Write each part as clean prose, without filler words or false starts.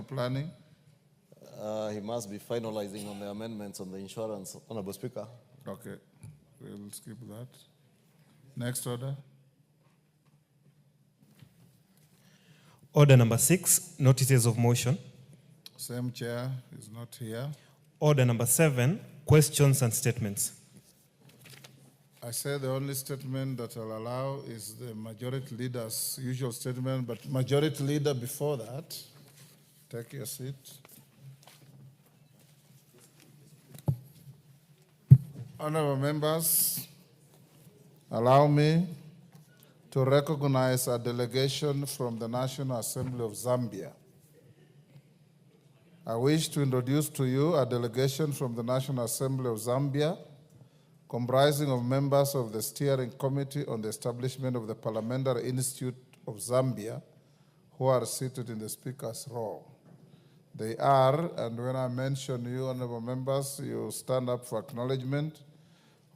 planning? He must be finalizing on the amendments on the insurance, Honorable Speaker. Okay, we'll skip that. Next order. Order number 6, notices of motion. Same chair is not here. Order number 7, questions and statements. I say the only statement that I'll allow is the majority leader's usual statement, but majority leader, before that, take your seat. Honorable members, allow me to recognize a delegation from the National Assembly of Zambia. I wish to introduce to you a delegation from the National Assembly of Zambia, comprising of members of the Steering Committee on the Establishment of the Parliamentary Institute of Zambia, who are seated in the Speaker's row. They are, and when I mention you, honorable members, you stand up for acknowledgement.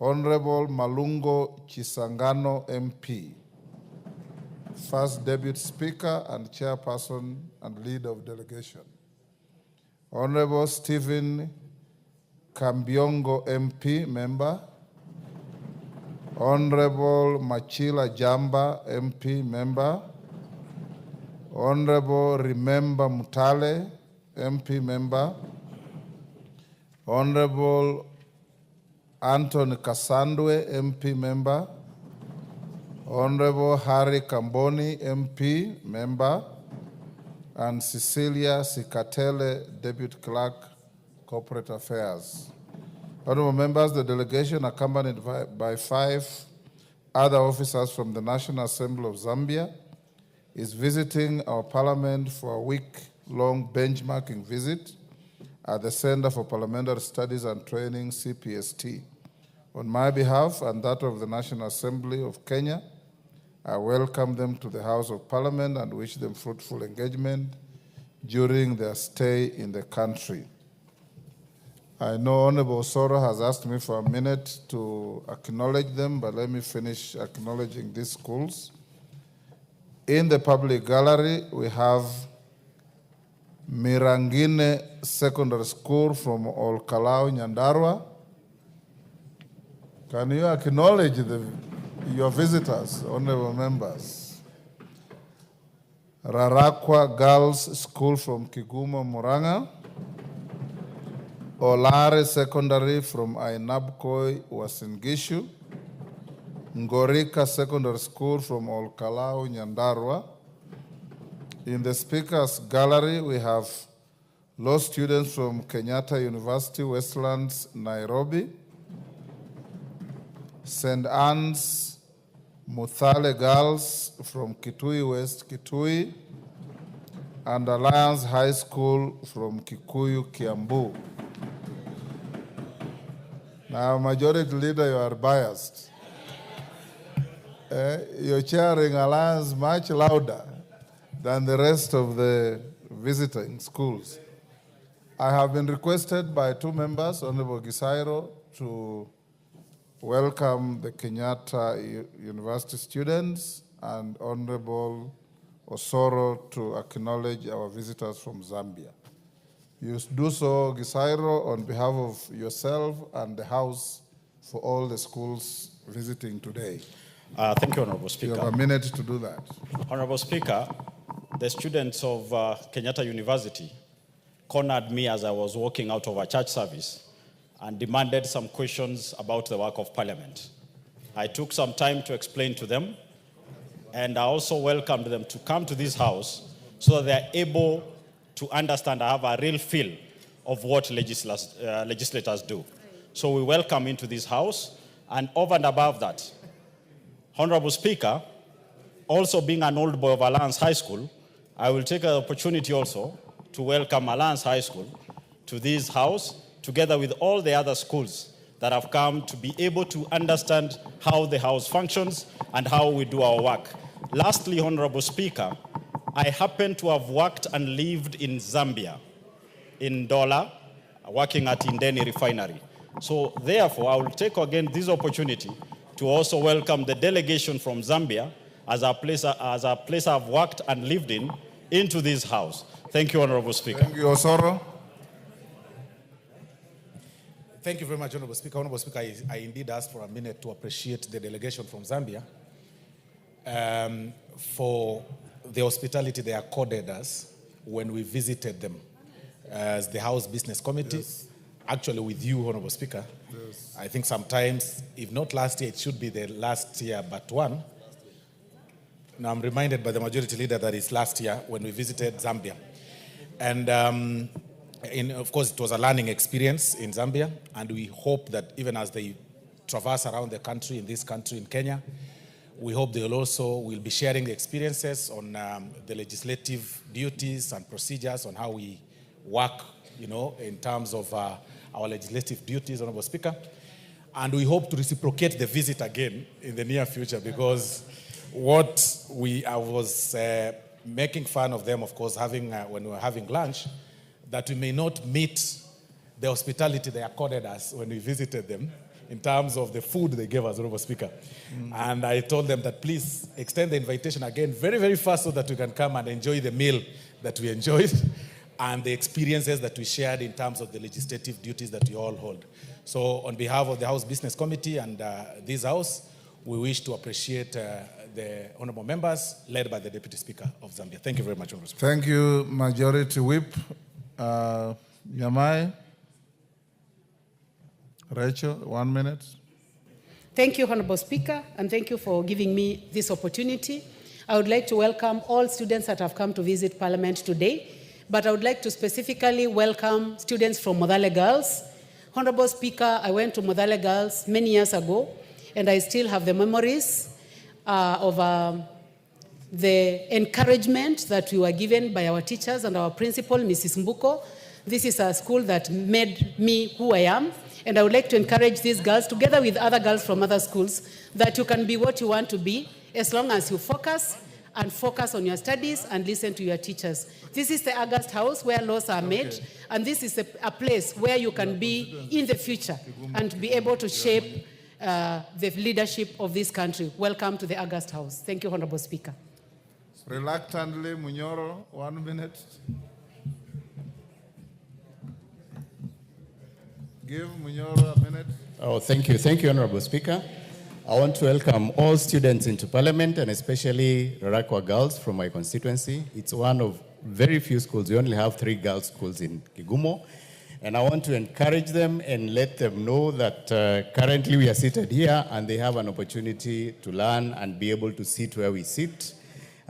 Honorable Malungo Chisangano MP, First Deputy Speaker and Chairperson and Leader of Delegation. Honorable Stephen Kambiongo MP, Member. Honorable Machila Jamba MP, Member. Honorable Remember Mutale MP, Member. Honorable Anthony Kasandwe MP, Member. Honorable Harry Kamboni MP, Member. And Cecilia Sikatele, Deputy Clerk, Corporate Affairs. Honorable members, the delegation, accompanied by 5 other officers from the National Assembly of Zambia, is visiting our parliament for a week-long benchmarking visit at the Center for Parliamentary Studies and Training, CPST. On my behalf and that of the National Assembly of Kenya, I welcome them to the House of Parliament and wish them fruitful engagement during their stay in the country. I know Honorable Osoro has asked me for a minute to acknowledge them, but let me finish acknowledging these schools. In the public gallery, we have Mirangine Secondary School from Olkalau, Nyandarua. Can you acknowledge your visitors, honorable members? Rarakwa Girls School from Kigumo, Muranga. Olare Secondary from Ainabkoi, Wasingishu. Ngorika Secondary School from Olkalau, Nyandarua. In the Speaker's Gallery, we have law students from Kenyatta University, Westlands, Nairobi. St. Anne's Muthale Girls from Kitui West, Kitui. And Alliance High School from Kikuyu, Kiambu. Now, Majority Leader, you are biased. You're cheering Alliance much louder than the rest of the visiting schools. I have been requested by 2 members, Honorable Gisairo, to welcome the Kenyatta University students and Honorable Osoro to acknowledge our visitors from Zambia. You do so, Gisairo, on behalf of yourself and the House for all the schools visiting today. Thank you, Honorable Speaker. You have a minute to do that. Honorable Speaker, the students of Kenyatta University cornered me as I was walking out of a church service and demanded some questions about the work of Parliament. I took some time to explain to them, and I also welcomed them to come to this house so that they are able to understand and have a real feel of what legislators do. So we welcome into this house, and over and above that, Honorable Speaker, also being an old boy of Alliance High School, I will take an opportunity also to welcome Alliance High School to this house, together with all the other schools that have come to be able to understand how the house functions and how we do our work. Lastly, Honorable Speaker, I happen to have worked and lived in Zambia, in Dola, working at Indeni Refinery. So therefore, I will take again this opportunity to also welcome the delegation from Zambia as a place I've worked and lived in into this house. Thank you, Honorable Speaker. Thank you, Osoro. Thank you very much, Honorable Speaker. Honorable Speaker, I indeed asked for a minute to appreciate the delegation from Zambia for the hospitality they accorded us when we visited them as the House Business Committee. Yes. Actually, with you, Honorable Speaker. Yes. I think sometimes, if not last year, it should be the last year but one. Now, I'm reminded by the majority leader that it's last year when we visited Zambia. And of course, it was a learning experience in Zambia, and we hope that even as they traverse around the country, in this country, in Kenya, we hope they will be sharing the experiences on the legislative duties and procedures on how we work, in terms of our legislative duties, Honorable Speaker. And we hope to reciprocate the visit again in the near future, because I was making fun of them, of course, when we were having lunch, that we may not meet the hospitality they accorded us when we visited them in terms of the food they gave us, Honorable Speaker. And I told them that please extend the invitation again very, very fast so that we can come and enjoy the meal that we enjoyed and the experiences that we shared in terms of the legislative duties that we all hold. So on behalf of the House Business Committee and this House, we wish to appreciate the honorable members led by the Deputy Speaker of Zambia. Thank you very much, Honorable Speaker. Thank you, Majority Whip. Nyamai. Rachel, 1 minute. Thank you, Honorable Speaker, and thank you for giving me this opportunity. I would like to welcome all students that have come to visit Parliament today, but I would like to specifically welcome students from Modale Girls. Honorable Speaker, I went to Modale Girls many years ago, and I still have the memories of the encouragement that we were given by our teachers and our principal, Mrs. Mbuko. This is a school that made me who I am. And I would like to encourage these girls, together with other girls from other schools, that you can be what you want to be, as long as you focus on your studies and listen to your teachers. This is the August House where laws are made, and this is a place where you can be in the future and be able to shape the leadership of this country. Welcome to the August House. Thank you, Honorable Speaker. Reluctantly, Munyoro, 1 minute. Give Munyoro a minute. Oh, thank you. Thank you, Honorable Speaker. I want to welcome all students into Parliament, and especially Rarakwa girls from my constituency. It's one of very few schools. We only have 3 girls' schools in Kigumo. And I want to encourage them and let them know that currently we are seated here and they have an opportunity to learn and be able to sit where we sit.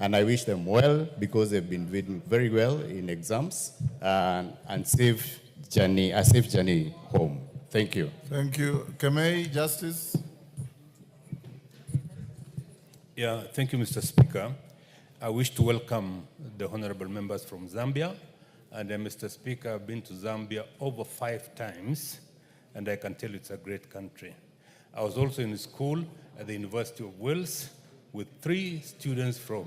And I wish them well, because they've been doing very well in exams, and a safe journey home. Thank you. Thank you. Kemei, Justice. Yeah, thank you, Mr. Speaker. I wish to welcome the honorable members from Zambia. And Mr. Speaker, I've been to Zambia over 5 times, and I can tell you it's a great country. I was also in school at the University of Wales with 3 students from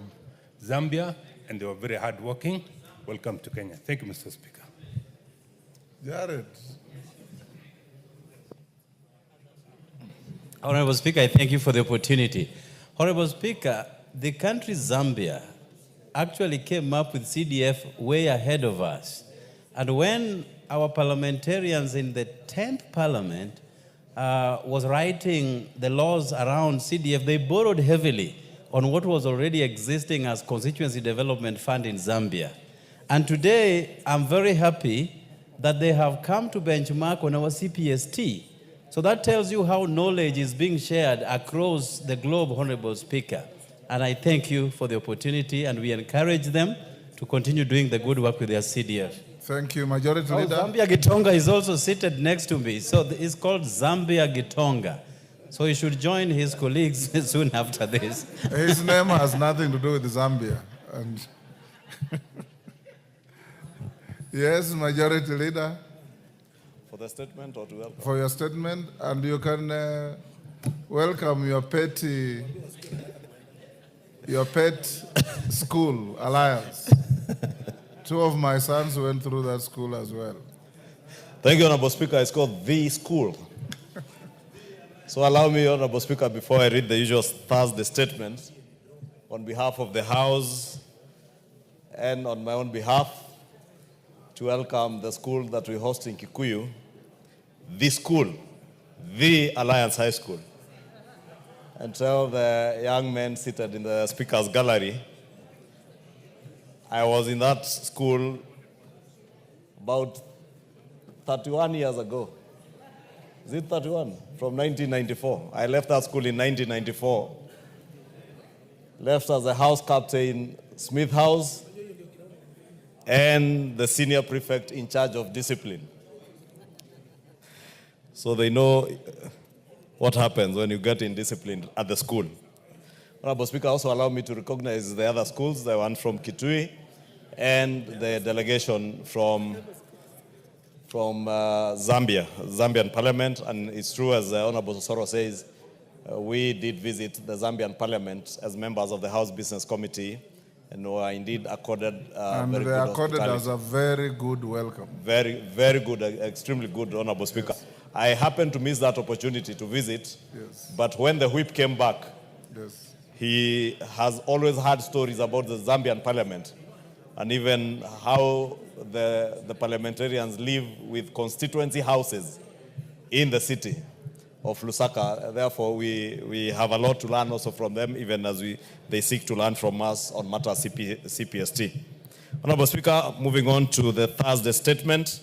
Zambia, and they were very hardworking. Welcome to Kenya. Thank you, Mr. Speaker. Jared. Honorable Speaker, I thank you for the opportunity. Honorable Speaker, the country Zambia actually came up with CDF way ahead of us. And when our parliamentarians in the 10th Parliament was writing the laws around CDF, they borrowed heavily on what was already existing as Constituency Development Fund in Zambia. And today, I'm very happy that they have come to benchmark on our CPST. So that tells you how knowledge is being shared across the globe, Honorable Speaker. And I thank you for the opportunity, and we encourage them to continue doing the good work with their CDF. Thank you, Majority Leader. Zambia Gitonga is also seated next to me. So it's called Zambia Gitonga. So he should join his colleagues soon after this. His name has nothing to do with Zambia. And yes, Majority Leader. For the statement or to welcome? For your statement, and you can welcome your pet school, Alliance. 2 of my sons went through that school as well. Thank you, Honorable Speaker. It's called The School. So allow me, Honorable Speaker, before I read the usual Thursday statement, on behalf of the House and on my own behalf to welcome the school that we host in Kikuyu, the school, the Alliance High School, and tell the young men seated in the speaker's gallery, I was in that school about 31 years ago. Is it 31? From 1994. I left that school in 1994. Left as a house captain, Smith House, and the senior prefect in charge of discipline. So they know what happens when you get indisciplined at the school. Honorable Speaker, also allow me to recognize the other schools, the one from Kitui and the delegation from Zambia, Zambian Parliament. And it's true, as Honorable Soro says, we did visit the Zambian Parliament as members of the House Business Committee and were indeed accorded and very they good accorded hospitality. us a very good welcome. Very, very good, extremely good, Honorable Speaker. Yes. I happened to miss that opportunity to visit, Yes. but when the whip came back, Yes. he has always had stories about the Zambian Parliament and even how the parliamentarians live with constituency houses in the city of Lusaka. Therefore, we have a lot to learn also from them, even as they seek to learn from us on matters CPST. Honorable Speaker, moving on to the Thursday statement.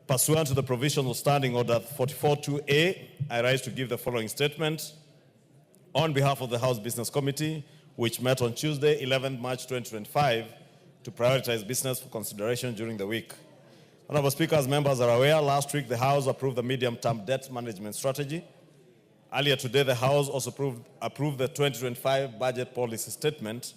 Pursuant to the provisions of Standing Order 44.2a, I rise to give the following statement on behalf of the House Business Committee, which met on Tuesday, 11th March 2025, to prioritize business for consideration during the week. Honorable Speaker, as members are aware, last week the House approved the medium-term debt management strategy. Earlier today, the House also approved the 2025 budget policy statement,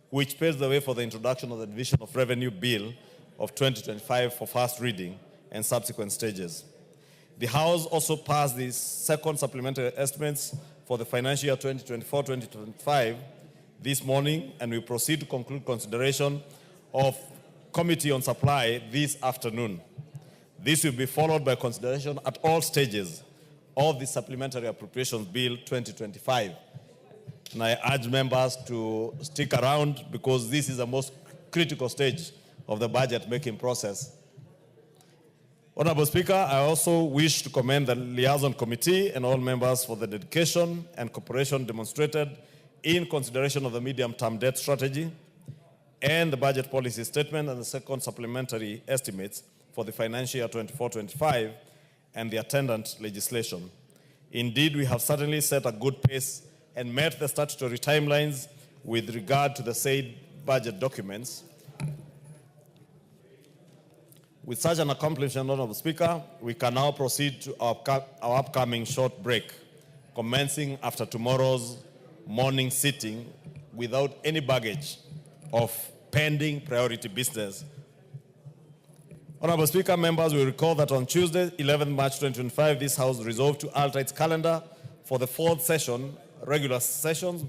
which paves the way for the introduction of the Division of Revenue Bill of 2025 for first reading and subsequent stages. The House also passed the second supplementary estimates for the financial year 2024-2025 this morning, and we proceed to conclude consideration of Committee on Supply this afternoon. This will be followed by consideration at all stages of the Supplementary Appropriations Bill 2025. And I urge members to stick around because this is the most critical stage of the budget making process. Honorable Speaker, I also wish to commend the Liaison Committee and all members for the dedication and cooperation demonstrated in consideration of the medium-term debt strategy and the budget policy statement and the second supplementary estimates for the financial year 24-25 and the attendant legislation. Indeed, we have certainly set a good pace and met the statutory timelines with regard to the said budget documents. With such an accomplishment, Honorable Speaker, we can now proceed to our upcoming short break, commencing after tomorrow's morning sitting without any baggage of pending priority business. Honorable Speaker, members will recall that on Tuesday, 11 March 2025, this House resolved to alter its calendar for the fourth session, regular sessions,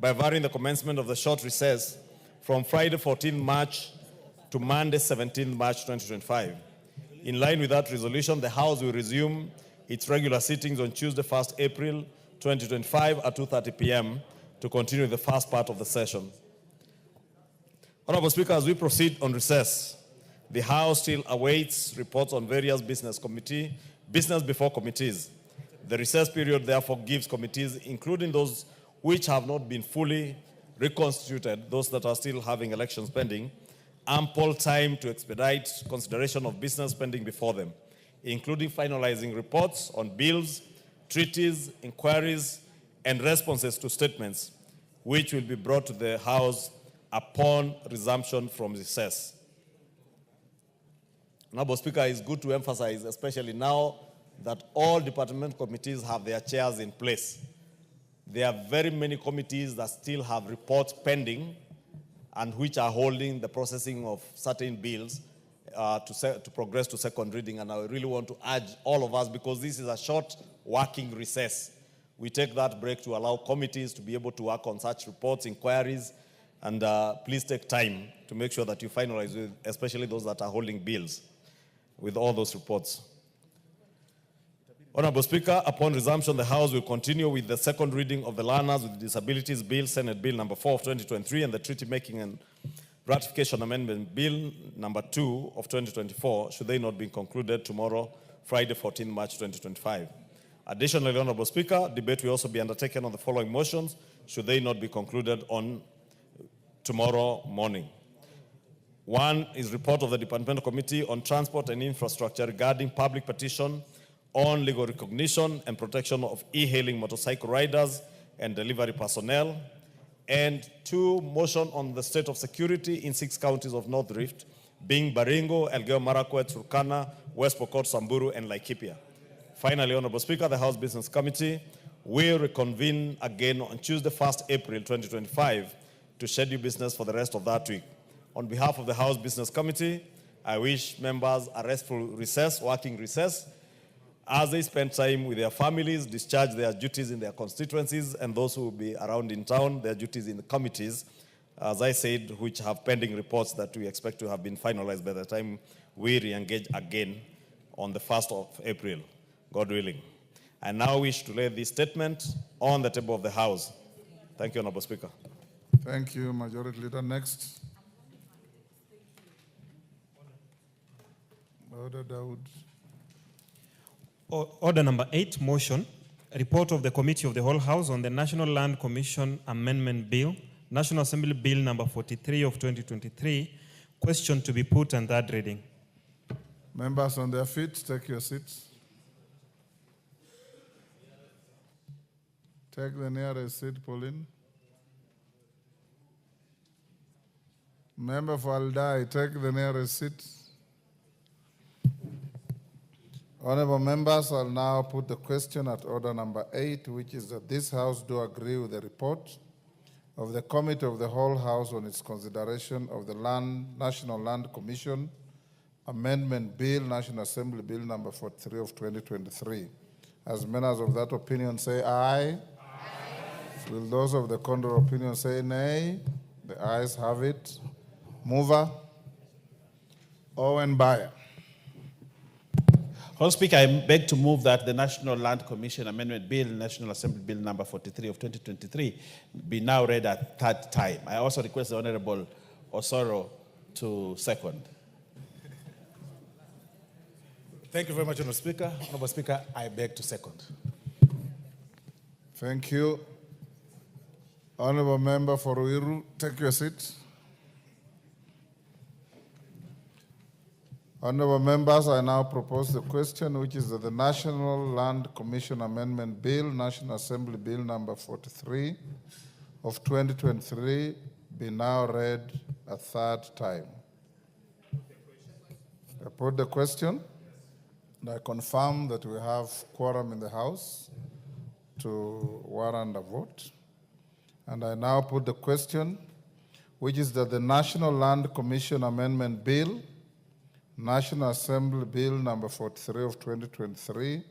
by varying the commencement of the short recess from Friday, 14 March to Monday, 17 March 2025. In line with that resolution, the House will resume its regular sittings on Tuesday, 1st April 2025 at 2:30 p.m. to continue the first part of the session. Honorable Speaker, as we proceed on recess, the House still awaits reports on various business before committees. The recess period therefore gives committees, including those which have not been fully reconstituted, those that are still having elections pending, ample time to expedite consideration of business pending before them, including finalizing reports on bills, treaties, inquiries, and responses to statements, which will be brought to the House upon resumption from recess. Honorable Speaker, it's good to emphasize, especially now that all department committees have their chairs in place. There are very many committees that still have reports pending and which are holding the processing of certain bills to progress to second reading. And I really want to urge all of us, because this is a short working recess, we take that break to allow committees to be able to work on such reports, inquiries, and please take time to make sure that you finalize with, especially those that are holding bills, with all those reports. Honorable Speaker, upon resumption, the House will continue with the second reading of the Learners with Disabilities Bill, Senate Bill number 4 of 2023, and the treaty making and Ratification Amendment Bill number 2 of 2024, should they not be concluded tomorrow, Friday, 14 March 2025. Additionally, Honorable Speaker, debate will also be undertaken on the following motions, should they not be concluded on tomorrow morning. One is report of the Departmental Committee on Transport and Infrastructure regarding public petition on legal recognition and protection of e-hailing motorcycle riders and delivery personnel. And two, motion on the state of security in 6 counties of North Rift, being Baringo, Elgeyo Marakwet, Turkana, West Pokot, Samburu, and Laikipia. Finally, Honorable Speaker, the House Business Committee will reconvene again on Tuesday, 1st April 2025 to schedule business for the rest of that week. On behalf of the House Business Committee, I wish members a restful recess, working recess, as they spend time with their families, discharge their duties in their constituencies, and those who will be around in town, their duties in the committees, as I said, which have pending reports that we expect to have been finalized by the time we re-engage again on the 1st of April, God willing. I now wish to lay this statement on the table of the House. Thank you, Honorable Speaker. Thank you, Majority Leader. Next. Order Dawood. Order number 8, motion. Report of the Committee of the Whole House on the National Land Commission Amendment Bill, National Assembly Bill number 43 of 2023. Question to be put and third reading. Members on their feet, take your seats. Take the nearest seat, Pauline. Member for Aldai, take the nearest seat. Honorable members, I'll now put the question at order number 8, which is that this House do agree with the report of the Committee of the Whole House on its consideration of the National Land Commission Amendment Bill, National Assembly Bill number 43 of 2023. As members of that opinion say aye. Aye. Will those of the contrary opinion say nay? The ayes have it. Mover? Owen Bayer. Honorable Speaker, I beg to move that the National Land Commission Amendment Bill, National Assembly Bill number 43 of 2023, be now read a third time. I also request the Honorable Osoro to second. Thank you very much, Honorable Speaker. Honorable Speaker, I beg to second. Thank you. Honorable Member for Ruiru, take your seat. Honorable members, I now propose the question, which is that the National Land Commission Amendment Bill, National Assembly Bill number 43 of 2023, be now read a third time. I put the question, and I confirm that we have quorum in the House to warrant a vote. And I now put the question, which is that the National Land Commission Amendment Bill, National Assembly Bill number 43 of 2023,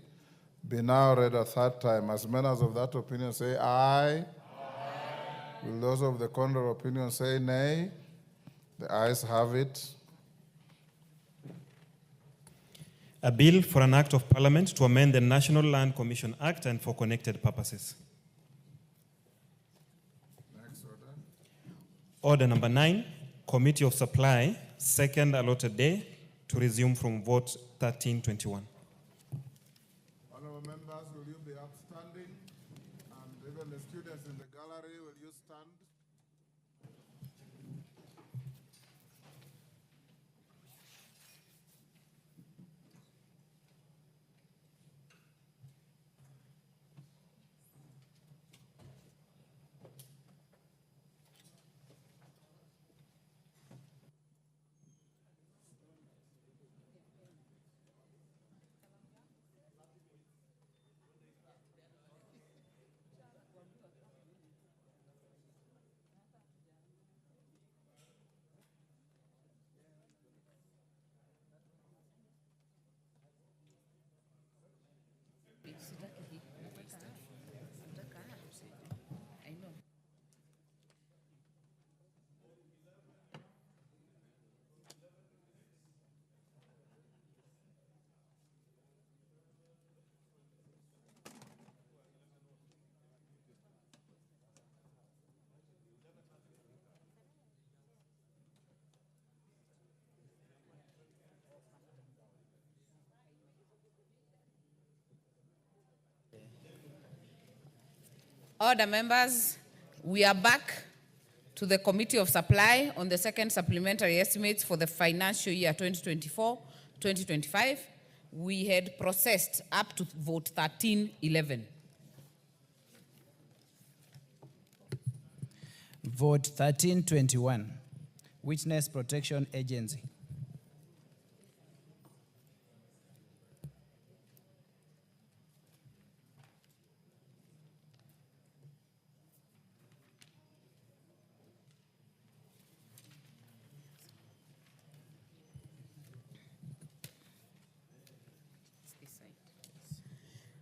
be now read a third time. As members of that opinion say aye. Aye. Will those of the contrary opinion say nay? The ayes have it. A bill for an act of Parliament to amend the National Land Commission Act and for connected purposes. Next order. Order number 9, Committee of Supply, second allotted day, to resume from vote 1321. Honorable members, will you be upstanding? And even the students in the gallery, will you stand? Order, members. We are back to the Committee of Supply on the second supplementary estimates for the financial year 2024-2025. We had processed up to vote 1311. Vote 1321, Witness Protection Agency.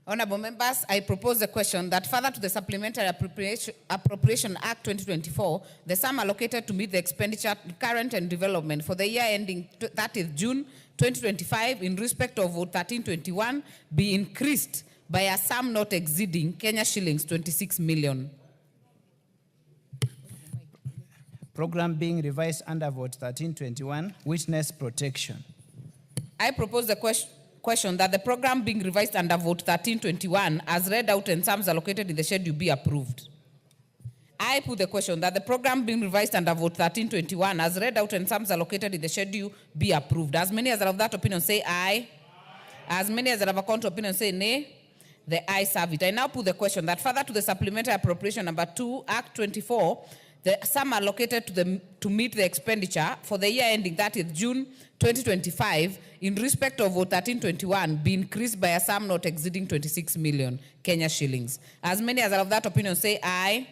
Honorable members, I propose the question that further to the Supplementary Appropriation Act 2024, the sum allocated to meet the expenditure, current and development for the year ending 30th June 2025 in respect of vote 1321 be increased by a sum not exceeding Kenya shillings 26 million. Program being revised under vote 1321, Witness Protection. I propose the question that the program being revised under vote 1321 as read out and sums allocated in the schedule be approved. I put the question that the program being revised under vote 1321 as read out and sums allocated in the schedule be approved. As many as are of that opinion say aye. As many as are of a contrary opinion say nay. The ayes have it. I now put the question that further to the supplementary appropriation number 2, Act 24, the sum allocated to meet the expenditure for the year ending 30th June 2025 in respect of vote 1321 be increased by a sum not exceeding 26 million Kenya shillings. As many as are of that opinion say aye.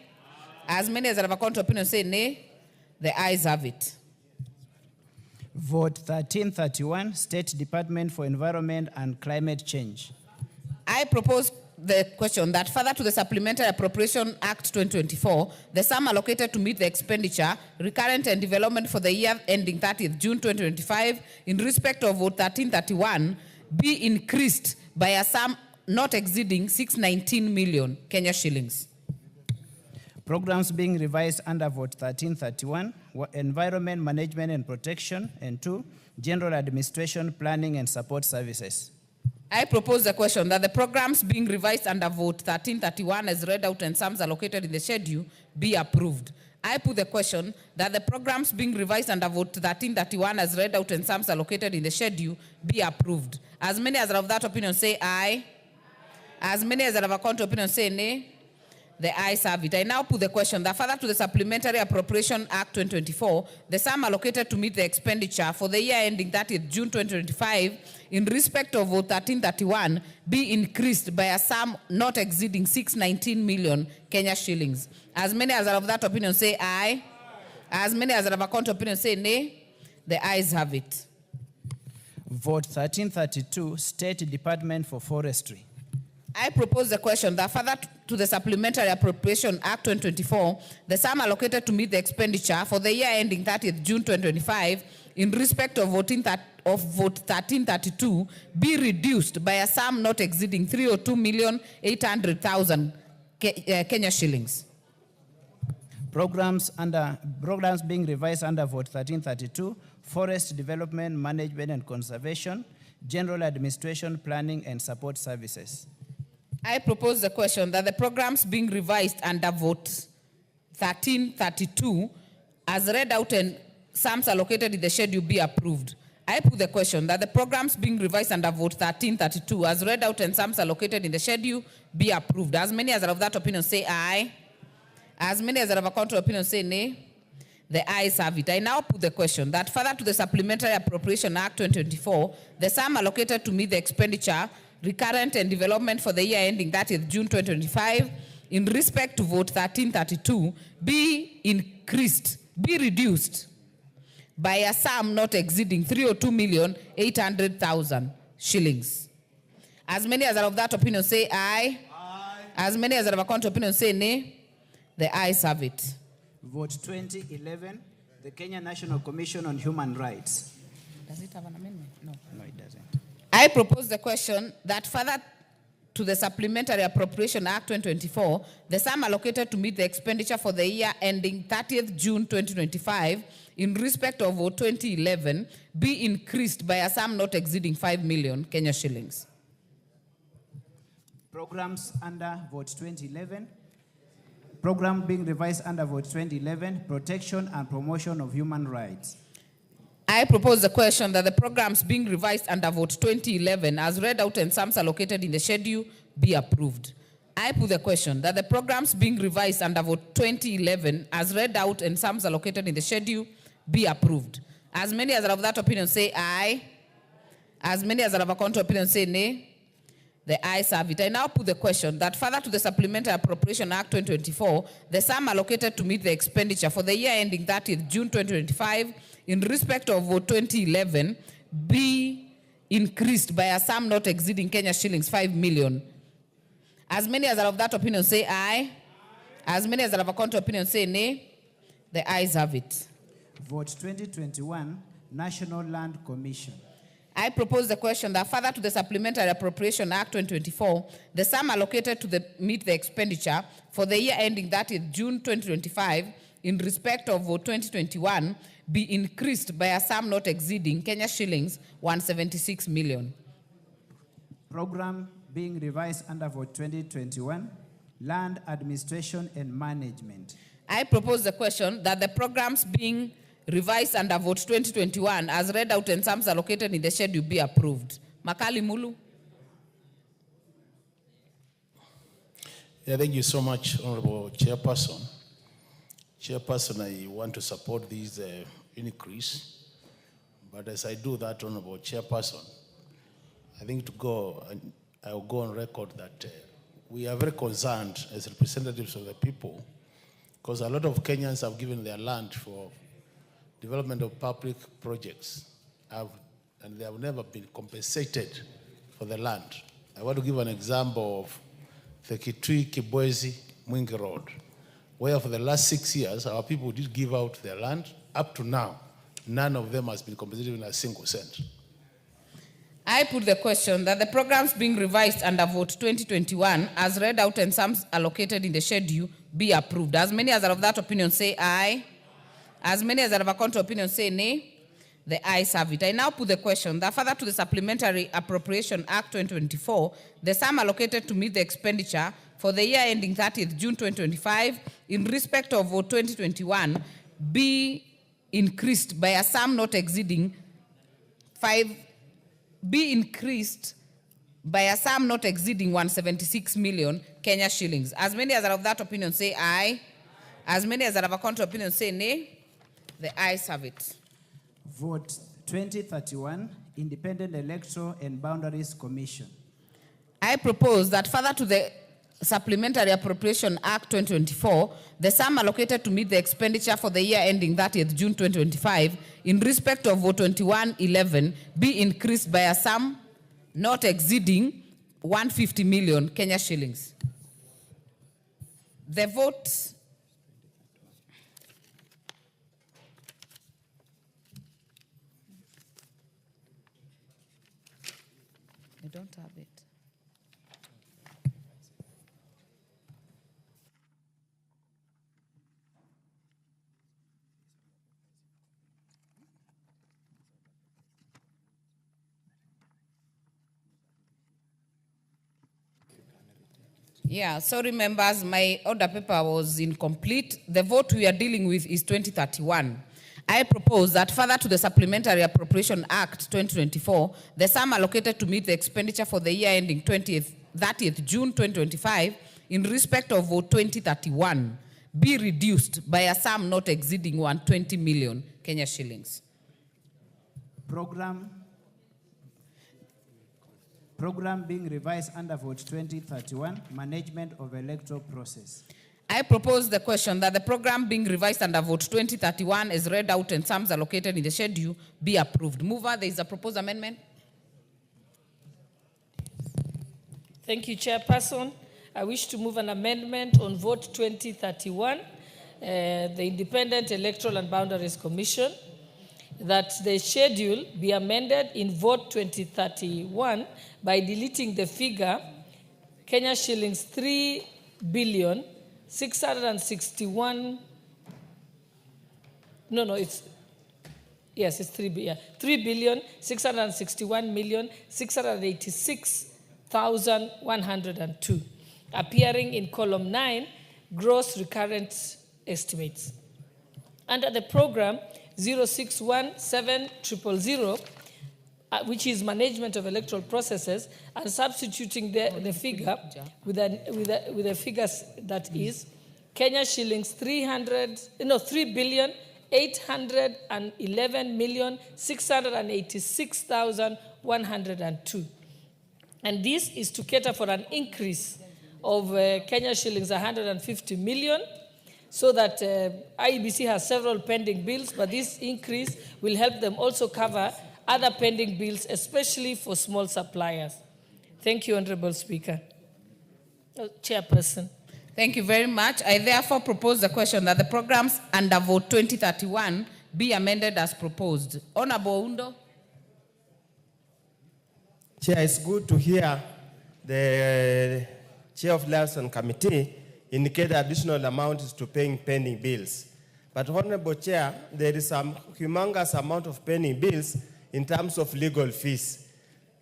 As many as are of a contrary opinion say nay. The ayes have it. Vote 1331, State Department for Environment and Climate Change. I propose the question that further to the Supplementary Appropriation Act 2024, the sum allocated to meet the expenditure, recurrent and development for the year ending 30th June 2025 in respect of vote 1331 be increased by a sum not exceeding 619 million Kenya shillings. Programs being revised under vote 1331, Environment Management and Protection, and 2, General Administration, Planning and Support Services. I propose the question that the programs being revised under vote 1331 as read out and sums allocated in the schedule be approved. I put the question that the programs being revised under vote 1331 as read out and sums allocated in the schedule be approved. As many as are of that opinion say aye. As many as are of a contrary opinion say nay. The ayes have it. I now put the question that further to the Supplementary Appropriation Act 2024, the sum allocated to meet the expenditure for the year ending 30th June 2025 in respect of vote 1331 be increased by a sum not exceeding 619 million Kenya shillings. As many as are of that opinion say aye. As many as are of a contrary opinion say nay. The ayes have it. Vote 1332, State Department for Forestry. I propose the question that further to the Supplementary Appropriation Act 2024, the sum allocated to meet the expenditure for the year ending 30th June 2025 in respect of vote 1332 be reduced by a sum not exceeding 302,800,000 Kenya shillings. Programs being revised under vote 1332, Forest Development, Management and Conservation, General Administration, Planning and Support Services. I propose the question that the programs being revised under vote 1332 as read out and sums allocated in the schedule be approved. I put the question that the programs being revised under vote 1332 as read out and sums allocated in the schedule be approved. As many as are of that opinion say aye. As many as are of a contrary opinion say nay. The ayes have it. I now put the question that further to the Supplementary Appropriation Act 2024, the sum allocated to meet the expenditure, recurrent and development for the year ending 30th June 2025 in respect to vote 1332 be reduced by a sum not exceeding 302,800,000 shillings. As many as are of that opinion say aye. As many as are of a contrary opinion say nay. The ayes have it. Vote 2011, the Kenya National Commission on Human Rights. Does it have an amendment? No. No, it doesn't. I propose the question that further to the Supplementary Appropriation Act 2024, the sum allocated to meet the expenditure for the year ending 30th June 2025 in respect of vote 2011 be increased by a sum not exceeding 5 million Kenya shillings. Programs under vote 2011, Program being revised under Vote 2011, Protection and Promotion of Human Rights. I propose the question that the programs being revised under Vote 2011 as read out and sums allocated in the schedule be approved. I put the question that the programs being revised under Vote 2011 as read out and sums allocated in the schedule be approved. As many as are of that opinion say aye. As many as are of a contrary opinion say nay. The ayes have it. I now put the question that further to the Supplementary Appropriation Act 2024, the sum allocated to meet the expenditure for the year ending 30th June 2025 in respect of Vote 2011 be increased by a sum not exceeding Kenya shillings 5 million. As many as are of that opinion say aye. As many as are of a contrary opinion say nay. The ayes have it. Vote 2021, National Land Commission. I propose the question that further to the Supplementary Appropriation Act 2024, the sum allocated to meet the expenditure for the year ending 30th June 2025 in respect of Vote 2021 be increased by a sum not exceeding Kenya shillings 176 million. Program being revised under Vote 2021, Land Administration and Management. I propose the question that the programs being revised under Vote 2021 as read out and sums allocated in the schedule be approved. Makali Mulu. Yeah, thank you so much, Honorable Chairperson. Chairperson, I want to support this increase, but as I do that, Honorable Chairperson, I think I'll go on record that we are very concerned as representatives of the people, because a lot of Kenyans have given their land for development of public projects, and they have never been compensated for the land. I want to give an example of the Kitui Kibwezi Mwingi Road, where for the last 6 years, our people did give out their land. Up to now, none of them has been compensated in a single cent. I put the question that the programs being revised under Vote 2021 as read out and sums allocated in the schedule be approved. As many as are of that opinion say aye. As many as are of a contrary opinion say nay. The ayes have it. I now put the question that further to the Supplementary Appropriation Act 2024, the sum allocated to meet the expenditure for the year ending 30th June 2025 in respect of Vote 2021 be increased by a sum not exceeding 176 million Kenya shillings. As many as are of that opinion say aye. As many as are of a contrary opinion say nay. The ayes have it. Vote 2031, Independent Electoral and Boundaries Commission. I propose that further to the Supplementary Appropriation Act 2024, the sum allocated to meet the expenditure for the year ending 30th June 2025 in respect of Vote 2111 be increased by a sum not exceeding 150 million Kenya shillings. The vote I don't have it. Yeah, sorry members, my order paper was incomplete. The vote we are dealing with is 2031. I propose that further to the Supplementary Appropriation Act 2024, the sum allocated to meet the expenditure for the year ending 30th June 2025 in respect of Vote 2031 be reduced by a sum not exceeding 120 million Kenya shillings. Program being revised under Vote 2031, Management of Electoral Process. I propose the question that the program being revised under Vote 2031 as read out and sums allocated in the schedule be approved. Mover, there is a proposed amendment. Thank you, Chairperson. I wish to move an amendment on Vote 2031, the Independent Electoral and Boundaries Commission, that the schedule be amended in Vote 2031 by deleting the figure Kenya shillings 3 billion 661. It's 3 billion 661 million 686,102. Appearing in column 9, gross recurrent estimates. Under the program 061700, which is management of electoral processes, and substituting the figure with a figure that is Kenya shillings 3,811,686,102. And this is to cater for an increase of Kenya shillings 150 million, so that IEBC has several pending bills, but this increase will help them also cover other pending bills, especially for small suppliers. Thank you, Honorable Speaker. Chairperson. Thank you very much. I therefore propose the question that the programs under vote 2031 be amended as proposed. Honorable Undo. Chair, it's good to hear the Chair of Liaison Committee indicate additional amounts to paying pending bills. But Honorable Chair, there is some humongous amount of pending bills in terms of legal fees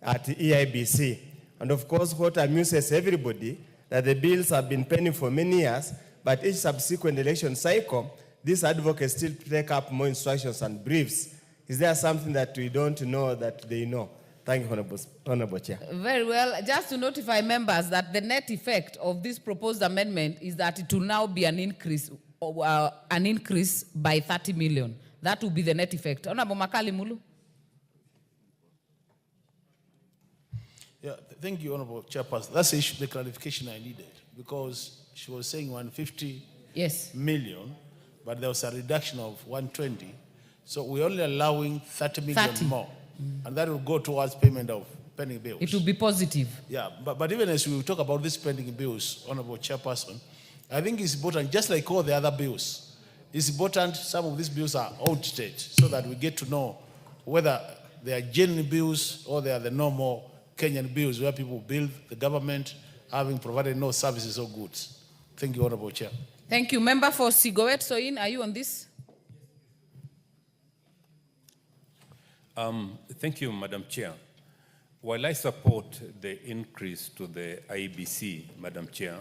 at EIBC. And of course, what amuses everybody, that the bills have been pending for many years, but each subsequent election cycle, these advocates still take up more instructions and briefs. Is there something that we don't know that they know? Thank you, Honorable Chair. Very well. Just to notify members that the net effect of this proposed amendment is that it will now be an increase by 30 million. That will be the net effect. Honorable Makali Mulu. Yeah, thank you, Honorable Chairperson. That's the clarification I needed, because she was saying 150 million, but there was a reduction of 120. So we're only allowing 30 million more. And that will go towards payment of pending bills. It will be positive. Yeah, but even as we talk about these pending bills, Honorable Chairperson, I think it's important, just like all the other bills, it's important some of these bills are audited so that we get to know whether they are genuine bills or they are the normal Kenyan bills where people bill the government having provided no services or goods. Thank you, Honorable Chair. Thank you. Member for Sigowet Soin, are you on this? Thank you, Madam Chair. While I support the increase to the IBC, Madam Chair,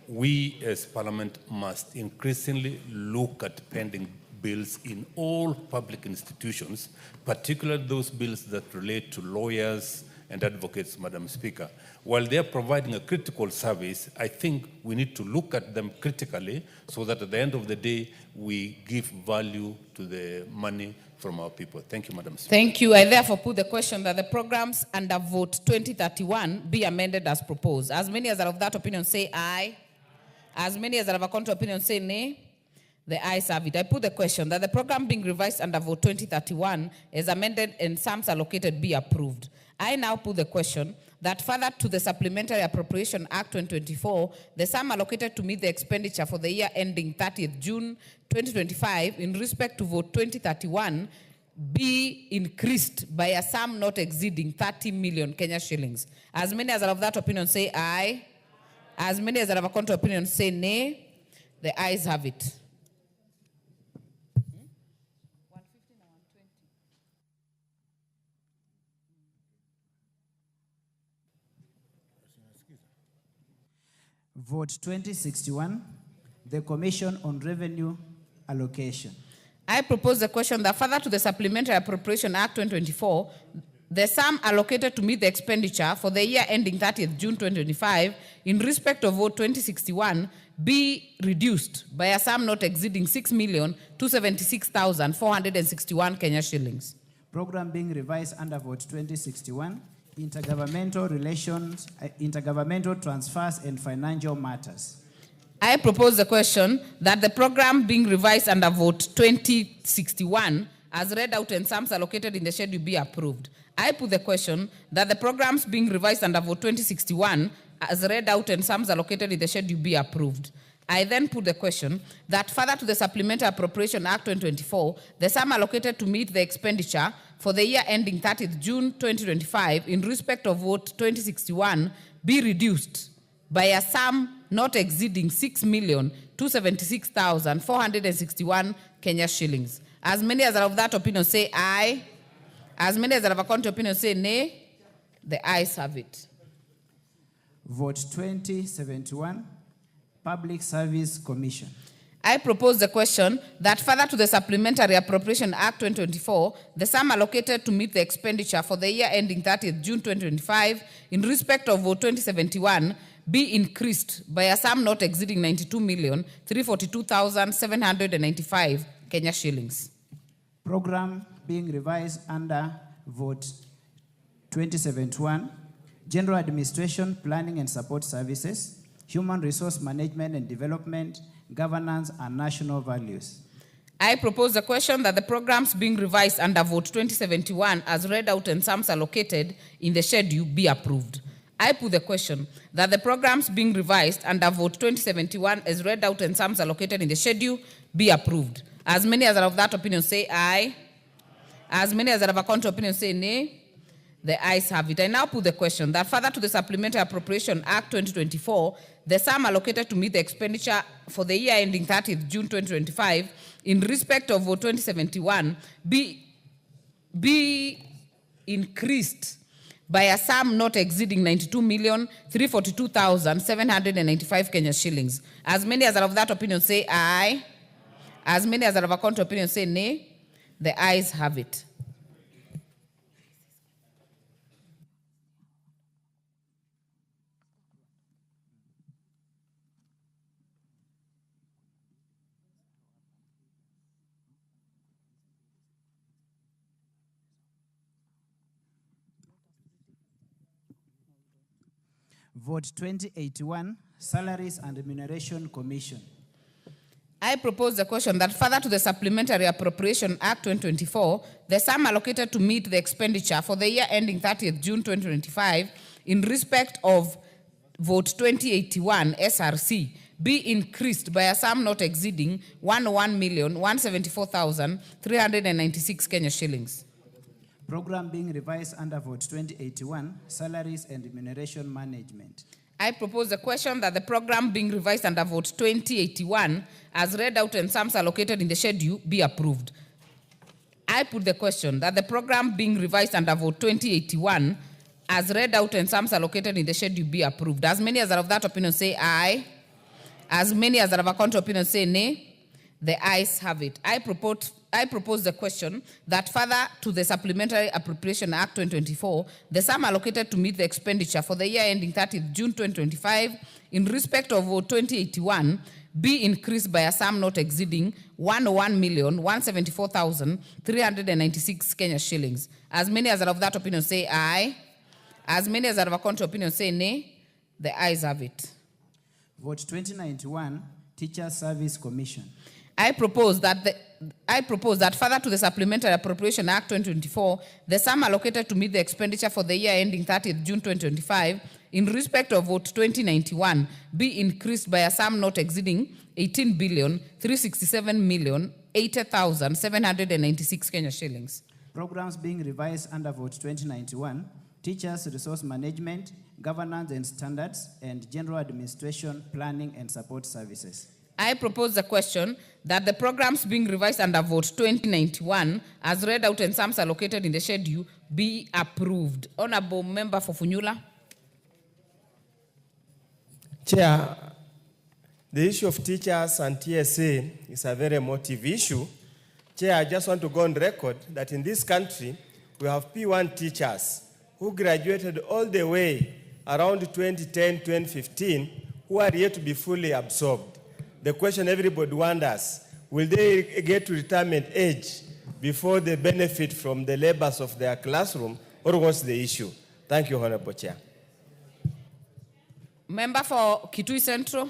we as Parliament must increasingly look at pending bills in all public institutions, particularly those bills that relate to lawyers and advocates, Madam Speaker. While they're providing a critical service, I think we need to look at them critically so that at the end of the day, we give value to the money from our people. Thank you, Madam Speaker. Thank you. I therefore put the question that the programs under vote 2031 be amended as proposed. As many as are of that opinion say aye. As many as are of a contrary opinion say nay. The ayes have it. I put the question that the program being revised under vote 2031 as amended and sums allocated be approved. I now put the question that further to the Supplementary Appropriation Act 2024, the sum allocated to meet the expenditure for the year ending 30th June 2025 in respect to vote 2031 be increased by a sum not exceeding 30 million Kenya shillings. As many as are of that opinion say aye. As many as are of a contrary opinion say nay. The ayes have it. Vote 2061, the Commission on Revenue Allocation. I propose the question that further to the Supplementary Appropriation Act 2024, the sum allocated to meet the expenditure for the year ending 30th June 2025 in respect of vote 2061 be reduced by a sum not exceeding 6,276,461 Kenya shillings. Program being revised under vote 2061, intergovernmental relations, intergovernmental transfers and financial matters. I propose the question that the program being revised under vote 2061 as read out and sums allocated in the schedule be approved. I put the question that the programs being revised under vote 2061 as read out and sums allocated in the schedule be approved. I then put the question that further to the Supplementary Appropriation Act 2024, the sum allocated to meet the expenditure for the year ending 30th June 2025 in respect of vote 2061 be reduced by a sum not exceeding 6,276,461 Kenya shillings. As many as are of that opinion say aye. As many as are of a contrary opinion say nay. The ayes have it. Vote 2071, Public Service Commission. I propose the question that further to the Supplementary Appropriation Act 2024, the sum allocated to meet the expenditure for the year ending 30th June 2025 in respect of vote 2071 be increased by a sum not exceeding 92,342,795 Kenya shillings. Program being revised under vote 2071, General Administration, Planning and Support Services, Human Resource Management and Development, Governance and National Values. I propose the question that the programs being revised under vote 2071 as read out and sums allocated in the schedule be approved. I put the question that the programs being revised under vote 2071 as read out and sums allocated in the schedule be approved. As many as are of that opinion say aye. As many as are of a contrary opinion say nay. The ayes have it. I now put the question that further to the Supplementary Appropriation Act 2024, the sum allocated to meet the expenditure for the year ending 30th June 2025 in respect of vote 2071 be increased by a sum not exceeding 92,342,795 Kenya shillings. As many as are of that opinion say aye. As many as are of a contrary opinion say nay. The ayes have it. Vote 2081, Salaries and Remuneration Commission. I propose the question that further to the Supplementary Appropriation Act 2024, the sum allocated to meet the expenditure for the year ending 30th June 2025 in respect of vote 2081 SRC be increased by a sum not exceeding 101,174,396 Kenya shillings. Program being revised under vote 2081, Salaries and Remuneration Management. I propose the question that the program being revised under vote 2081 as read out and sums allocated in the schedule be approved. I put the question that the program being revised under vote 2081 as read out and sums allocated in the schedule be approved. As many as are of that opinion say aye. As many as are of a contrary opinion say nay. The ayes have it. I propose the question that further to the Supplementary Appropriation Act 2024, the sum allocated to meet the expenditure for the year ending 30th June 2025 in respect of vote 2081 be increased by a sum not exceeding 101,174,396 Kenya shillings. As many as are of that opinion say aye. As many as are of a contrary opinion say nay. The ayes have it. Vote 2091, Teachers Service Commission. I propose that further to the Supplementary Appropriation Act 2024, the sum allocated to meet the expenditure for the year ending 30th June 2025 in respect of vote 2091 be increased by a sum not exceeding 18,367,080,796 Kenya shillings. Programs being revised under vote 2091, Teachers Resource Management, Governance and Standards, and General Administration, Planning and Support Services. I propose the question that the programs being revised under vote 2091 as read out and sums allocated in the schedule be approved. Honorable Member for Funyula. Chair, the issue of teachers and TSA is a very emotive issue. Chair, I just want to go on record that in this country, we have P1 teachers who graduated all the way around 2010, 2015, who are yet to be fully absorbed. The question everybody wonders, will they get to retirement age before they benefit from the labors of their classroom, or what's the issue? Thank you, Honorable Chair. Member for Kitui Central,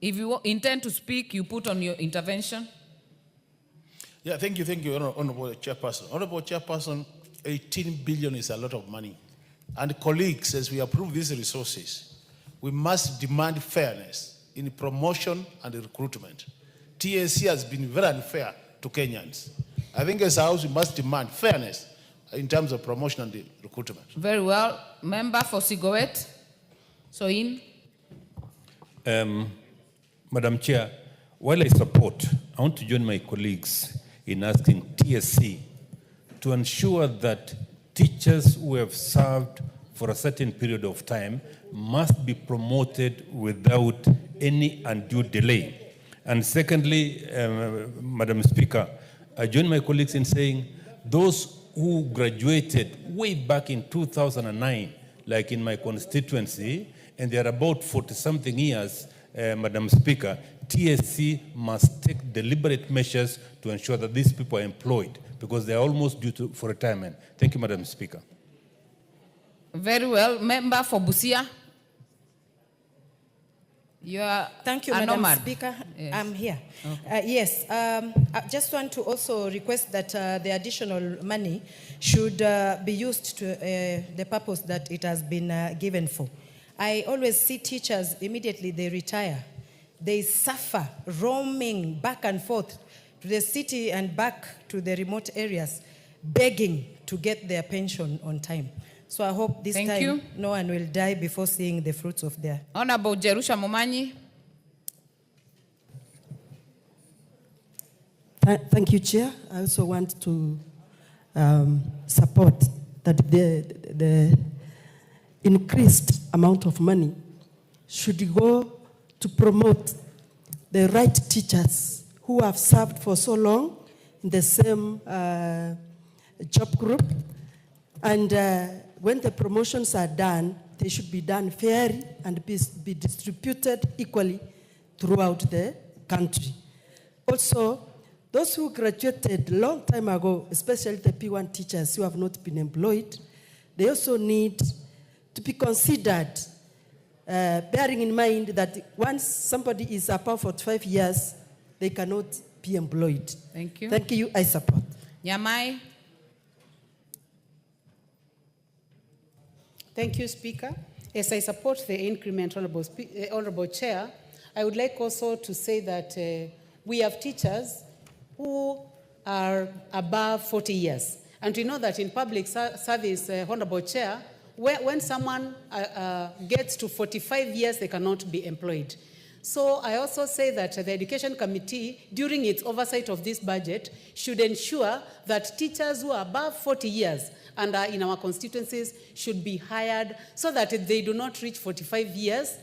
if you intend to speak, you put on your intervention. Yeah, thank you, Honorable Chairperson. Honorable Chairperson, 18 billion is a lot of money. And colleagues, as we approve these resources, we must demand fairness in promotion and recruitment. TSC has been very unfair to Kenyans. I think as a house, we must demand fairness in terms of promotion and recruitment. Very well. Member for Sigowet. Madam Chair, while I support, I want to join my colleagues in asking TSC to ensure that teachers who have served for a certain period of time must be promoted without any undue delay. And secondly, Madam Speaker, I join my colleagues in saying those who graduated way back in 2009, like in my constituency, and they are about 40-something years, Madam Speaker, TSC must take deliberate measures to ensure that these people are employed because they are almost due for retirement. Thank you, Madam Speaker. Very well. Member for Busia. You are Thank you, a Madam nomad. Speaker. Yes. I'm here. Yes, I just want to also request that the additional money should be used to the purpose that it has been given for. I always see teachers, immediately they retire. They suffer roaming back and forth to the city and back to the remote areas, begging to get their pension on time. So I hope this Thank time you. no one will die before seeing the fruits of their. Honorable Jerusha Momanyi. Thank you, Chair. I also want to support that the increased amount of money should go to promote the right teachers who have served for so long in the same job group. And when the promotions are done, they should be done fairly and be distributed equally throughout the country. Also, those who graduated a long time ago, especially the P1 teachers who have not been employed, they also need to be considered, bearing in mind that once somebody is above 45 years, they cannot be employed. Thank you. Thank you, I support. Nyamai. Thank you, Speaker. Yes, I support the increment, Honorable Chair. I would like also to say that we have teachers who are above 40 years. And we know that in public service, Honorable Chair, when someone gets to 45 years, they cannot be employed. So I also say that the Education Committee, during its oversight of this budget, should ensure that teachers who are above 40 years and are in our constituencies should be hired so that they do not reach 45 years,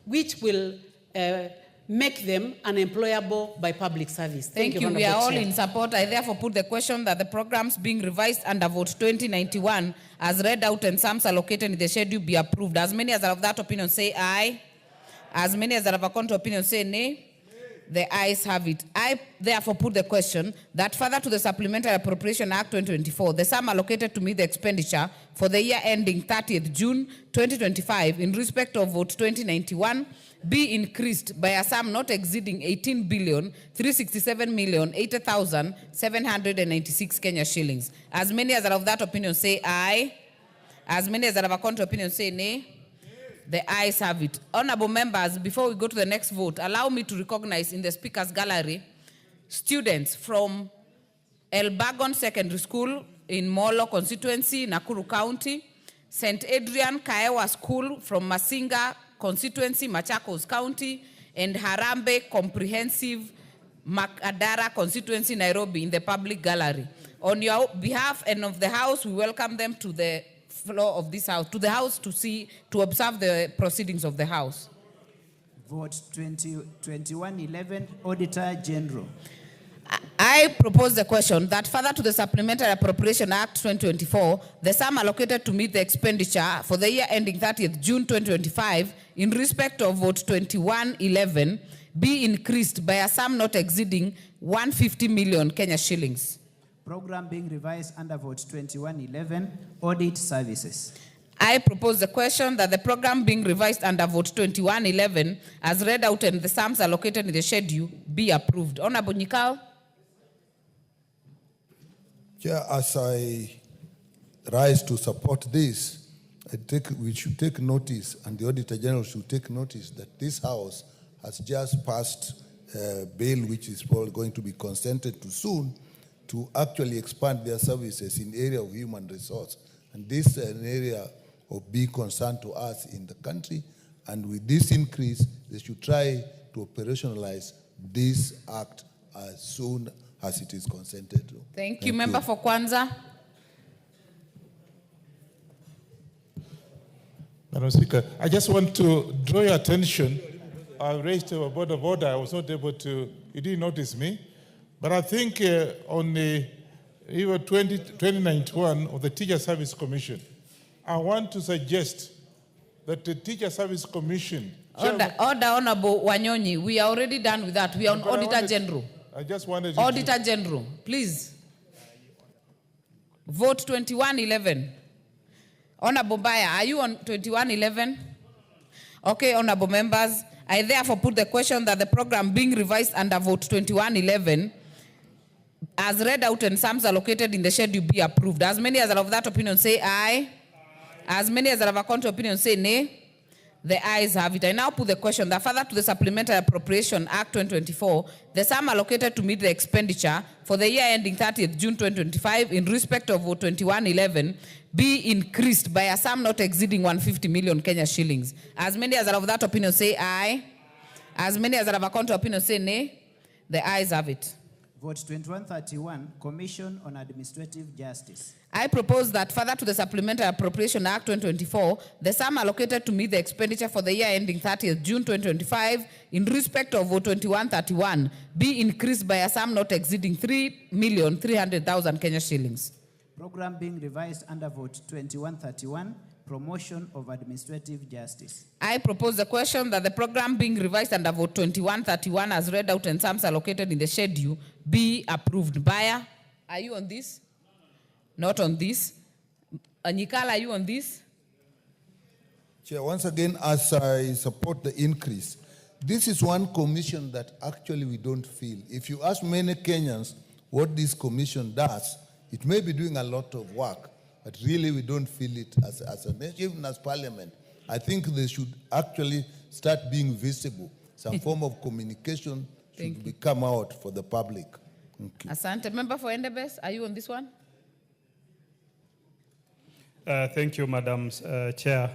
which will make them unemployable by public service. Thank you. We are all in support. I therefore put the question that the programs being revised under Vote 2091 as read out and sums allocated in the schedule be approved. As many as are of that opinion say aye. As many as are of a contrary opinion say nay. The ayes have it. I therefore put the question that further to the Supplementary Appropriation Act 2024, the sum allocated to meet the expenditure for the year ending 30th June 2025 in respect of Vote 2091 be increased by a sum not exceeding 18,367,080,796 Kenya shillings. As many as are of that opinion say aye. As many as are of a contrary opinion say nay. The ayes have it. Honorable members, before we go to the next vote, allow me to recognize in the Speaker's Gallery students from Elbagon Secondary School in Molo constituency, Nakuru County, St. Adrian Kaewa School from Masinga constituency, Machakos County, and Harambe Comprehensive Makadara constituency, Nairobi, in the public gallery. On your behalf and of the House, we welcome them to the floor of this House, to the House to observe the proceedings of the House. Vote 2111, Auditor General. I propose the question that further to the Supplementary Appropriation Act 2024, the sum allocated to meet the expenditure for the year ending 30th June 2025 in respect of Vote 2111 be increased by a sum not exceeding 150 million Kenya shillings. Program being revised under Vote 2111, Audit Services. I propose the question that the program being revised under Vote 2111 as read out and the sums allocated in the schedule be approved. Honorable Nyikao. Yeah, as I rise to support this, we should take notice, and the Auditor General should take notice that this House has just passed a bill which is probably going to be consented to soon to actually expand their services in area of human resource. And this is an area of big concern to us in the country. And with this increase, they should try to operationalize this act as soon as it is consented to. Thank you. Member for Kwanza. Madam Speaker, I just want to draw your attention I raised a board of order. I was not able to, you didn't notice me. But I think on the year 2091 of the Teacher Service Commission, I want to suggest that the Teacher Service Commission... Order, Honorable Wanyonyi. We are already done with that. We are on Auditor General. I just wanted Auditor General, please. Vote 2111. Honorable Baya, are you on 2111? Okay, honorable members, I therefore put the question that the program being revised under vote 2111 as read out and sums allocated in the schedule be approved. As many as are of that opinion say aye. As many as are of a contrary opinion say nay. The ayes have it. I now put the question that further to the Supplementary Appropriation Act 2024, the sum allocated to meet the expenditure for the year ending 30th June 2025 in respect of vote 2111 be increased by a sum not exceeding 150 million Kenya shillings. As many as are of that opinion say aye. As many as are of a contrary opinion say nay. The ayes have it. Vote 2131, Commission on Administrative Justice. I propose that further to the Supplementary Appropriation Act 2024, the sum allocated to meet the expenditure for the year ending 30th June 2025 in respect of vote 2131 be increased by a sum not exceeding 3,300,000 Kenya shillings. Program being revised under vote 2131, Promotion of Administrative Justice. I propose the question that the program being revised under vote 2131 as read out and sums allocated in the schedule be approved. Baya, are you on this? Not on this. Anyikala, are you on this? Chair, once again, as I support the increase, this is one commission that actually we don't feel. If you ask many Kenyans what this commission does, it may be doing a lot of work, but really we don't feel it as a nation, even as parliament. I think they should actually start being visible. Some form of communication should come out for the public. Thank you. Asante. Member for Endebess, are you on this one? Thank you, Madam Chair.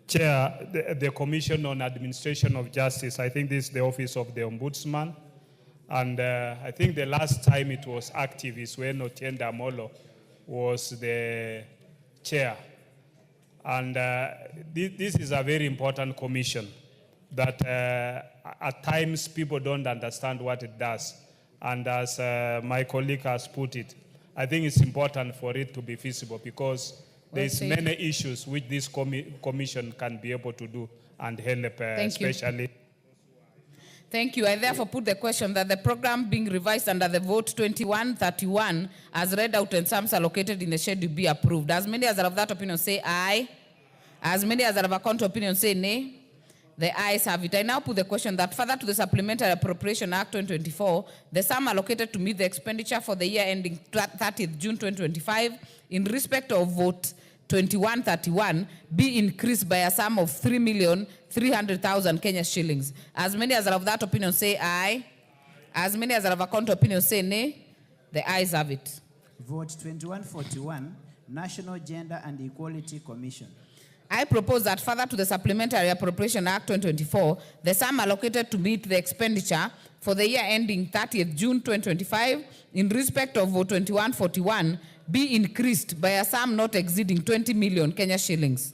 Chair, the Commission on Administration of Justice, I think this is the office of the Ombudsman. And I think the last time it was active is when Otienda Amolo was the chair. And this is a very important commission that at times people don't understand what it does. And as my colleague has put it, I think it's important for it to be visible because there's many issues which this commission can be able to do and help, especially. Thank you. I therefore put the question that the program being revised under the vote 2131 as read out and sums allocated in the schedule be approved. As many as are of that opinion say aye. As many as are of a contrary opinion say nay. The ayes have it. I now put the question that further to the Supplementary Appropriation Act 2024, the sum allocated to meet the expenditure for the year ending 30th June 2025 in respect of vote 2131 be increased by a sum of 3,300,000 Kenya shillings. As many as are of that opinion say aye. As many as are of a contrary opinion say nay. The ayes have it. Vote 2141, National Gender and Equality Commission. I propose that further to the Supplementary Appropriation Act 2024, the sum allocated to meet the expenditure for the year ending 30th June 2025 in respect of vote 2141 be increased by a sum not exceeding 20 million Kenya shillings.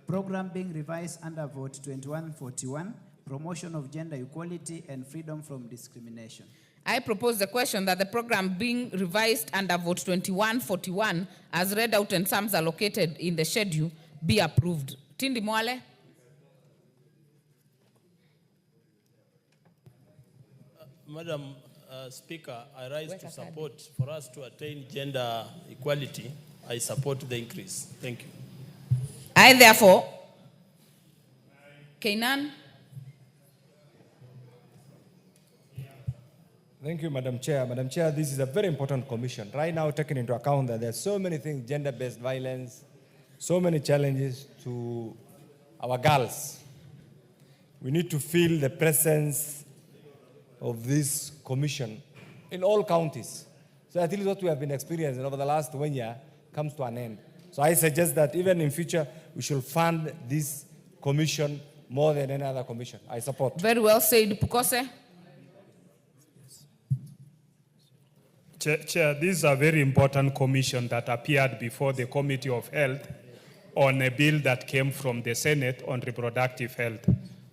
Program being revised under vote 2141, Promotion of Gender Equality and Freedom from Discrimination. I propose the question that the program being revised under vote 2141 as read out and sums allocated in the schedule be approved. Tindi Mwale. Madam Speaker, I rise to support for us to attain gender equality. I support the increase. Thank you. I therefore, Kainan. Thank you, Madam Chair. Madam Chair, this is a very important commission. Right now, taking into account that there are so many things, gender-based violence, so many challenges to our girls. We need to feel the presence of this commission in all counties. So I think what we have been experiencing over the last 1 year comes to an end. So I suggest that even in future, we should fund this commission more than any other commission. I support. Very well said, Pukose. Chair, this is a very important commission that appeared before the Committee of Health on a bill that came from the Senate on reproductive health.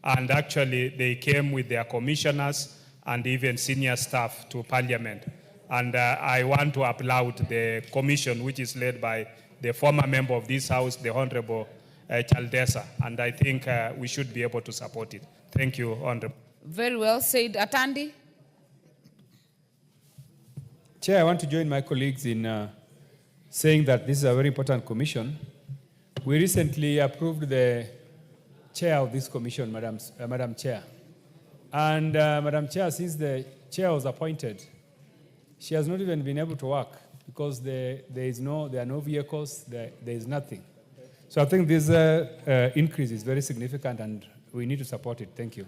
And actually, they came with their commissioners and even senior staff to Parliament. And I want to applaud the commission, which is led by the former member of this House, the Honorable Chaldesa. And I think we should be able to support it. Thank you, Honorable. Very well said. Atandi? Chair, I want to join my colleagues in saying that this is a very important commission. We recently approved the chair of this commission, Madam Chair. And Madam Chair, since the chair was appointed, she has not even been able to work because there are no vehicles, there is nothing. So I think this increase is very significant and we need to support it. Thank you.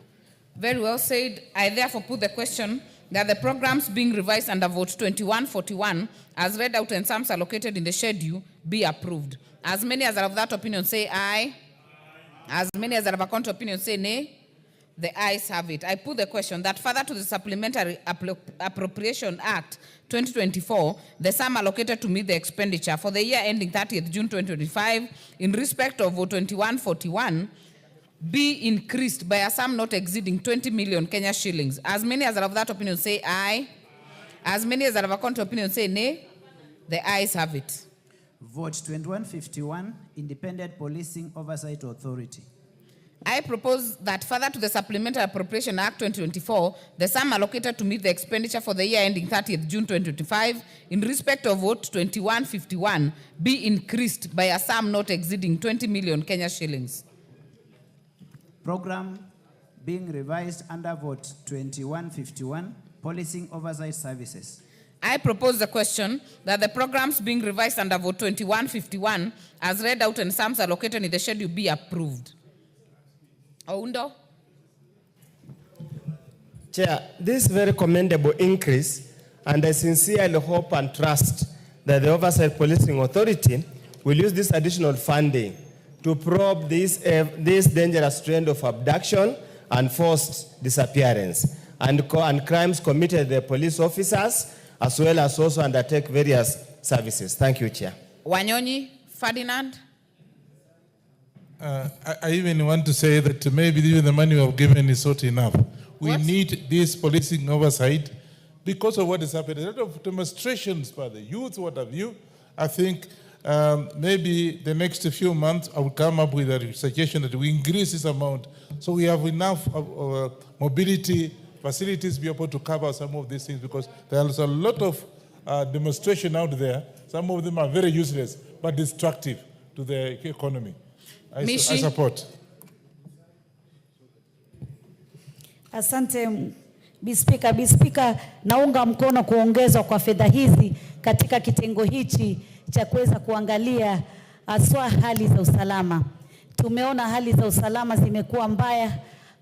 Very well said. I therefore put the question that the programs being revised under vote 2141 as read out and sums allocated in the schedule be approved. As many as are of that opinion say aye. As many as are of a contrary opinion say nay. The ayes have it. I put the question that further to the Supplementary Appropriation Act 2024, the sum allocated to meet the expenditure for the year ending 30th June 2025 in respect of vote 2141 be increased by a sum not exceeding 20 million Kenya shillings. As many as are of that opinion say aye. As many as are of a contrary opinion say nay. The ayes have it. Vote 2151, Independent Policing Oversight Authority. I propose that further to the Supplementary Appropriation Act 2024, the sum allocated to meet the expenditure for the year ending 30th June 2025 in respect of vote 2151 be increased by a sum not exceeding 20 million Kenya shillings. Program being revised under vote 2151, Policing Oversight Services. I propose the question that the programs being revised under vote 2151 as read out and sums allocated in the schedule be approved. Oundo? Chair, this is a very commendable increase, and I sincerely hope and trust that the Oversight Policing Authority will use this additional funding to probe this dangerous trend of abduction and forced disappearance and crimes committed by the police officers, as well as also undertake various services. Thank you, Chair. Wanyonyi, Ferdinand? I even want to say that maybe even the money we have given is not enough. We need this policing oversight because of what is happening. A lot of demonstrations by the youth, what have you. I think maybe the next few months I will come up with a suggestion that we increase this amount so we have enough mobility facilities to be able to cover some of these things, because there's a lot of demonstration out there. Some of them are very useless but destructive to the economy. I support. Asante Bispika, naunga mkono kuongezwa kwa fedha hizi katika kitengo hichi cha kuweza kuangalia haswa hali za usalama. Tumeona hali za usalama zimekuwa mbaya,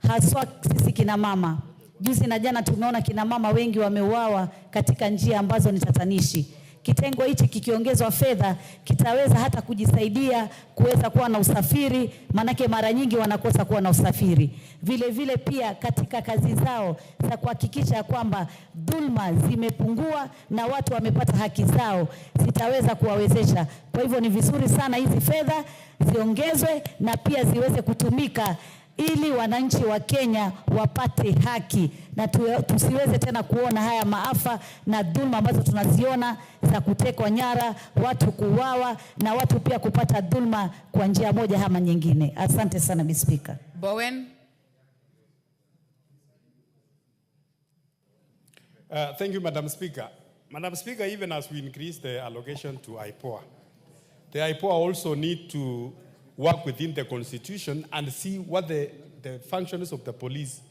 haswa sisi kina mama. Juzi na jana tumeona kina mama wengi wameuawa katika njia ambazo ni tatanishi. Kitengo hichi kikiongezwa fedha kitaweza hata kujisaidia kuweza kuwa na usafiri, manake mara nyingi wanakosa kuwa na usafiri. Vile vile pia katika kazi zao za kuhakikisha kwamba dhulma zimepungua na watu wamepata haki zao, zitaweza kuwawezesha. Kwa hivyo ni vizuri sana hizi fedha ziongezwe na pia ziweze kutumika ili wananchi wa Kenya wapate haki na tusiweze tena kuona haya maafa na dhulma ambazo tunaziona za kutekwa nyara, watu kuuawa na watu pia kupata dhulma kwa njia moja ama nyingine. Asante sana Bispika. Bowen? Thank you, Madam Speaker. Madam Speaker, even as we increase the allocation to IPOA, the IPOA also need to work within the constitution and see what the functions of the police,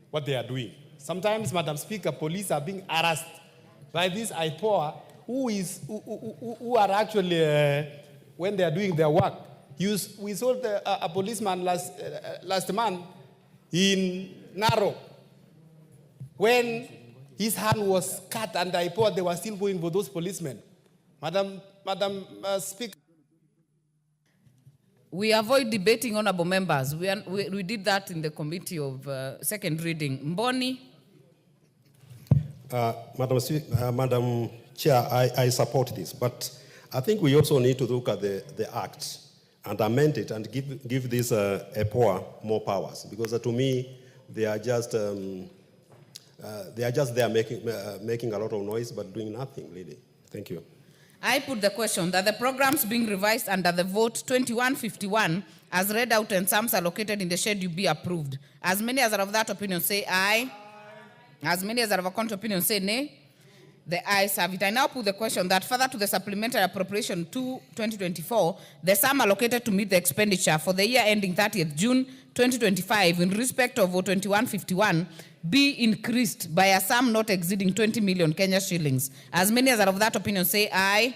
what they are doing. Sometimes, Madam Speaker, police are being harassed by this IPOA who are actually, when they are doing their work. We saw a policeman last month in Narok when his hand was cut and the IPOA, they were still going for those policemen. Madam Speaker. We avoid debating, honorable members. We did that in the committee of second reading. Mboni? Madam Chair, I support this, but I think we also need to look at the acts and amend it and give this EPOA more powers, because to me they are just there making a lot of noise but doing nothing really. Thank you. I put the question that the programs being revised under the vote 2151 as read out and sums allocated in the schedule be approved. As many as are of that opinion say aye. As many as are of a contrary opinion say nay. The ayes have it. I now put the question that further to the supplementary appropriation 2024, the sum allocated to meet the expenditure for the year ending 30th June 2025 in respect of vote 2151 be increased by a sum not exceeding 20 million Kenya shillings. As many as are of that opinion say aye.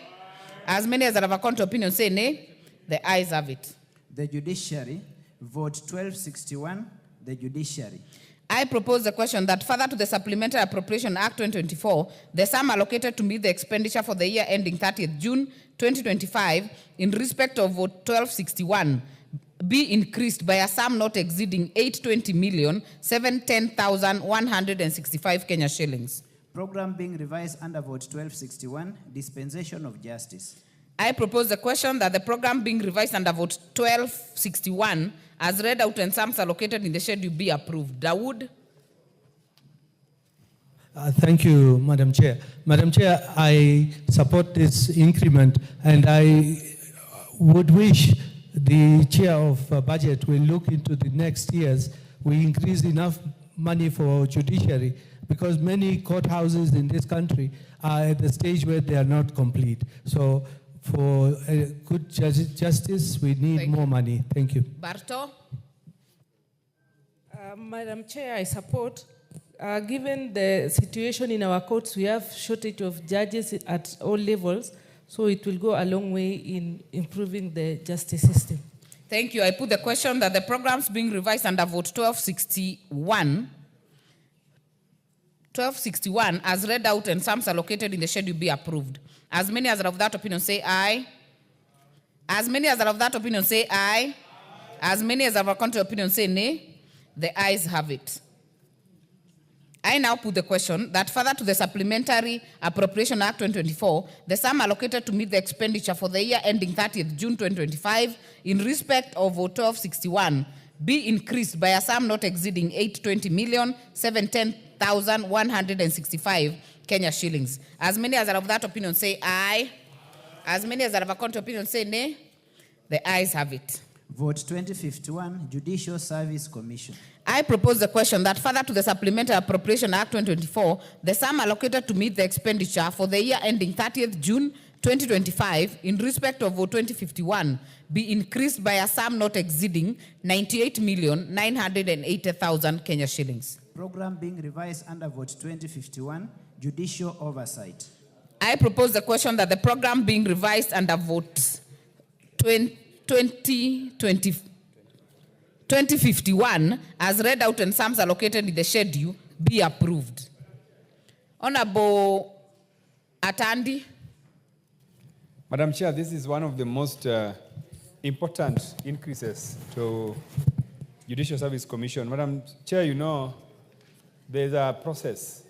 As many as are of a contrary opinion say nay. The ayes have it. The judiciary, vote 1261, the judiciary. I propose the question that further to the Supplementary Appropriation Act 2024, the sum allocated to meet the expenditure for the year ending 30th June 2025 in respect of vote 1261 be increased by a sum not exceeding 820,710,165 Kenya shillings. Program being revised under vote 1261, dispensation of justice. I propose the question that the program being revised under vote 1261 as read out and sums allocated in the schedule be approved. Dawood? Thank you, Madam Chair. Madam Chair, I support this increment, and I would wish the Chair of Budget will look into the next years. We increase enough money for judiciary, because many courthouses in this country are at the stage where they are not complete. So for good justice, we need more money. Thank you. Barto? Madam Chair, I support. Given the situation in our courts, we have shortage of judges at all levels, so it will go a long way in improving the justice system. Thank you. I put the question that the programs being revised under vote 1261 as read out and sums allocated in the schedule be approved. As many as are of that opinion say aye. As many as are of that opinion say aye. As many as are of a contrary opinion say nay. The ayes have it. I now put the question that further to the Supplementary Appropriation Act 2024, the sum allocated to meet the expenditure for the year ending 30th June 2025 in respect of vote 1261 be increased by a sum not exceeding 820,710,165 Kenya shillings. As many as are of that opinion say aye. As many as are of a contrary opinion say nay. The ayes have it. Vote 2051, Judicial Service Commission. I propose the question that further to the Supplementary Appropriation Act 2024, the sum allocated to meet the expenditure for the year ending 30th June 2025 in respect of vote 2051 be increased by a sum not exceeding 98,980,000 Kenya shillings. Program being revised under vote 2051, Judicial Oversight. I propose the question that the program being revised under vote 2051 as read out and sums allocated in the schedule be approved. Honorable Atandi. Madam Chair, this is one of the most important increases to Judicial Service Commission. Madam Chair, you know, there's a process,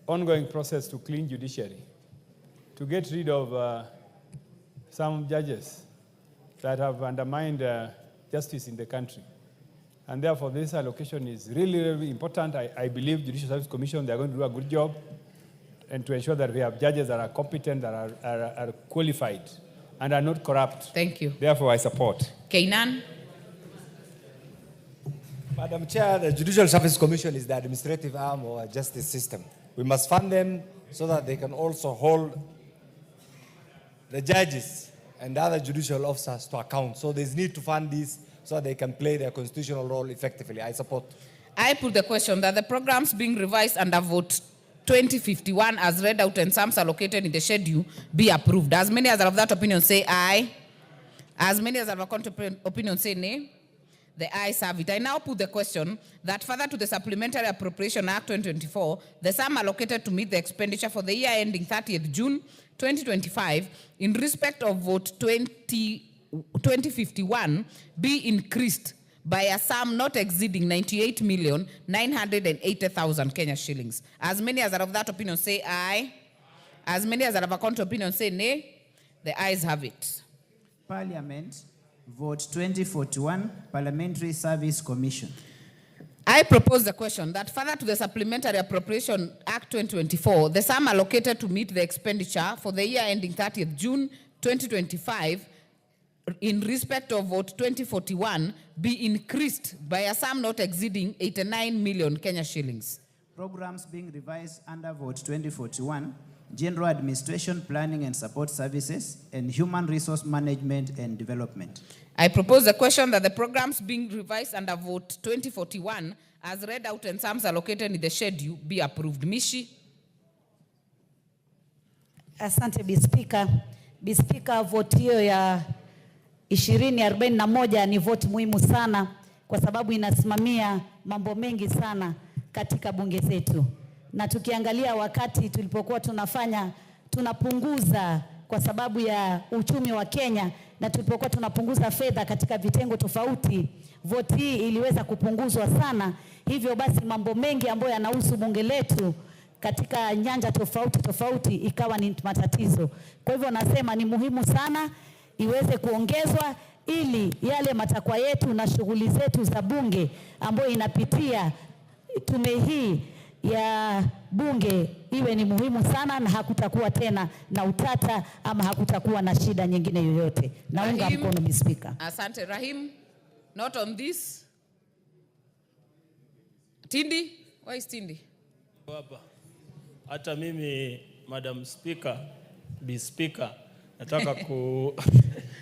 ongoing process to clean judiciary, to get rid of some judges that have undermined justice in the country. And therefore, this allocation is really, really important. I believe Judicial Service Commission, they're going to do a good job and to ensure that we have judges that are competent, that are qualified, and are not corrupt. Thank you. Therefore, I support. Kainan. Madam Chair, the Judicial Service Commission is the administrative arm of our justice system. We must fund them so that they can also hold the judges and other judicial officers to account. So there's need to fund this so that they can play their constitutional role effectively. I support. I put the question that the programs being revised under vote 2051 as read out and sums allocated in the schedule be approved. As many as are of that opinion say aye. As many as are of a contrary opinion say nay. The ayes have it. I now put the question that further to the Supplementary Appropriation Act 2024, the sum allocated to meet the expenditure for the year ending 30th June 2025 in respect of vote 2051 be increased by a sum not exceeding 98,980,000 Kenya shillings. As many as are of that opinion say aye. As many as are of a contrary opinion say nay. The ayes have it. Parliament, Vote 2041, Parliamentary Service Commission. I propose the question that further to the Supplementary Appropriation Act 2024, the sum allocated to meet the expenditure for the year ending 30th June 2025 in respect of vote 2041 be increased by a sum not exceeding 89 million Kenya shillings. Programs being revised under vote 2041, General Administration, Planning and Support Services, and Human Resource Management and Development. I propose the question that the programs being revised under vote 2041 as read out and sums allocated in the schedule be approved. Mishi. Asante Bispika. Bispika, vote hiyo ya 2041 ni vote muhimu sana kwa sababu inasimamia mambo mengi sana katika bunge zetu. Na tukiangalia wakati tulipokuwa tunapunguza kwa sababu ya uchumi wa Kenya na tulipokuwa tunapunguza fedha katika vitengo tofauti, vote hii iliweza kupunguzwa sana. Hivyo basi mambo mengi ambayo yanahusu bunge letu katika nyanja tofauti ikawa ni matatizo. Kwa hivyo nasema ni muhimu sana iweze kuongezwa ili yale matakwa yetu na shughuli zetu za bunge ambayo inapitia tume hii ya bunge iwe ni muhimu sana na hakutakuwa tena na utata ama hakutakuwa na shida nyingine yoyote. Naunga mkono Bispika. Asante Rahim. Not on this. Tindi? Why is Tindi? Hapa. Hata mimi Madam Speaker, Bispika, nataka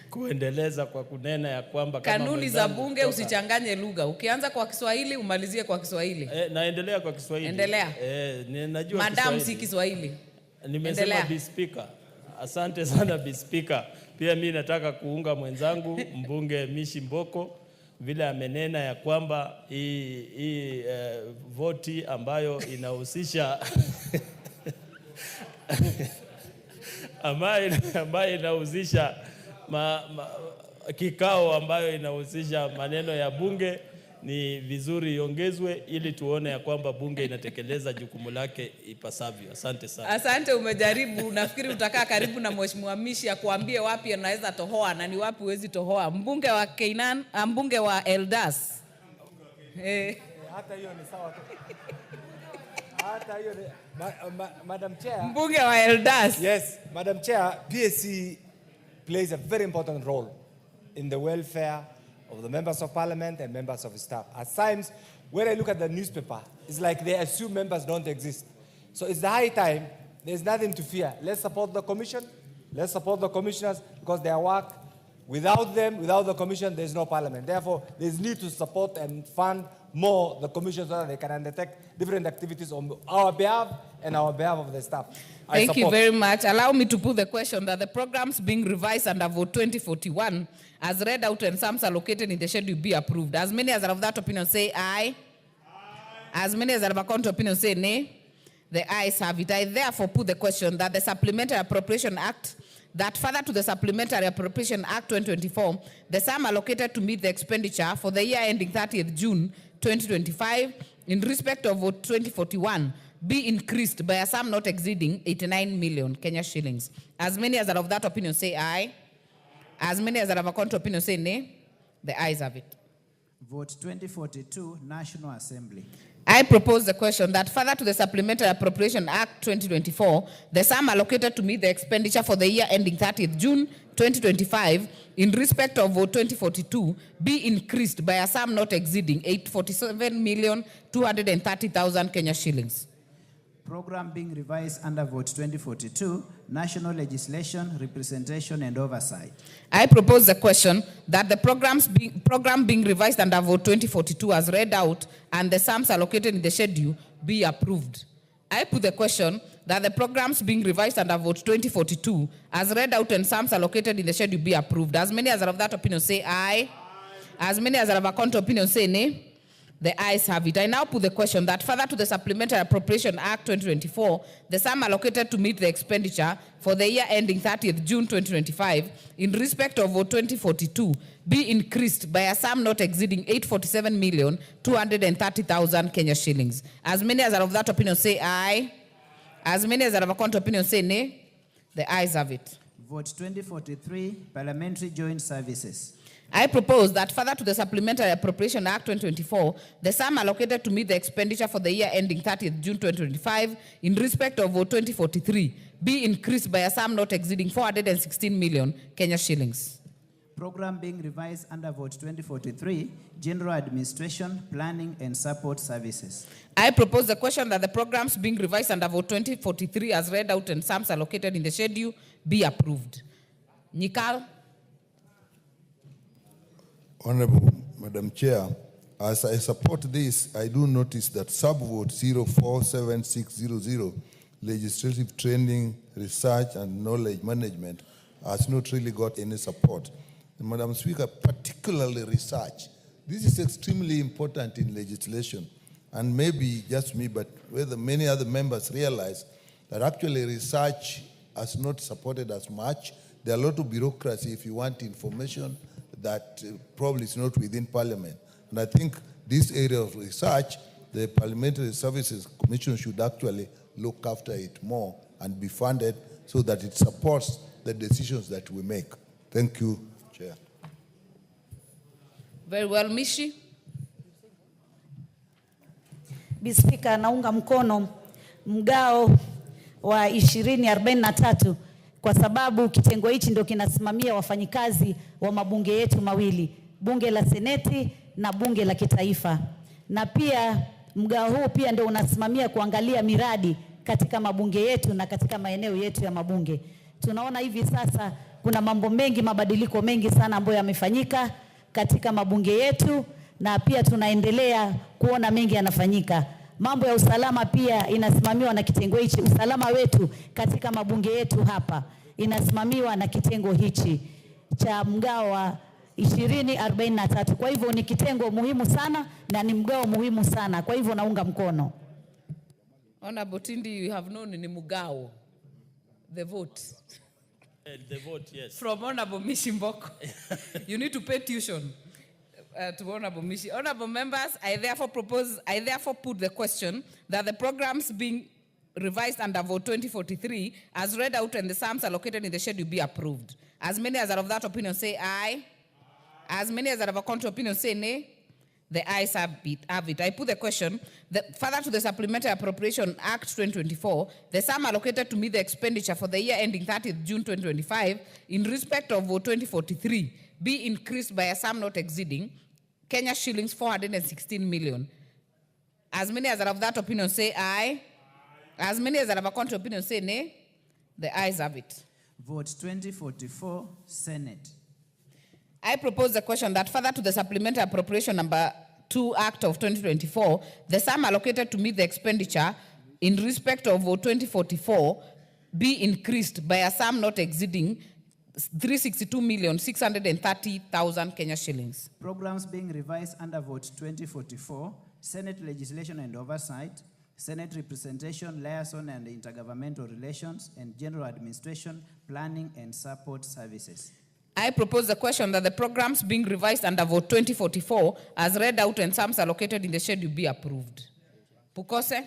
kuendeleza kwa kunena ya kwamba kanuni za bunge usichanganye lugha. Ukianza kwa Kiswahili umalizie kwa Kiswahili. Naendelea kwa Kiswahili. Endelea. Najua Madam si Kiswahili. Nimesema Bispika. Asante sana Bispika. Pia mimi nataka kuunga mwenzangu mbunge Mishi Mboko vile amenena ya kwamba hii voti ambayo inahusisha ambayo inahusisha kikao ambayo inahusisha maneno ya bunge ni vizuri iongezwe ili tuone ya kwamba bunge inatekeleza jukumu lake ipasavyo. Asante sana. Asante, umejaribu. Nafikiri utakaa karibu na Mheshimiwa Mishi akuambie wapi anaweza tohoa na ni wapi huwezi tohoa. Mbunge wa Keinan, mbunge wa Eldas. Hata hiyo ni sawa. Hata hiyo Madam Chair. Mbunge wa Eldas. Yes, Madam Chair, PSC plays a very important role in the welfare of the members of parliament and members of staff. At times, when I look at the newspaper, it's like they assume members don't exist. So it's the high time, there's nothing to fear. Let's support the commission, let's support the commissioners because their work, without them, without the commission, there's no parliament. Therefore, there's need to support and fund more the commission so that they can undertake different activities on our behalf and our behalf of the staff. Thank you very much. Allow me to put the question that the programs being revised under vote 2041 as read out and sums allocated in the schedule be approved. As many as are of that opinion say aye. As many as are of a counter opinion say nay. The ayes have it. I therefore put the question that the Supplementary Appropriation Act, that further to the Supplementary Appropriation Act 2024, the sum allocated to meet the expenditure for the year ending 30th June 2025 in respect of vote 2041 be increased by a sum not exceeding 89 million Kenya shillings. As many as are of that opinion say aye. As many as are of a counter opinion say nay. The ayes have it. Vote 2042, National Assembly. I propose the question that further to the Supplementary Appropriation Act 2024, the sum allocated to meet the expenditure for the year ending 30th June 2025 in respect of vote 2042 be increased by a sum not exceeding 847,230,000 Kenya shillings. Program being revised under vote 2042, National Legislation, Representation and Oversight. I propose the question that the program being revised under vote 2042 as read out and the sums allocated in the schedule be approved. I put the question that the programs being revised under vote 2042 as read out and sums allocated in the schedule be approved. As many as are of that opinion say aye. As many as are of a counter opinion say nay. The ayes have it. I now put the question that further to the Supplementary Appropriation Act 2024, the sum allocated to meet the expenditure for the year ending 30th June 2025 in respect of vote 2042 be increased by a sum not exceeding 847,230,000 Kenya shillings. As many as are of that opinion say aye. As many as are of a counter opinion say nay. The ayes have it. Vote 2043, Parliamentary Joint Services. I propose that further to the Supplementary Appropriation Act 2024, the sum allocated to meet the expenditure for the year ending 30th June 2025 in respect of vote 2043 be increased by a sum not exceeding 416 million Kenya shillings. Program being revised under vote 2043, General Administration, Planning and Support Services. I propose the question that the programs being revised under vote 2043 as read out and sums allocated in the schedule be approved. Nikal. Honorable Madam Chair, as I support this, I do notice that subvote 047600, legislative training, research and knowledge management, has not really got any support. And Madam Speaker, particularly research. This is extremely important in legislation. And maybe just me, but whether many other members realize that actually research has not supported as much. There are a lot of bureaucracy if you want information that probably is not within Parliament. And I think this area of research, the Parliamentary Services Commission should actually look after it more and be funded so that it supports the decisions that we make. Thank you, Chair. Very well, Mishi. Speaker, naunga mkono mgao wa 2043 kwa sababu kitengo hichi ndio kinasimamia wafanyikazi wa mabunge yetu mawili, bunge la seneti na bunge la kitaifa. Na pia mgao huu pia ndio unasimamia kuangalia miradi katika mabunge yetu na katika maeneo yetu ya mabunge. Tunaona hivi sasa kuna mambo mengi, mabadiliko mengi sana ambayo yamefanyika katika mabunge yetu, na pia tunaendelea kuona mengi yanafanyika. Mambo ya usalama pia inasimamiwa na kitengo hichi. Usalama wetu katika mabunge yetu hapa inasimamiwa na kitengo hichi cha mgao wa 2043. Kwa hivyo ni kitengo muhimu sana na ni mgao muhimu sana. Kwa hivyo naunga mkono. Honorable Tindi, you have known ni mugao. The vote. The vote, yes. From Honorable Mishi Mboko. You need to pay tuition to Honorable Mishi. Honorable members, I therefore put the question that the programs being revised under vote 2043 as read out and the sums allocated in the schedule be approved. As many as are of that opinion say aye. As many as are of a contrary opinion say nay. The ayes have it. I put the question that further to the Supplementary Appropriation Act 2024, the sum allocated to meet the expenditure for the year ending 30th June 2025 in respect of vote 2043 be increased by a sum not exceeding Kenya shillings 416 million. As many as are of that opinion say aye. As many as are of a contrary opinion say nay. The ayes have it. Vote 2044, Senate. I propose the question that further to the Supplementary Appropriation Number 2 Act of 2024, the sum allocated to meet the expenditure in respect of vote 2044 be increased by a sum not exceeding 362,630,000 Kenya shillings. Programs being revised under vote 2044, Senate Legislation and Oversight, Senate Representation, Liaison and Intergovernmental Relations, and General Administration, Planning and Support Services. I propose the question that the programs being revised under vote 2044 as read out and sums allocated in the schedule be approved. Pukose?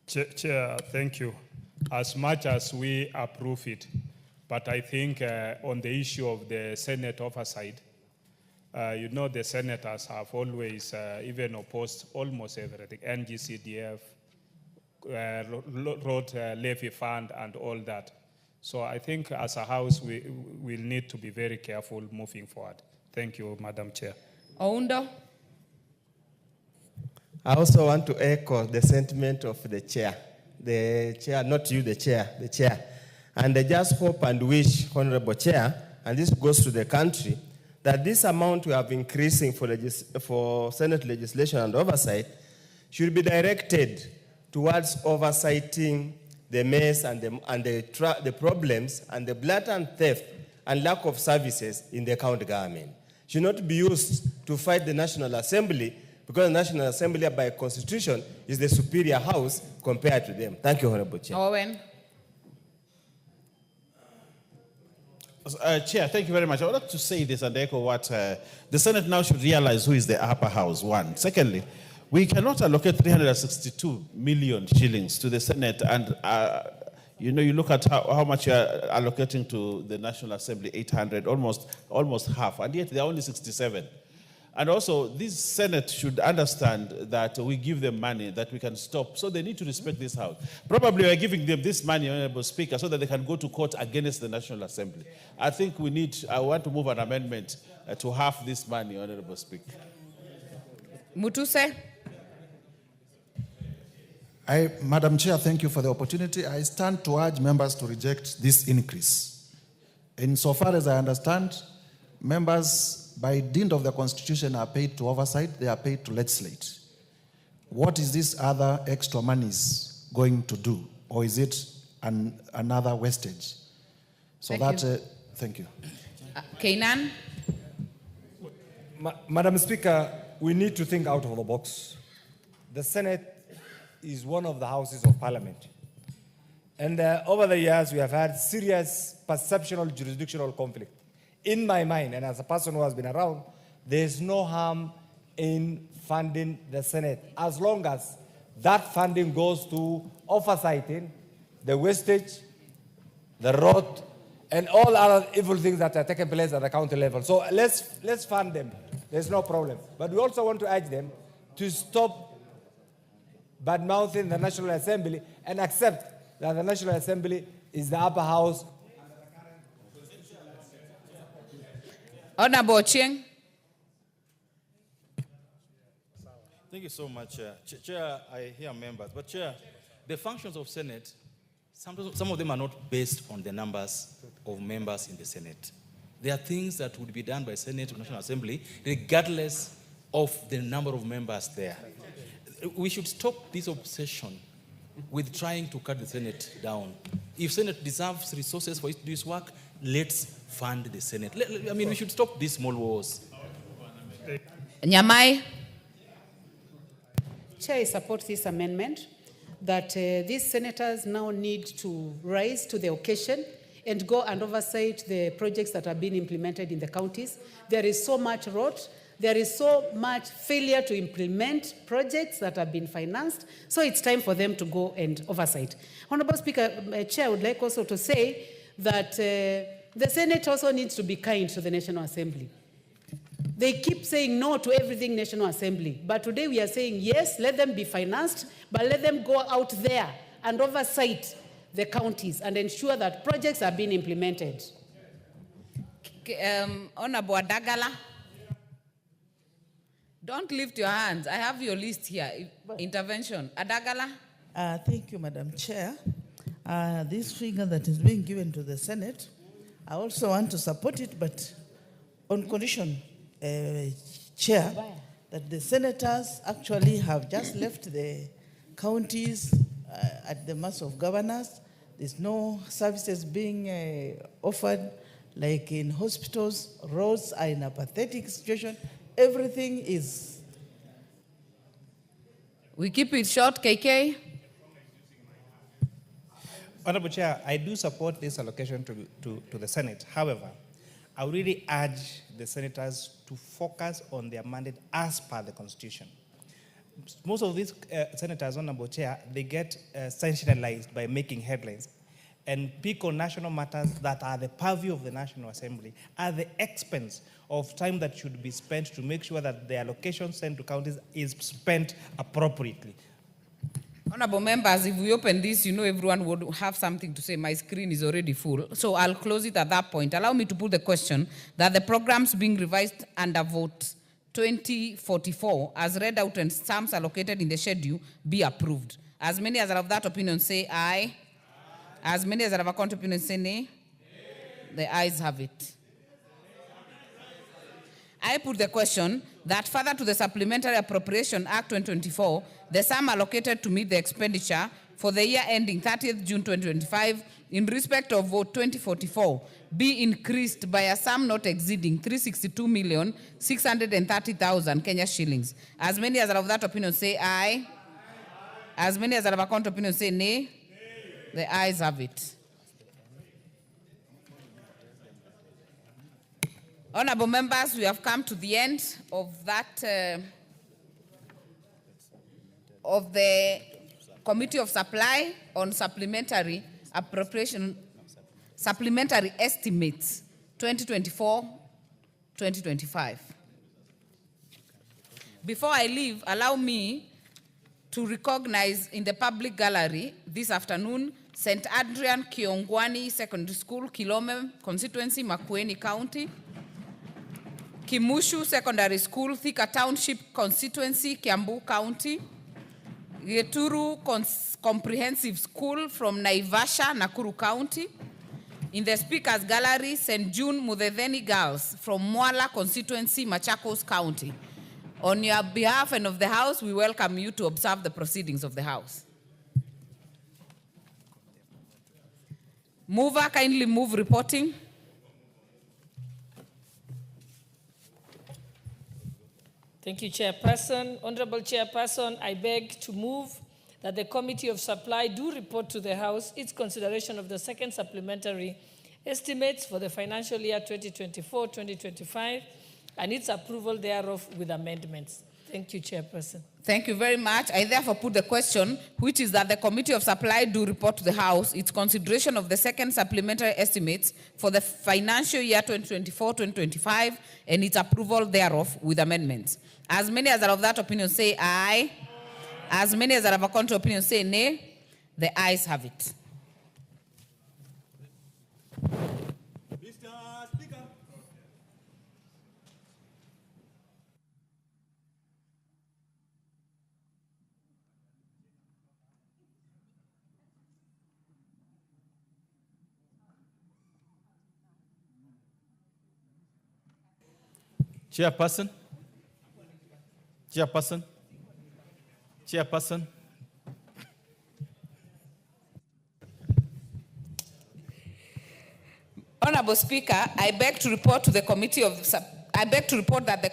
Chair, thank you. As much as we approve it, but I think on the issue of the Senate oversight, you know the senators have always even opposed almost everything, NGCDF, road levy fund and all that. So I think as a House, we will need to be very careful moving forward. Thank you, Madam Chair. Oundo? I also want to echo the sentiment of the chair. The chair, not you, the chair, the chair. And I just hope and wish, Honorable Chair, and this goes to the country, that this amount we have increasing for Senate legislation and oversight should be directed towards oversighting the mess and the problems and the blatant theft and lack of services in the county government. Should not be used to fight the National Assembly, because the National Assembly by constitution is the superior house compared to them. Thank you, Honorable Chair. Owen. Chair, thank you very much. I would like to say this and echo what the Senate now should realize who is the upper house, one. Secondly, we cannot allocate 362 million shillings to the Senate and You know, you look at how much you are allocating to the National Assembly, 800, almost half, and yet there are only 67. And also, this Senate should understand that we give them money that we can stop. So they need to respect this House. Probably we are giving them this money, Honorable Speaker, so that they can go to court against the National Assembly. I think I want to move an amendment to half this money, Honorable Speaker. Mutuse. Madam Chair, thank you for the opportunity. I stand to urge members to reject this increase. Insofar as I understand, members, by dint of the Constitution, are paid to oversight, they are paid to legislate. What is this other extra monies going to do? Or is it another wastage? So thank you. Kainan. Madam Speaker, we need to think out of the box. The Senate is one of the houses of Parliament. And over the years, we have had serious perceptual jurisdictional conflict. In my mind, and as a person who has been around, there's no harm in funding the Senate as long as that funding goes to oversighting the wastage, the road, and all other evil things that are taking place at the county level. So let's fund them. There's no problem. But we also want to urge them to stop bad-mouthing the National Assembly and accept that the National Assembly is the upper house. Honorable Cheng. Thank you so much, Chair. Chair, I hear members, but Chair, the functions of Senate, some of them are not based on the numbers of members in the Senate. There are things that would be done by Senate or National Assembly regardless of the number of members there. We should stop this obsession with trying to cut the Senate down. If Senate deserves resources for it to do its work, let's fund the Senate. I mean, we should stop these small wars. Nyamai. Chair, I support this amendment that these senators now need to rise to the occasion and go and oversight the projects that are being implemented in the counties. There is so much rot. There is so much failure to implement projects that have been financed. So it's time for them to go and oversight. Honorable Speaker, Chair, I would like also to say that the Senate also needs to be kind to the National Assembly. They keep saying no to everything National Assembly. But today we are saying yes, let them be financed, but let them go out there and oversight the counties and ensure that projects are being implemented. Honorable Adagala. Don't lift your hands. I have your list here. Intervention. Adagala. Thank you, Madam Chair. This figure that is being given to the Senate, I also want to support it, but on condition, Chair, that the senators actually have just left the counties at the mercy of governors. There's no services being offered, like in hospitals. Roads are in a pathetic situation. Everything is. We keep it short, KK. Honorable Chair, I do support this allocation to the Senate. However, I would really urge the senators to focus on their mandate as per the Constitution. Most of these senators, Honorable Chair, they get sensationalized by making headlines and pick on national matters that are the purview of the National Assembly at the expense of time that should be spent to make sure that the allocation sent to counties is spent appropriately. Honorable members, if we open this, you know everyone would have something to say. My screen is already full, so I'll close it at that point. Allow me to put the question that the programs being revised under vote 2044, as read out and sums allocated in the schedule, be approved. As many as are of that opinion say aye. As many as are of a contrary opinion say nay. The ayes have it. I put the question that further to the Supplementary Appropriation Act 2024, the sum allocated to meet the expenditure for the year ending 30th June 2025 in respect of vote 2044 be increased by a sum not exceeding 362,630,000 Kenya shillings. As many as are of that opinion say aye. As many as are of a contrary opinion say nay. The ayes have it. Honorable members, we have come to the end of that, of the Committee of Supply on Supplementary appropriation supplementary estimates 2024-2025. Before I leave, allow me to recognize in the public gallery this afternoon St. Adrian Kiongwani Secondary School, Kilome constituency, Makueni County, Kimushu Secondary School, Thika Township constituency, Kiambu County, Geturu Comprehensive School from Naivasha, Nakuru County. In the Speaker's Gallery, St. June Mudhedheni Girls from Mwala constituency, Machakos County. On your behalf and of the House, we welcome you to observe the proceedings of the House. Mover, kindly move reporting. Thank you, Chairperson. Honorable Chairperson, I beg to move that the Committee of Supply do report to the House its consideration of the second supplementary estimates for the financial year 2024-2025 and its approval thereof with amendments. Thank you, Chairperson. Thank you very much. I therefore put the question, which is that the Committee of Supply do report to the House its consideration of the second supplementary estimates for the financial year 2024-2025 and its approval thereof with amendments. As many as are of that opinion say aye. As many as are of a contrary opinion say nay. The ayes have it. Chairperson. Chairperson. Chairperson. Honorable Speaker, I beg to report that the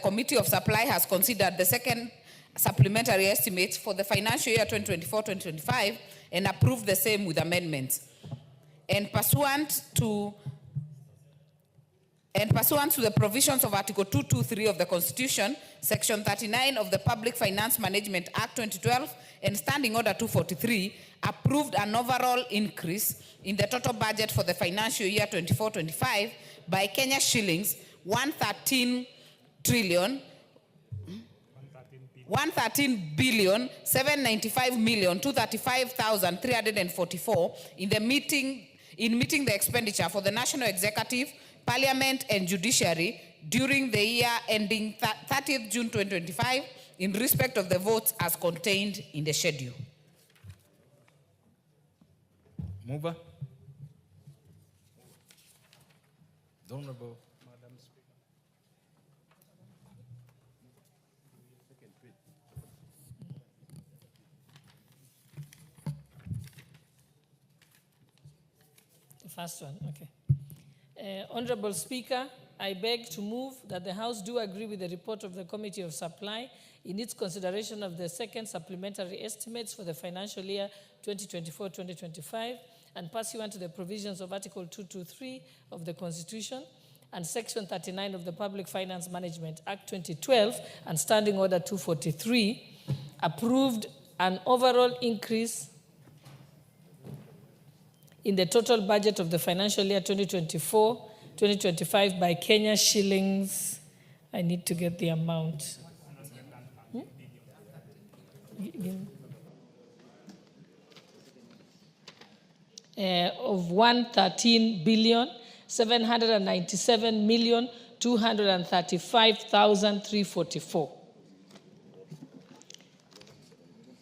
Committee of Supply has considered the second supplementary estimates for the financial year 2024-2025 and approved the same with amendments. And pursuant to the provisions of Article 223 of the Constitution, Section 39 of the Public Finance Management Act 2012, and Standing Order 243, approved an overall increase in the total budget for the financial year 24-25 by Kenya shillings 113,795,235,344 in meeting the expenditure for the National Executive, Parliament and Judiciary during the year ending 30th June 2025 in respect of the votes as contained in the schedule. Mover. The Honorable Madam Speaker. The first one, okay. Honorable Speaker, I beg to move that the House do agree with the report of the Committee of Supply in its consideration of the second supplementary estimates for the financial year 2024-2025 and pursuant to the provisions of Article 223 of the Constitution and Section 39 of the Public Finance Management Act 2012 and Standing Order 243, approved an overall increase in the total budget of the financial year 2024-2025 by Kenya shillings. I need to get the amount. Of 113,797,235,344.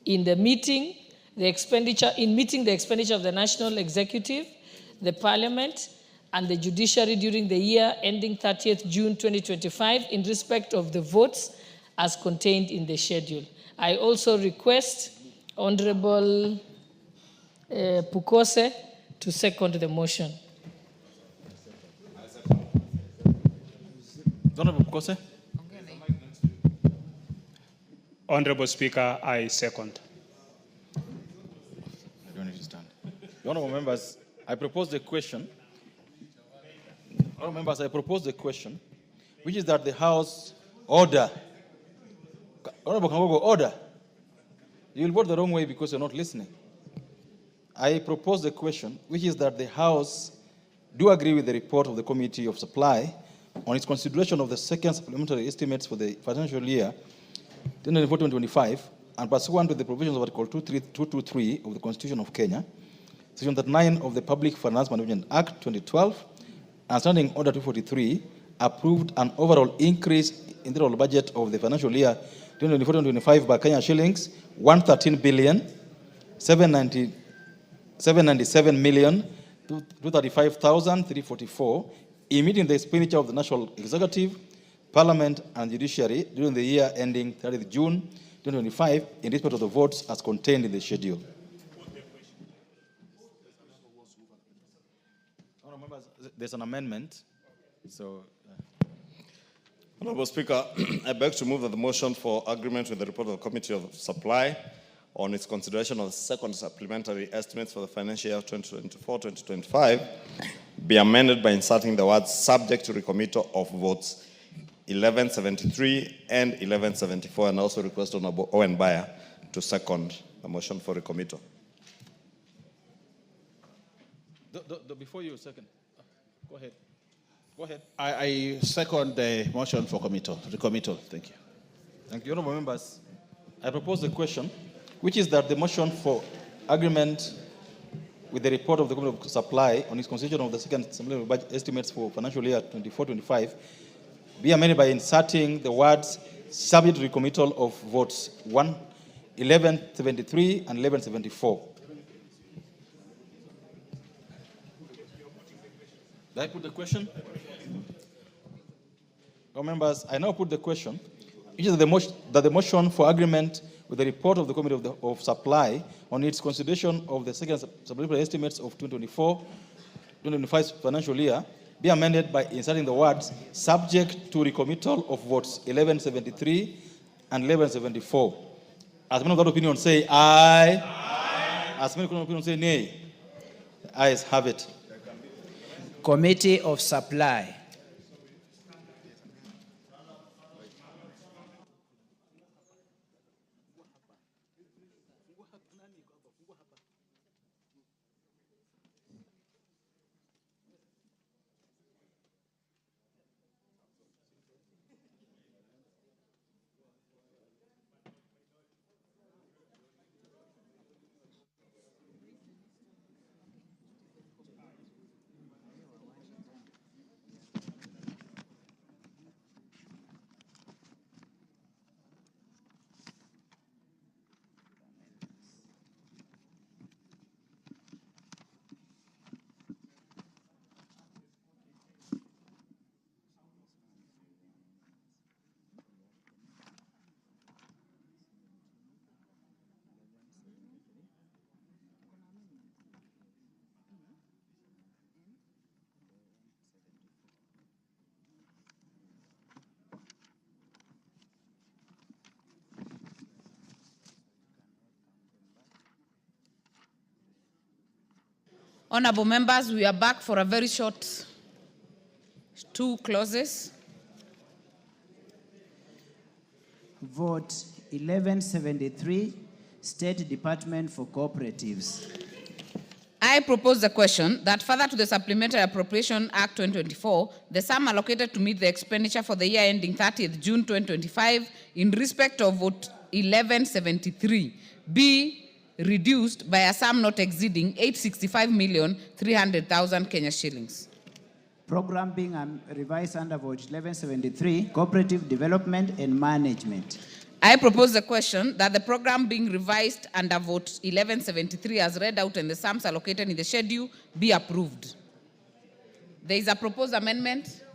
In meeting the expenditure of the National Executive, the Parliament, and the Judiciary during the year ending 30th June 2025 in respect of the votes as contained in the schedule. I also request Honorable Pukose to second the motion. Honorable Pukose. Honorable Speaker, I second. I don't need to stand. Honorable members, I propose the question. Honorable members, I propose the question, which is that the House order. Honorable Kangogo, order. You will vote the wrong way because you're not listening. I propose the question, which is that the House do agree with the report of the Committee of Supply on its consideration of the second supplementary estimates for the financial year 2024-2025, and pursuant to the provisions of Article 223 of the Constitution of Kenya, Section 39 of the Public Finance Management Act 2012, and Standing Order 243, approved an overall increase in the total budget of the financial year 2024-2025 by Kenya shillings 113 billion 797 million 235,344, in meeting the expenditure of the National Executive, Parliament, and Judiciary during the year ending 30th June 2025, in respect of the votes as contained in the schedule. There's an amendment. Honorable Speaker, I beg to move that the motion for agreement with the report of the Committee of Supply on its consideration of the second supplementary estimates for the financial year 2024-2025 be amended by inserting the words subject to recommittal of votes 1173 and 1174, and also request Honorable Owen Bayer to second the motion for recommittal. Before you second, go ahead. Go ahead. I second the motion for recommittal. Thank you. Thank you, honorable members. I propose the question, which is that the motion for agreement with the report of the Committee of Supply on its consideration of the second supplementary budget estimates for financial year 24-25 be amended by inserting the words subject to recommittal of votes 1173 and 1174. Did I put the question? Members, I now put the question, which is that the motion for agreement with the report of the Committee of Supply on its consideration of the second supplementary estimates of 2024-2025 financial year be amended by inserting the words subject to recommittal of votes 1173 and 1174. As many of that opinion say aye. As many of that opinion say nay. The ayes have it. Committee of Supply. Honorable members, we are back for a very short two clauses. Vote 1173, State Department for Cooperatives. I propose the question that further to the Supplementary Appropriation Act 2024, the sum allocated to meet the expenditure for the year ending 30th June 2025 in respect of vote 1173 be reduced by a sum not exceeding 865,300,000 Kenya shillings. Program being revised under vote 1173, Cooperative Development and Management. I propose the question that the program being revised under vote 1173 as read out and the sums allocated in the schedule be approved. There is a proposed amendment.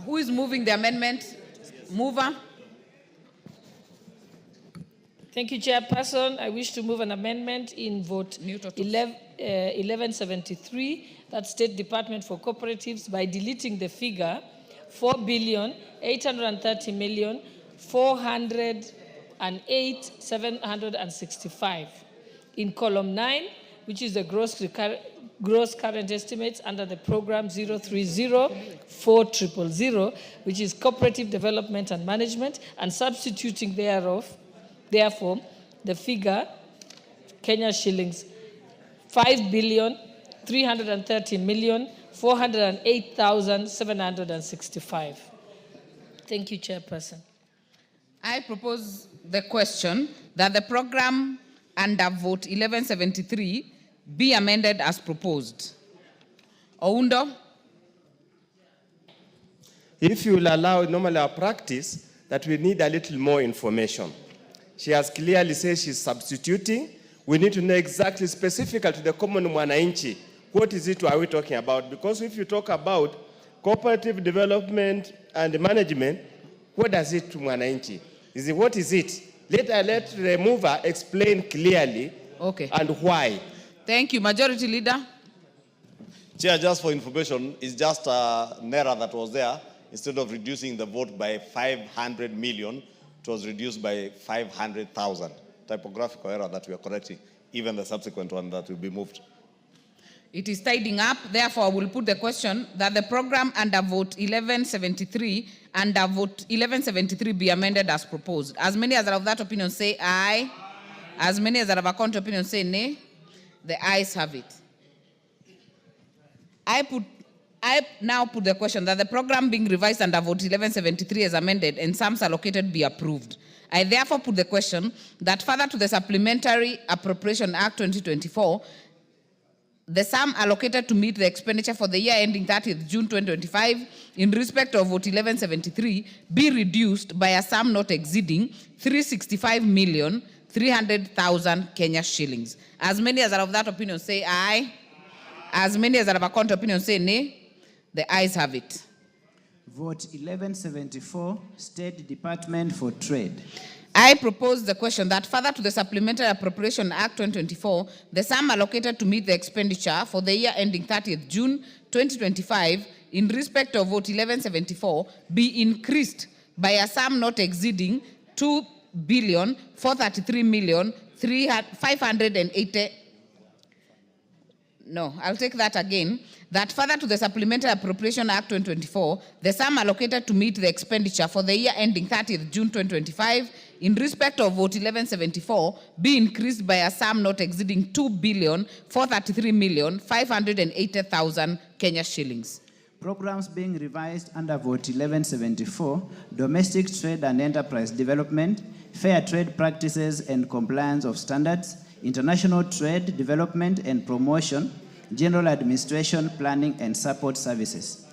Who is moving the amendment? Mover. Thank you, Chairperson. I wish to move an amendment in vote 1173, that State Department for Cooperatives, by deleting the figure 4,830,408,765 in column 9, which is the gross current estimates under the program 0304000, which is Cooperative Development and Management, and substituting therefore the figure Kenya shillings 5,330,408,765. Thank you, Chairperson. I propose the question that the program under vote 1173 be amended as proposed. Oundo? If you will allow normally our practice that we need a little more information. She has clearly said she's substituting. We need to know exactly specific to the common mwananchi. What is it are we talking about? Because if you talk about cooperative development and management, what does it to mwananchi? What is it? Let the mover explain clearly and why. Thank you. Majority Leader. Chair, just for information, it's just an error that was there. Instead of reducing the vote by 500 million, it was reduced by 500,000. Typographical error that we are correcting, even the subsequent one that will be moved. It is tidying up. Therefore, I will put the question that the program under vote 1173 be amended as proposed. As many as are of that opinion say aye. As many as are of a contrary opinion say nay. The ayes have it. I now put the question that the program being revised under vote 1173 as amended and sums allocated be approved. I therefore put the question that further to the Supplementary Appropriation Act 2024, the sum allocated to meet the expenditure for the year ending 30th June 2025 in respect of vote 1173 be reduced by a sum not exceeding 365,300,000 Kenya shillings. As many as are of that opinion say aye. As many as are of a contrary opinion say nay. The ayes have it. Vote 1174, State Department for Trade. I propose the question that further to the Supplementary Appropriation Act 2024, the sum allocated to meet the expenditure for the year ending 30th June 2025 in respect of vote 1174 be increased by a sum not exceeding 2,433,580. No, I'll take that again. That further to the Supplementary Appropriation Act 2024, the sum allocated to meet the expenditure for the year ending 30th June 2025 in respect of vote 1174 be increased by a sum not exceeding 2,433,580,000 Kenya shillings. Programs being revised under vote 1174, domestic trade and enterprise development, fair trade practices and compliance of standards, international trade development and promotion, general administration, planning and support services.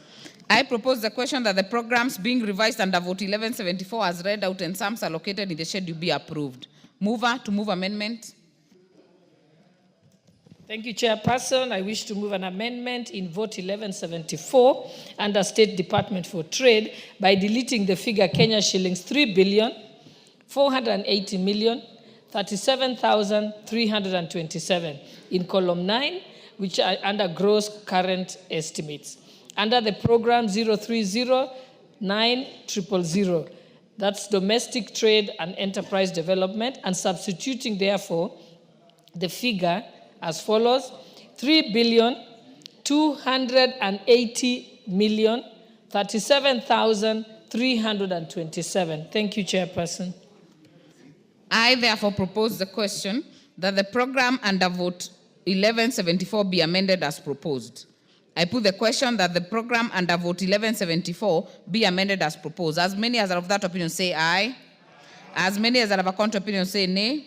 I propose the question that the programs being revised under vote 1174 as read out and sums allocated in the schedule be approved. Mover to move amendment. Thank you, Chairperson. I wish to move an amendment in vote 1174 under State Department for Trade by deleting the figure Kenya shillings 3,480,037,327 in column 9, which are under gross current estimates. Under the program 0309000, that's domestic trade and enterprise development, and substituting therefore the figure as follows: 3,280,037,327. Thank you, Chairperson. I therefore propose the question that the program under vote 1174 be amended as proposed. I put the question that the program under vote 1174 be amended as proposed. As many as are of that opinion say aye. As many as are of a contrary opinion say nay.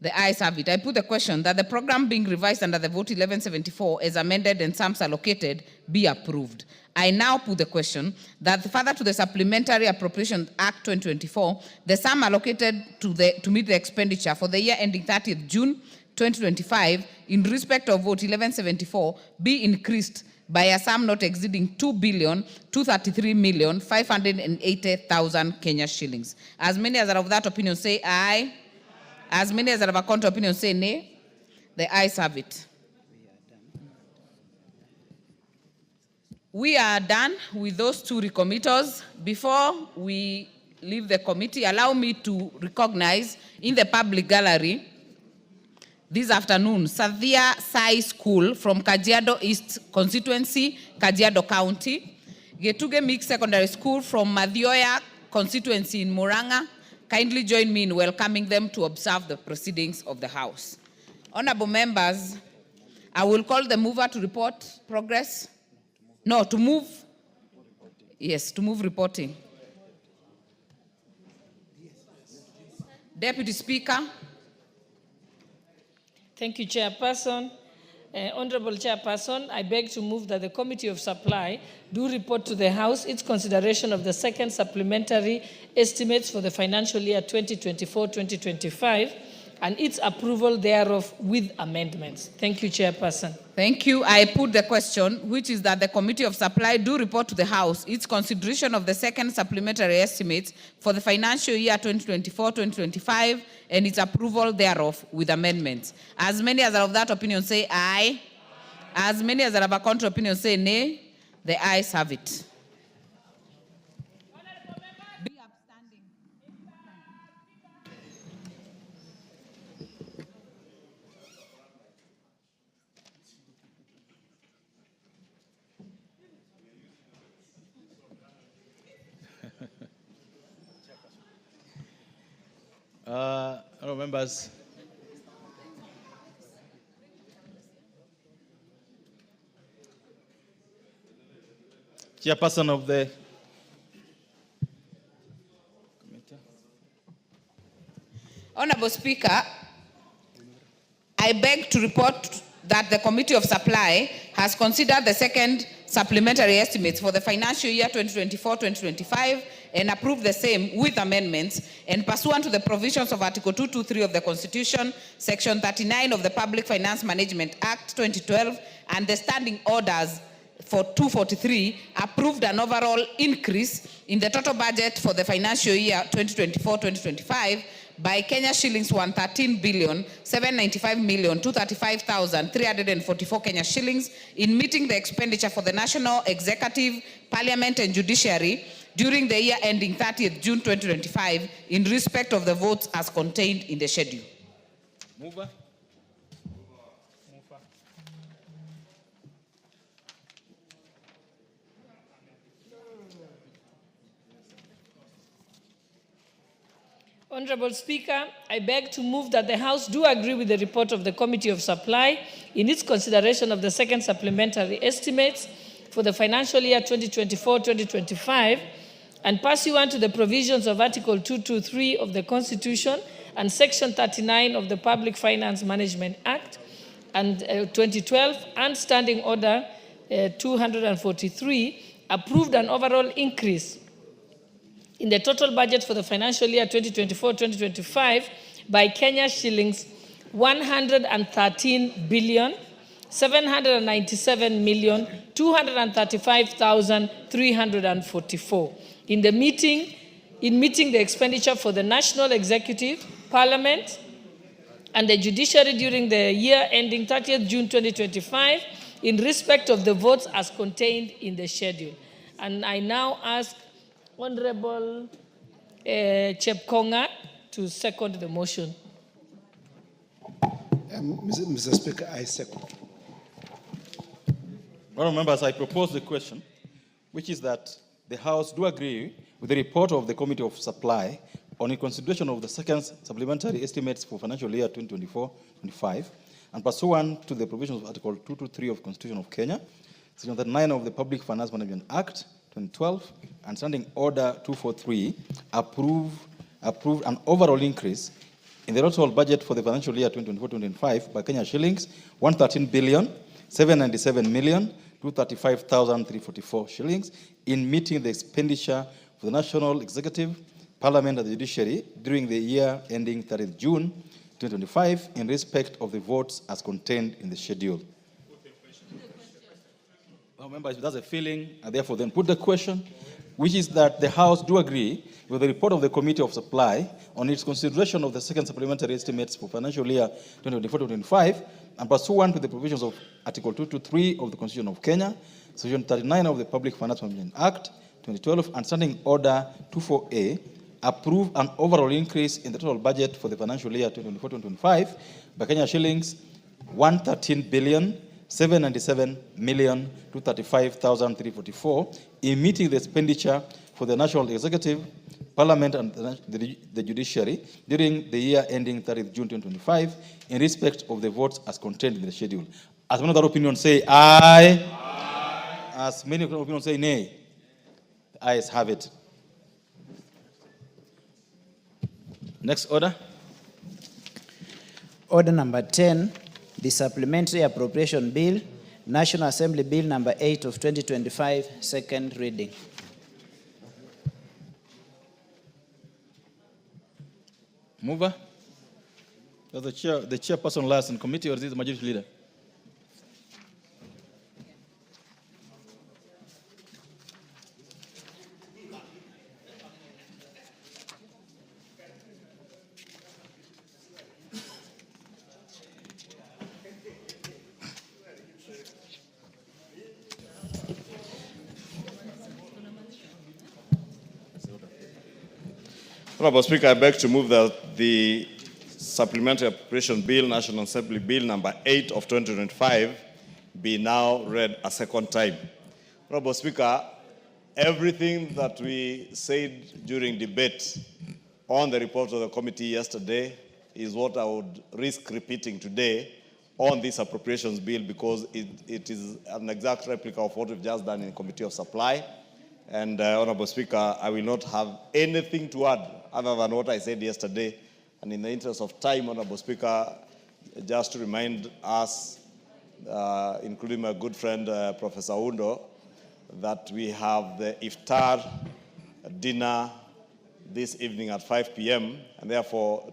The ayes have it. I put the question that the program being revised under the vote 1174 as amended and sums allocated be approved. I now put the question that further to the Supplementary Appropriation Act 2024, the sum allocated to meet the expenditure for the year ending 30th June 2025 in respect of vote 1174 be increased by a sum not exceeding 2,233,580,000 Kenya shillings. As many as are of that opinion say aye. As many as are of a contrary opinion say nay. The ayes have it. We are done with those two recommittals. Before we leave the committee, allow me to recognize in the public gallery this afternoon Sathia Sai School from Kajiado East Constituency, Kajiado County, Getuge Mixed Secondary School from Madhioya Constituency in Murang'a. Kindly join me in welcoming them to observe the proceedings of the House. Honorable members, I will call the mover to report progress. No, to move. Yes, to move reporting. Deputy Speaker. Thank you, Chairperson. Honorable Chairperson, I beg to move that the Committee of Supply do report to the House its consideration of the second supplementary estimates for the financial year 2024-2025 and its approval thereof with amendments. Thank you, Chairperson. Thank you. I put the question, which is that the Committee of Supply do report to the House its consideration of the second supplementary estimates for the financial year 2024-2025 and its approval thereof with amendments. As many as are of that opinion say aye. As many as are of a contrary opinion say nay. The ayes have it. Honourable members, Chairperson of the committee. Honorable Speaker, I beg to report that the Committee of Supply has considered the second supplementary estimates for the financial year 2024-2025 and approved the same with amendments, and pursuant to the provisions of Article 223 of the Constitution, Section 39 of the Public Finance Management Act 2012, and the standing orders for 243, approved an overall increase in the total budget for the financial year 2024-2025 by Kenya shillings 113,795,235,344 Kenya shillings in meeting the expenditure for the National Executive, Parliament and Judiciary during the year ending 30th June 2025 in respect of the votes as contained in the schedule. Mover. Honorable Speaker, I beg to move that the House do agree with the report of the Committee of Supply in its consideration of the second supplementary estimates for the financial year 2024-2025 and pursuant to the provisions of Article 223 of the Constitution and Section 39 of the Public Finance Management Act and 2012 and Standing Order 243, approved an overall increase in the total budget for the financial year 2024-2025 by Kenya shillings 113,797,235,344 in meeting the expenditure for the National Executive, Parliament, and the Judiciary during the year ending 30th June 2025 in respect of the votes as contained in the schedule. And I now ask Honorable Chepkonga to second the motion. Mr. Speaker, I second. Honourable members, I propose the question, which is that the House do agree with the report of the Committee of Supply on the consideration of the second supplementary estimates for financial year 2024-25 and pursuant to the provisions of Article 223 of the Constitution of Kenya, Section 39 of the Public Finance Management Act 2012, and Standing Order 243, approved an overall increase in the total budget for the financial year 2024-2025 by Kenya shillings 113,797,235,344 shillings in meeting the expenditure for the National Executive, Parliament and the Judiciary during the year ending 30th June 2025 in respect of the votes as contained in the schedule. Members, that's a feeling, and therefore then put the question, which is that the House do agree with the report of the Committee of Supply on its consideration of the second supplementary estimates for financial year 2024-2025 and pursuant to the provisions of Article 223 of the Constitution of Kenya, Section 39 of the Public Finance Management Act 2012, and Standing Order 24A, approve an overall increase in the total budget for the financial year 2024-2025 by Kenya shillings 113,797,235,344 in meeting the expenditure for the National Executive, Parliament and the judiciary during the year ending 30th June 2025 in respect of the votes as contained in the schedule. As many other opinions say aye. Aye. As many other opinions say nay. The ayes have it. Next order. Order number 10, the Supplementary Appropriation Bill, National Assembly Bill number 8 of 2025, second reading. Mover. Does the chairperson last in committee, or is this the majority leader? Honorable Speaker, I beg to move that the Supplementary Appropriation Bill, National Assembly Bill number 8 of 2025, be now read a second time. Honorable Speaker, everything that we said during debate on the report of the committee yesterday is what I would risk repeating today on this appropriations bill, because it is an exact replica of what we've just done in the Committee of Supply. And Honorable Speaker, I will not have anything to add other than what I said yesterday. And in the interest of time, Honorable Speaker, just to remind us, including my good friend Professor Undo, that we have the iftar dinner this evening at 5 p.m. And therefore,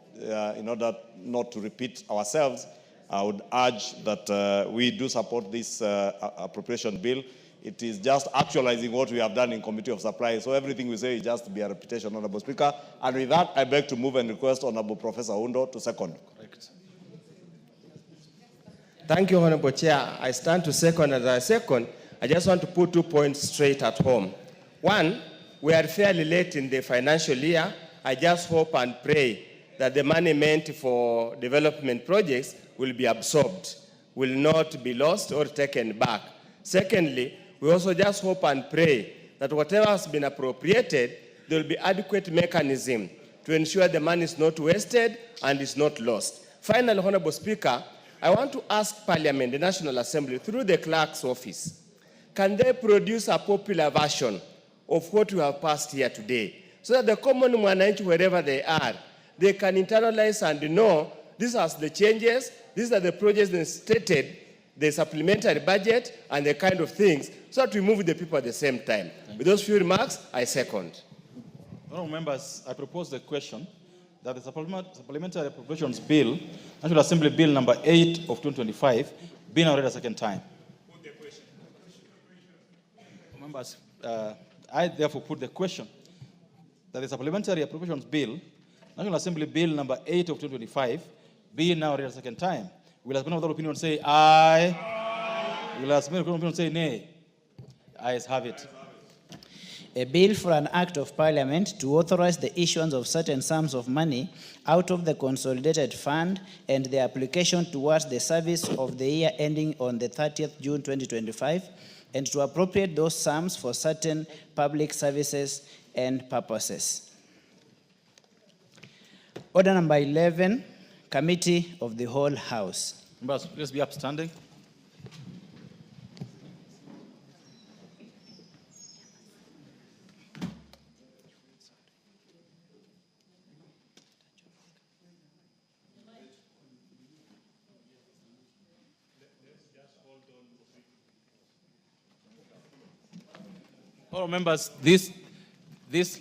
in order not to repeat ourselves, I would urge that we do support this appropriation bill. It is just actualizing what we have done in Committee of Supply. So everything we say is just to be a repetition, Honorable Speaker. And with that, I beg to move and request Honorable Professor Undo to second. Correct. Thank you, Honorable Chair. I stand to second. As I second, I just want to put 2 points straight at home. One, we are fairly late in the financial year. I just hope and pray that the money meant for development projects will be absorbed, will not be lost or taken back. Secondly, we also just hope and pray that whatever has been appropriated, there will be adequate mechanism to ensure the money is not wasted and is not lost. Finally, Honorable Speaker, I want to ask Parliament, the National Assembly, through the clerk's office, can they produce a popular version of what we have passed here today, so that the common mwananchi, wherever they are, they can internalize and know these are the changes, these are the projects they stated, the supplementary budget, and the kind of things, so that we move with the people at the same time. With those few remarks, I second. Honourable members, I propose the question that the Supplementary Appropriations Bill, National Assembly Bill number 8 of 2025, be now read a second time. Put the question. Members, I therefore put the question that the Supplementary Appropriations Bill, National Assembly Bill number 8 of 2025, be now read a second time. Will as many other opinions say aye? Aye. Will as many other opinions say nay? Ayes have it. A bill for an act of Parliament to authorize the issuance of certain sums of money out of the consolidated fund and the application towards the service of the year ending on the 30th June 2025, and to appropriate those sums for certain public services and purposes. Order number 11, Committee of the Whole House. Members, please be upstanding. All members, this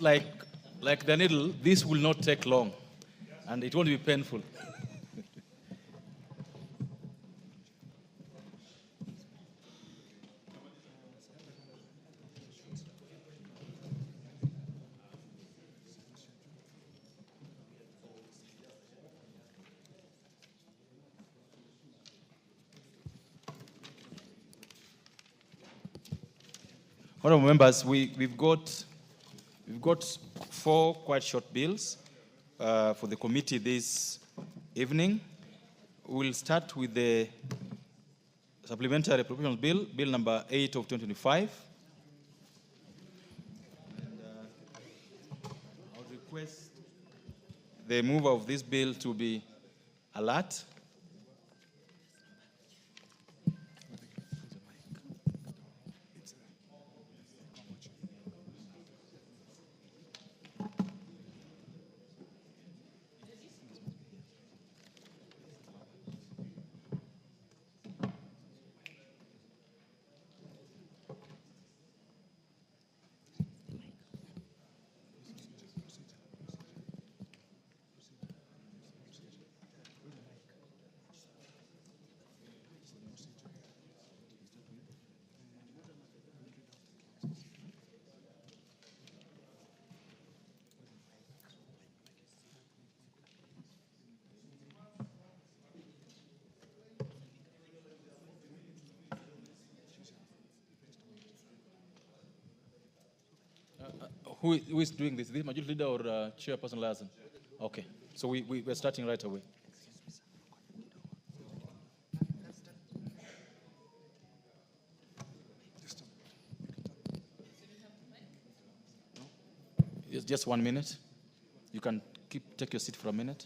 like the needle, this will not take long, and it won't be painful. Honourable members, we've got 4 quite short bills for the committee this evening. We'll start with the Supplementary Appropriations Bill, Bill number 8 of 2025. And, I'll request the mover of this bill to be alert. Who is doing this? This majority leader or chairperson Lazen? Okay, so we're starting right away. It's just 1 minute. You can take your seat for a minute.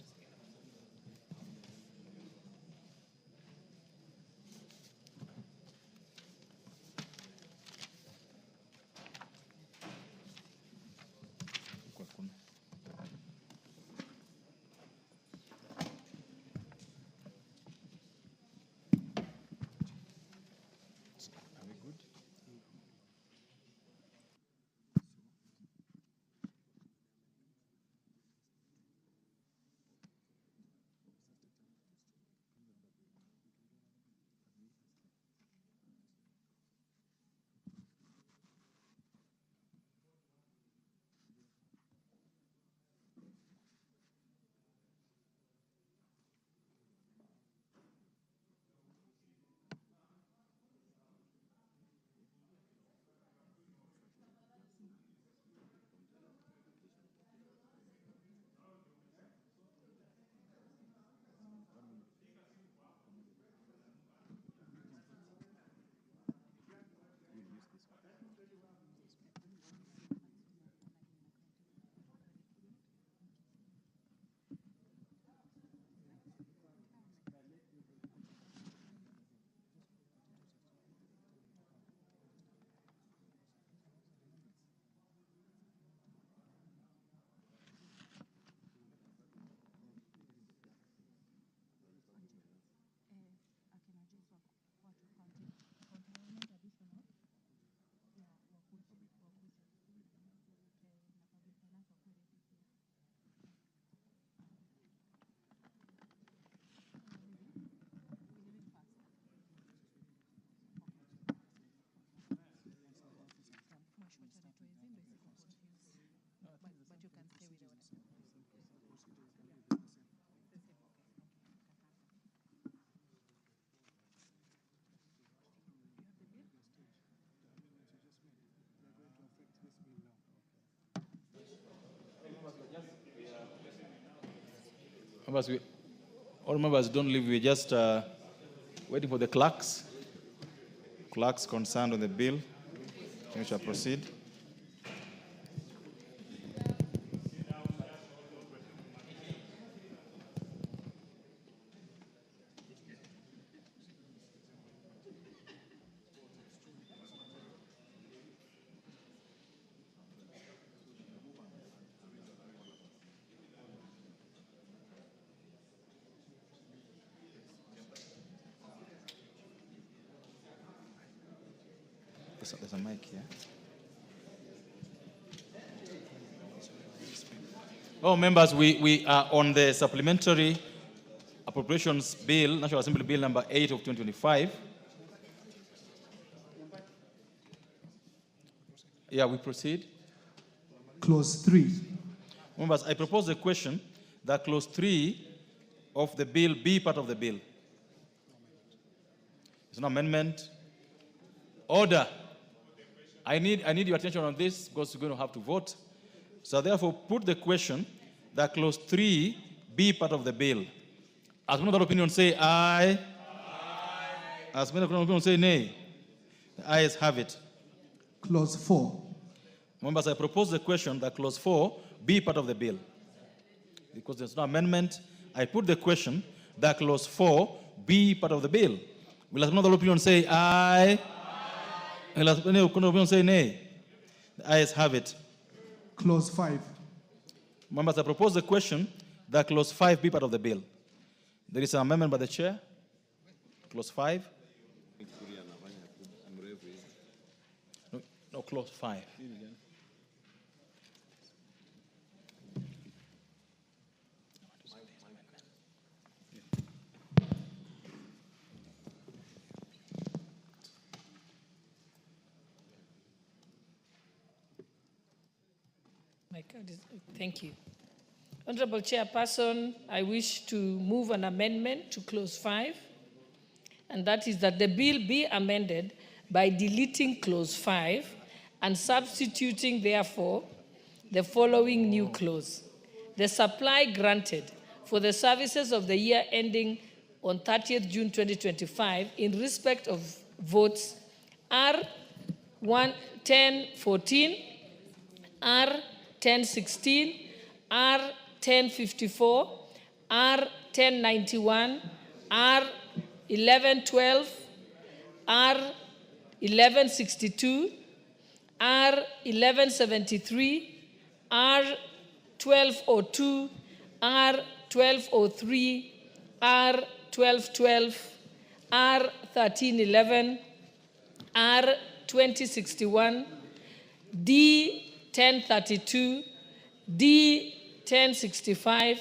All members don't leave. We're just waiting for the clerks. Clerks concerned on the bill. We shall proceed. There's a mic here. Oh, members, we are on the supplementary appropriations bill, National Assembly Bill number 8 of 2025. Yeah, we proceed. Clause 3. Members, I propose the question that clause 3 of the bill be part of the bill. It's an amendment. Order. I need your attention on this because we're going to have to vote. So therefore, put the question that clause 3 be part of the bill. As many of the opinion say aye. As many of the opinion say nay. The ayes have it. Clause 4. Members, I propose the question that clause 4 be part of the bill. Because there's no amendment, I put the question that clause 4 be part of the bill. Will another opinion say aye? Will another opinion say nay? The ayes have it. Clause 5. Members, I propose the question that clause 5 be part of the bill. There is an amendment by the chair. Clause 5. No, clause 5. My card is, thank you. Honorable Chairperson, I wish to move an amendment to clause 5, and that is that the bill be amended by deleting clause 5 and substituting, therefore, the following new clause. The supply granted for the services of the year ending on 30th June 2025 in respect of votes R1014, R1016, R1054, R1091, R1112, R1162, R1173, R1202, R1203, R1212, R1311, R2061, D1032, D1065,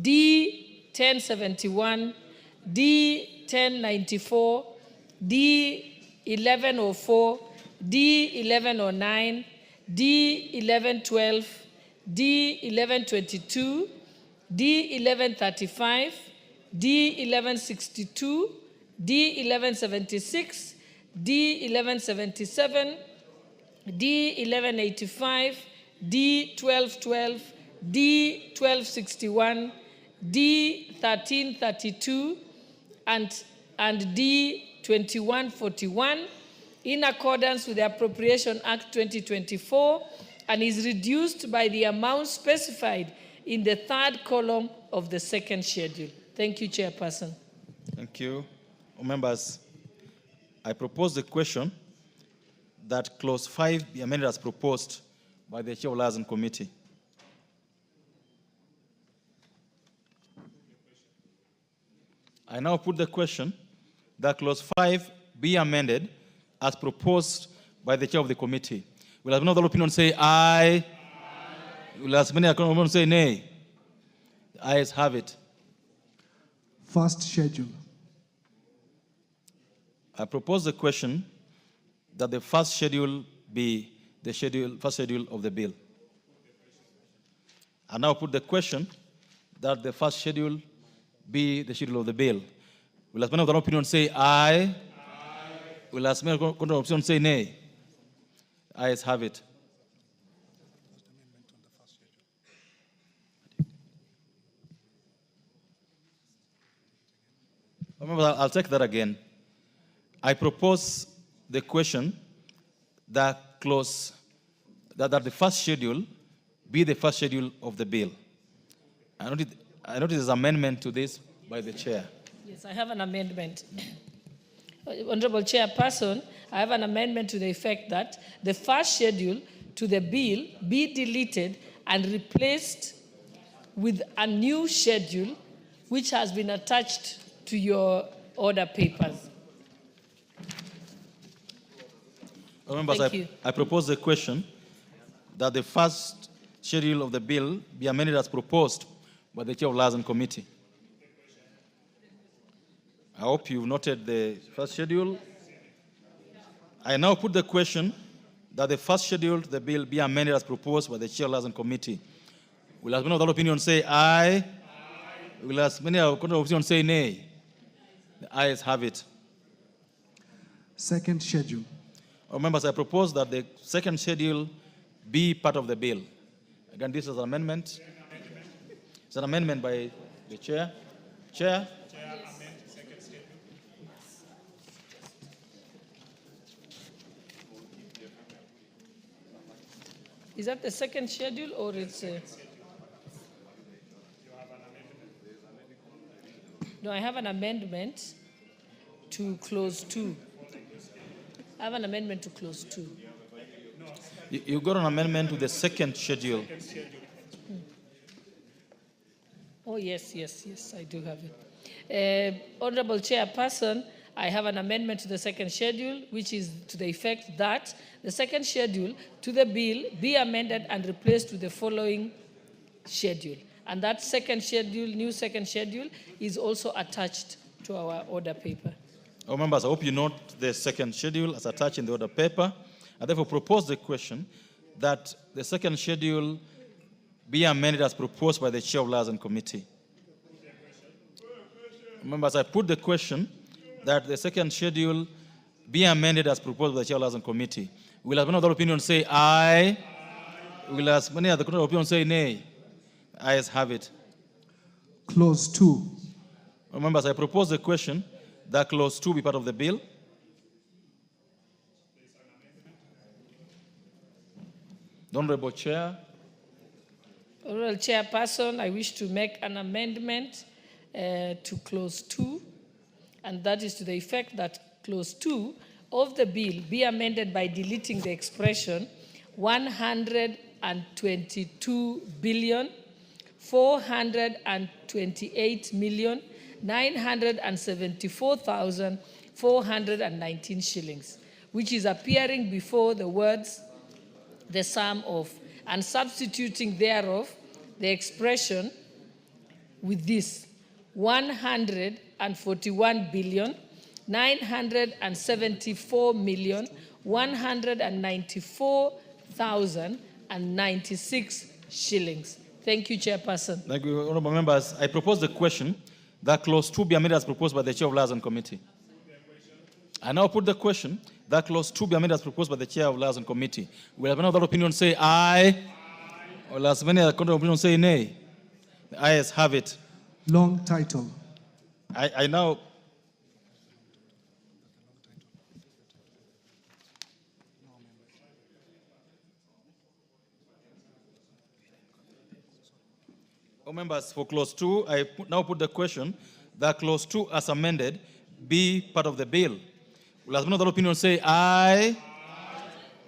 D1071, D1094, D1104, D1109, D1112, D1122, D1135, D1162, D1176, D1177, D1185, D1212, D1261, D1332, and D2141 in accordance with the Appropriation Act 2024 and is reduced by the amount specified in the third column of the second schedule. Thank you, Chairperson. Thank you. Members, I propose the question that clause 5 be amended as proposed by the Chair of Liaison Committee. I now put the question that clause 5 be amended as proposed by the Chair of the committee. Will another opinion say aye? Will as many opinion say nay? The ayes have it. First schedule. I propose the question that the first schedule be the first schedule of the bill. I now put the question that the first schedule be the schedule of the bill. Will as many of the opinion say aye? Will as many of the opinion say nay? The ayes have it. Remember, I'll take that again. I propose the question that the first schedule be the first schedule of the bill. I notice there's amendment to this by the chair. Yes, I have an amendment. Honorable Chairperson, I have an amendment to the effect that the first schedule to the bill be deleted and replaced with a new schedule which has been attached to your order papers. Members, Thank you. I propose the question that the first schedule of the bill be amended as proposed by the Chair of Liaison Committee. I hope you've noted the first schedule. I now put the question that the first schedule to the bill be amended as proposed by the Chair of Liaison Committee. Will as many of that opinion say aye? Will as many of the opinion say nay? The ayes have it. Second schedule. Members, I propose that the second schedule be part of the bill. Again, this is an amendment. It's an amendment by the chair. Chair? Is that the second schedule or it's... No, I have an amendment to clause 2. I have an amendment to clause 2. You got an amendment to the second schedule. Oh, yes, I do have it. Honorable Chairperson, I have an amendment to the second schedule, which is to the effect that the second schedule to the bill be amended and replaced with the following schedule. And that second schedule, new second schedule, is also attached to our order paper. Oh, members, I hope you note the second schedule as attached in the order paper. I therefore propose the question that the second schedule be amended as proposed by the Chair of Liaison Committee. Members, I put the question that the second schedule be amended as proposed by the Chair of Liaison Committee. Will have another opinion say aye? Will have many other opinion say nay? Ayes have it. Clause 2. Members, I propose the question that clause 2 be part of the bill. The Honorable Chair. Honorable Chairperson, I wish to make an amendment to clause 2, and that is to the effect that clause 2 of the bill be amended by deleting the expression 122,428,974,419 shillings, which is appearing before the words the sum of, and substituting thereof the expression with this 141,994,194,096 shillings. Thank you, Chairperson. Thank you, honorable members. I propose the question that clause 2 be amended as proposed by the Chair of Liaison Committee. I now put the question that clause 2 be amended as proposed by the Chair of Liaison Committee. Will have another opinion say aye? Or as many other opinion say nay? The ayes have it. Long title. I now... Oh, members, for clause 2, I now put the question that clause 2 as amended be part of the bill. Will as many other opinion say aye?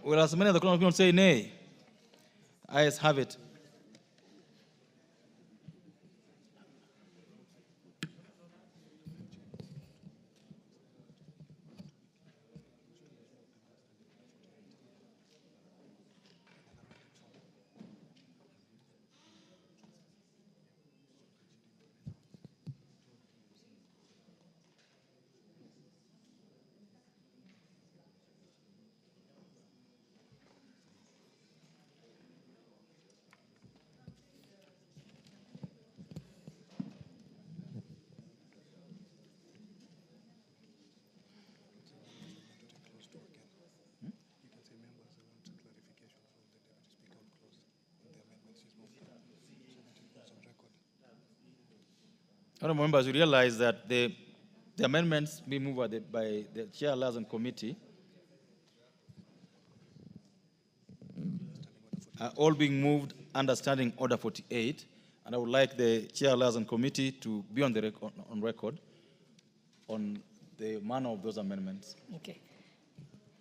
Will as many other opinion say nay? Ayes have it. Honorable members, you realize that the amendments being moved by the Chair of Liaison Committee are all being moved under Standing Order 48, and I would like the Chair of Liaison Committee to be on the record on the manner of those amendments. Okay.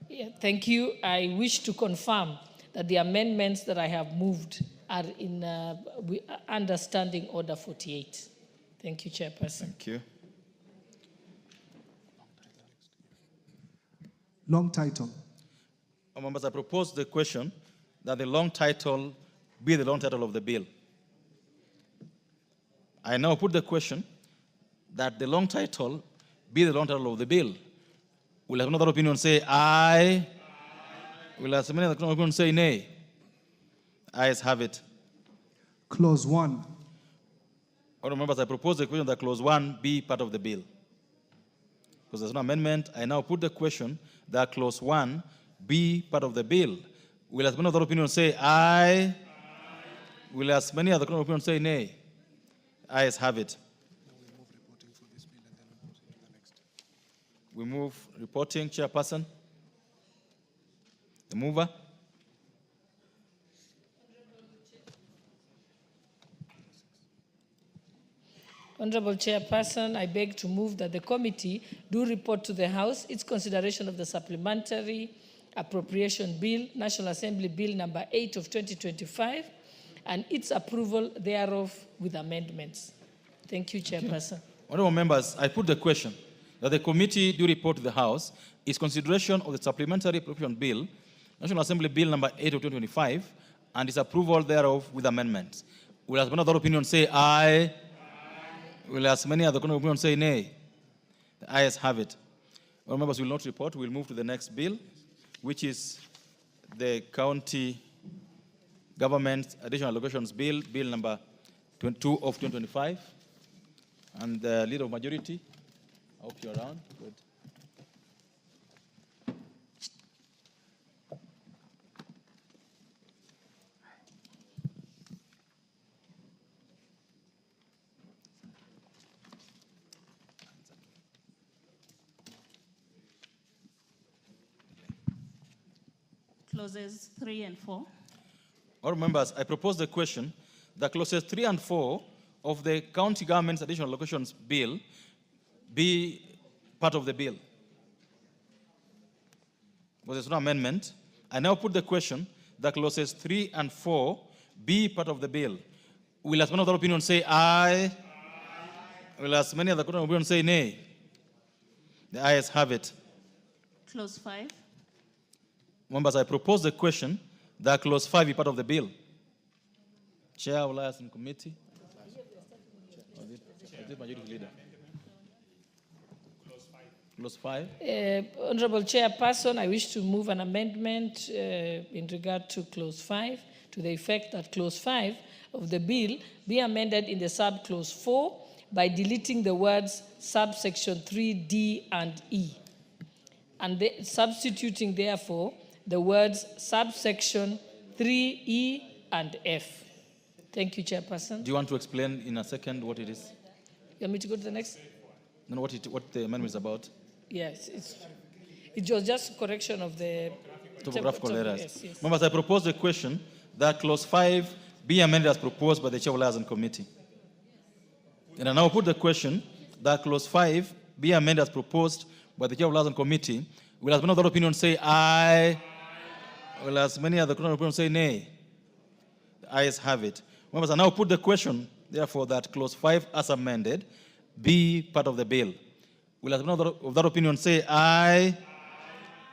Yeah, thank you. I wish to confirm that the amendments that I have moved are in under Standing Order 48. Thank you, Chairperson. Thank you. Long title. Members, I propose the question that the long title be the long title of the bill. I now put the question that the long title be the long title of the bill. Will have another opinion say aye? Will have many other opinion say nay? Ayes have it. Clause 1. Honorable members, I propose the question that clause 1 be part of the bill. Because there's no amendment, I now put the question that clause 1 be part of the bill. Will as many other opinions say aye? Will as many other opinions say nay? Ayes have it. We move reporting, Chairperson. The mover. Honorable Chairperson, I beg to move that the committee do report to the House its consideration of the Supplementary Appropriation Bill, National Assembly Bill number 8 of 2025, and its approval thereof with amendments. Thank you, Chairperson. Honorable members, I put the question that the committee do report to the House its consideration of the Supplementary Appropriation Bill, National Assembly Bill number 8 of 2025, and its approval thereof with amendments. Will as many other opinions say aye? Will as many other opinions say nay? The ayes have it. All members will not report. We'll move to the next bill, which is the County Government Additional Allocations Bill, Bill number 22 of 2025. And the Leader of Majority, I hope you're around. Good. Clauses 3 and 4. All members, I propose the question that clauses 3 and 4 of the County Government's Additional Allocations Bill be part of the bill. Because there's no amendment. I now put the question that clauses 3 and 4 be part of the bill. Will as many other opinions say aye? Will as many other opinions say nay? The ayes have it. Clause 5. Members, I propose the question that clause 5 be part of the bill. Chair will ask in committee. Majority Leader. Clause 5. Honorable Chairperson, I wish to move an amendment in regard to clause 5 to the effect that clause 5 of the bill be amended in the sub-clause 4 by deleting the words subsection 3D and E, and substituting, therefore, the words subsection 3E and F. Thank you, Chairperson. Do you want to explain in a second what it is? You want me to go to the next? No, what the amendment is about? Yes, it was just correction of the topographical errors. Yes, yes. Members, I propose the question that clause 5 be amended as proposed by the Chair of Liaison Committee. And I now put the question that clause 5 be amended as proposed by the Chair of Liaison Committee. Will as many other opinions say aye? Will as many other opinions say nay? The ayes have it. Members, I now put the question, therefore, that clause 5 as amended be part of the bill. Will as many of that opinion say aye?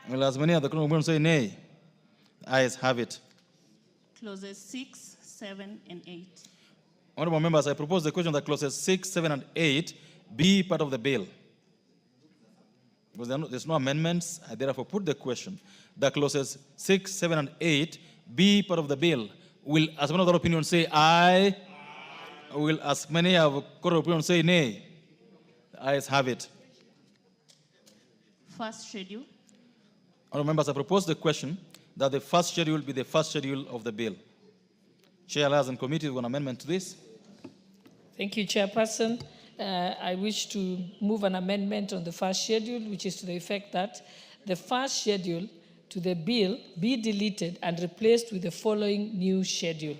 Will as many other opinions say nay? The ayes have it. Clauses 6, 7, and 8. Honorable members, I propose the question that clauses 6, 7, and 8 be part of the bill. Because there's no amendments, I therefore put the question that clauses 6, 7, and 8 be part of the bill. Will as many other opinions say aye? Will as many of court opinions say nay? The ayes have it. First schedule. Honorable members, I propose the question that the first schedule be the first schedule of the bill. Chair Liaison Committee with an amendment to this. Thank you, Chairperson. I wish to move an amendment on the first schedule, which is to the effect that the first schedule to the bill be deleted and replaced with the following new schedule,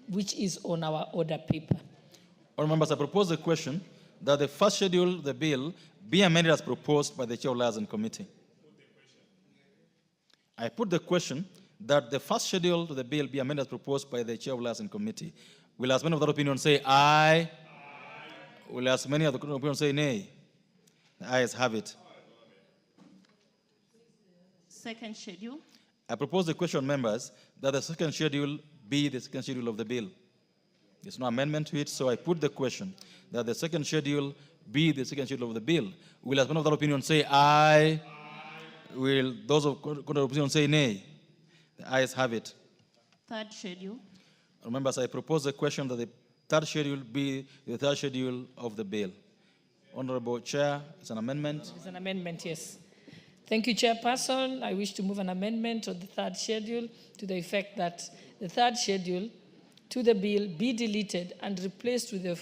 which is on our order paper. All members, I propose the question that the first schedule of the bill be amended as proposed by the Chair of Liaison Committee. I put the question that the first schedule to the bill be amended as proposed by the Chair of Liaison Committee. Will as many of that opinion say aye? Will as many of the opinion say nay? The ayes have it. Second schedule. I propose the question, members, that the second schedule be the second schedule of the bill. There's no amendment to it, so I put the question that the second schedule be the second schedule of the bill. Will as many of that opinion say aye? Will those of contrary opinion say nay? The ayes have it. Third schedule. Members, I propose the question that the third schedule be the third schedule of the bill. Honorable Chair, it's an amendment. It's an amendment, yes. Thank you, Chairperson. I wish to move an amendment on the third schedule to the effect that the third schedule to the bill be deleted and replaced with the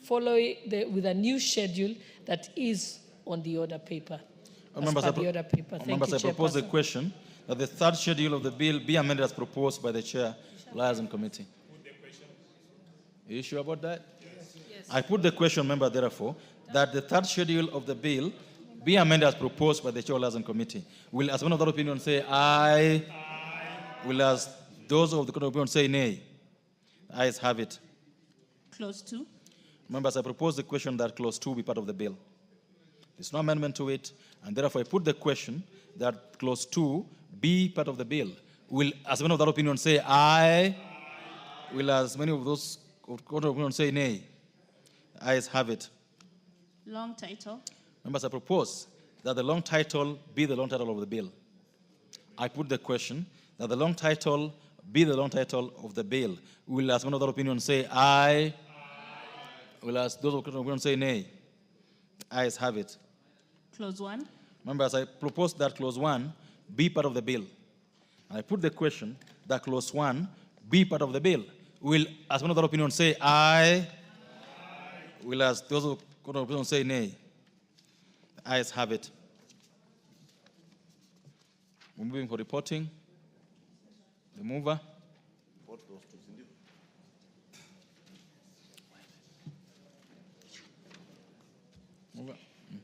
following with a new schedule that is on the order paper. Members, I propose the question that the third schedule of the bill be amended as proposed by the Chair, Liaison Committee. Are you sure about that? Yes. I put the question, member, therefore, that the third schedule of the bill be amended as proposed by the Chair of the Liaison Committee. Will, as one of that opinion, say aye? Will, as those of the court of opinion, say nay? Ayes have it. Clause 2. Members, I propose the question that clause 2 be part of the bill. There's no amendment to it, and therefore I put the question that clause 2 be part of the bill. Will, as many of that opinion, say aye? Will, as many of those court of opinion, say nay? Ayes have it. Long title. Members, I propose that the long title be the long title of the bill. I put the question that the long title be the long title of the bill. Will, as one of that opinion, say aye? Will, as those of the opinion, say nay? Ayes have it. Clause 1. Members, I propose that clause 1 be part of the bill. And I put the question that clause 1 be part of the bill. Will, as one of that opinion, say aye? Will, as those of the opinion, say nay? Ayes have it. We're moving for reporting. The mover.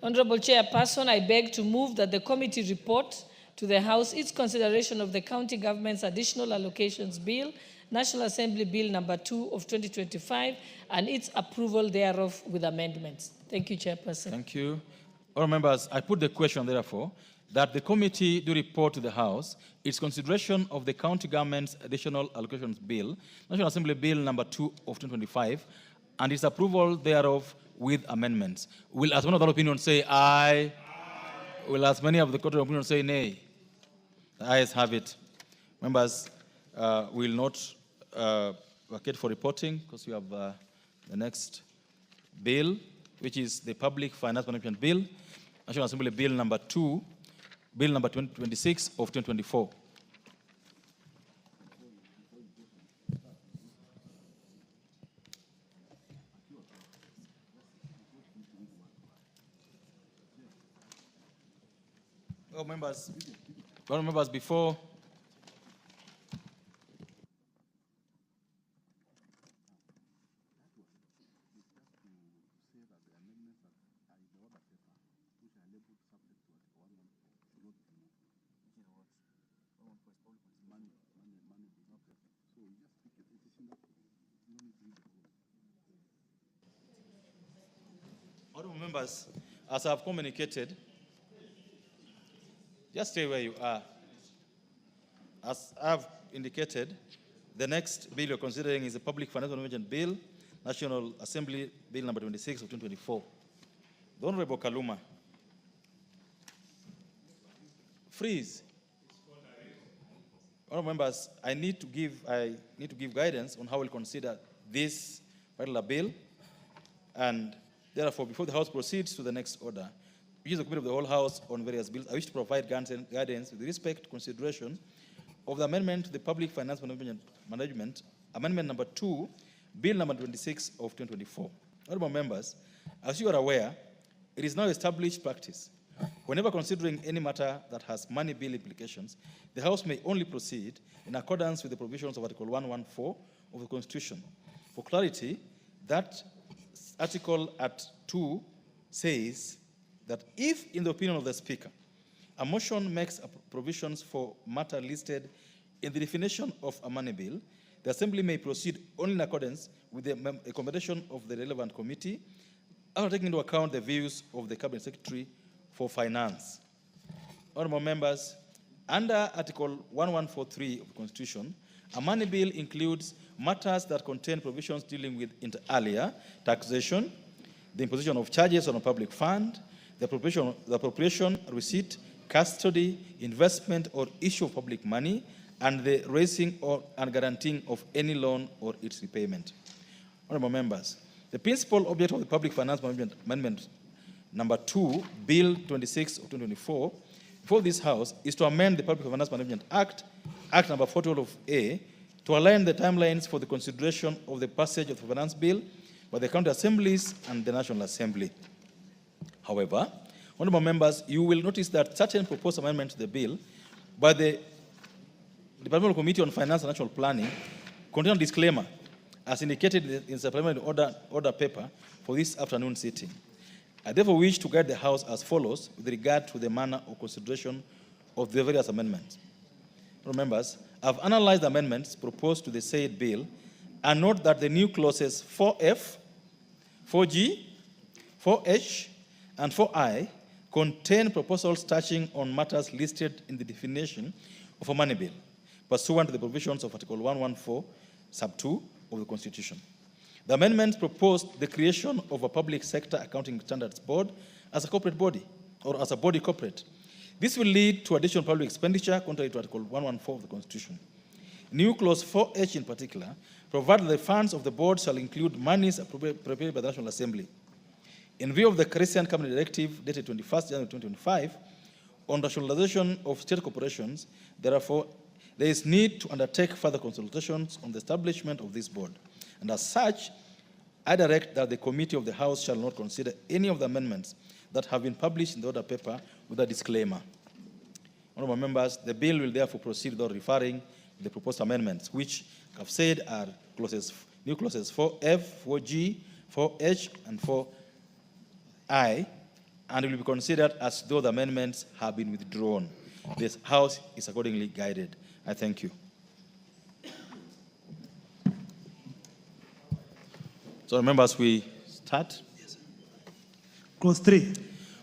Honorable Chairperson, I beg to move that the committee report to the House its consideration of the County Government's Additional Allocations Bill, National Assembly Bill number 2 of 2025, and its approval thereof with amendments. Thank you, Chairperson. Thank you. All members, I put the question, therefore, that the committee do report to the House its consideration of the County Government's Additional Allocations Bill, National Assembly Bill number 2 of 2025, and its approval thereof with amendments. Will, as one of the opinion, say aye? Will, as many of the court of opinion, say nay? The ayes have it. Members, we will not vacate for reporting because we have the next bill, which is the Public Finance Management Bill, National Assembly Bill number 2, Bill number 2026 of 2024. Members, before honorable members, as I've communicated, just stay where you are. As I've indicated, the next bill you're considering is the Public Finance Management Bill, National Assembly Bill number 26 of 2024. The Honorable Kaluma. Freeze. Honorable members, I need to give guidance on how we'll consider this particular bill, and therefore, before the House proceeds to the next order, which is the committee of the whole House on various bills, I wish to provide guidance with respect to consideration of the amendment to the Public Finance Management Amendment number 2, Bill number 26 of 2024. Honorable members, as you are aware, it is now established practice. Whenever considering any matter that has money bill implications, the House may only proceed in accordance with the provisions of Article 114 of the Constitution. For clarity, that article at 2 says that if, in the opinion of the Speaker, a motion makes provisions for matter listed in the definition of a money bill, the Assembly may proceed only in accordance with the recommendation of the relevant committee, after taking into account the views of the Cabinet Secretary for Finance. Honorable members, under Article 1143 of the Constitution, a money bill includes matters that contain provisions dealing with, inter alia, taxation, the imposition of charges on a public fund, the appropriation, receipt, custody, investment, or issue of public money, and the raising and guaranteeing of any loan or its repayment. Honorable members, the principal object of the Public Finance Management Amendment number 2, Bill 26 of 2024, before this House, is to amend the Public Finance Management Act, Act number 412A, to align the timelines for the consideration of the passage of the Finance Bill by the county assemblies and the National Assembly. However, honorable members, you will notice that certain proposed amendments to the bill by the Departmental Committee on Finance and National Planning contain a disclaimer as indicated in supplementary order paper for this afternoon sitting. I therefore wish to guide the House as follows with regard to the manner of consideration of the various amendments. Members, I've analyzed the amendments proposed to the said bill and note that the new clauses 4F, 4G, 4H, and 4I contain proposals touching on matters listed in the definition of a money bill, pursuant to the provisions of Article 114, sub 2 of the Constitution. The amendments proposed the creation of a public sector accounting standards board as a corporate body, or as a body corporate. This will lead to additional public expenditure contrary to Article 114 of the Constitution. New clause 4H in particular provides that the funds of the board shall include monies appropriated by the National Assembly. In view of the Christian Cabinet Directive dated 21st January 2025 on rationalization of state corporations, therefore, there is need to undertake further consultations on the establishment of this board. And as such, I direct that the committee of the House shall not consider any of the amendments that have been published in the order paper with a disclaimer. Honourable members, the bill will therefore proceed without referring to the proposed amendments, which I've said are new clauses 4F, 4G, 4H, and 4I, and will be considered as though the amendments have been withdrawn. This House is accordingly guided. I thank you. So, members, we start. Clause 3.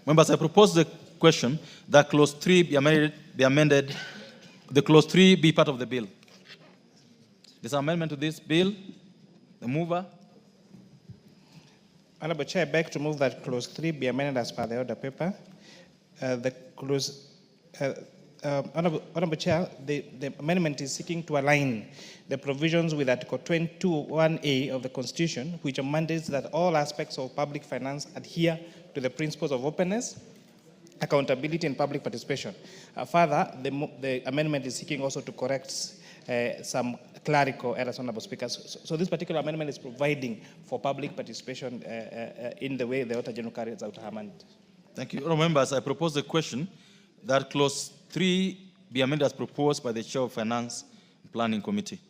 Members, I propose the question that clause 3 be amended, the clause 3 be part of the bill. There's an amendment to this bill. The mover. Honourable Chair, I beg to move that clause 3 be amended as per the order paper. Honourable Chair, the amendment is seeking to align the provisions with Article 21A of the Constitution, which mandates that all aspects of public finance adhere to the principles of openness, accountability, and public participation. Further, the amendment is seeking also to correct some clerical errors, Honourable Speaker. So this particular amendment is providing for public participation in the way the Auditor General carries out her mandate. Thank you. Honourable members, I propose the question that clause 3 be amended as proposed by the Chair of Finance and Planning Committee.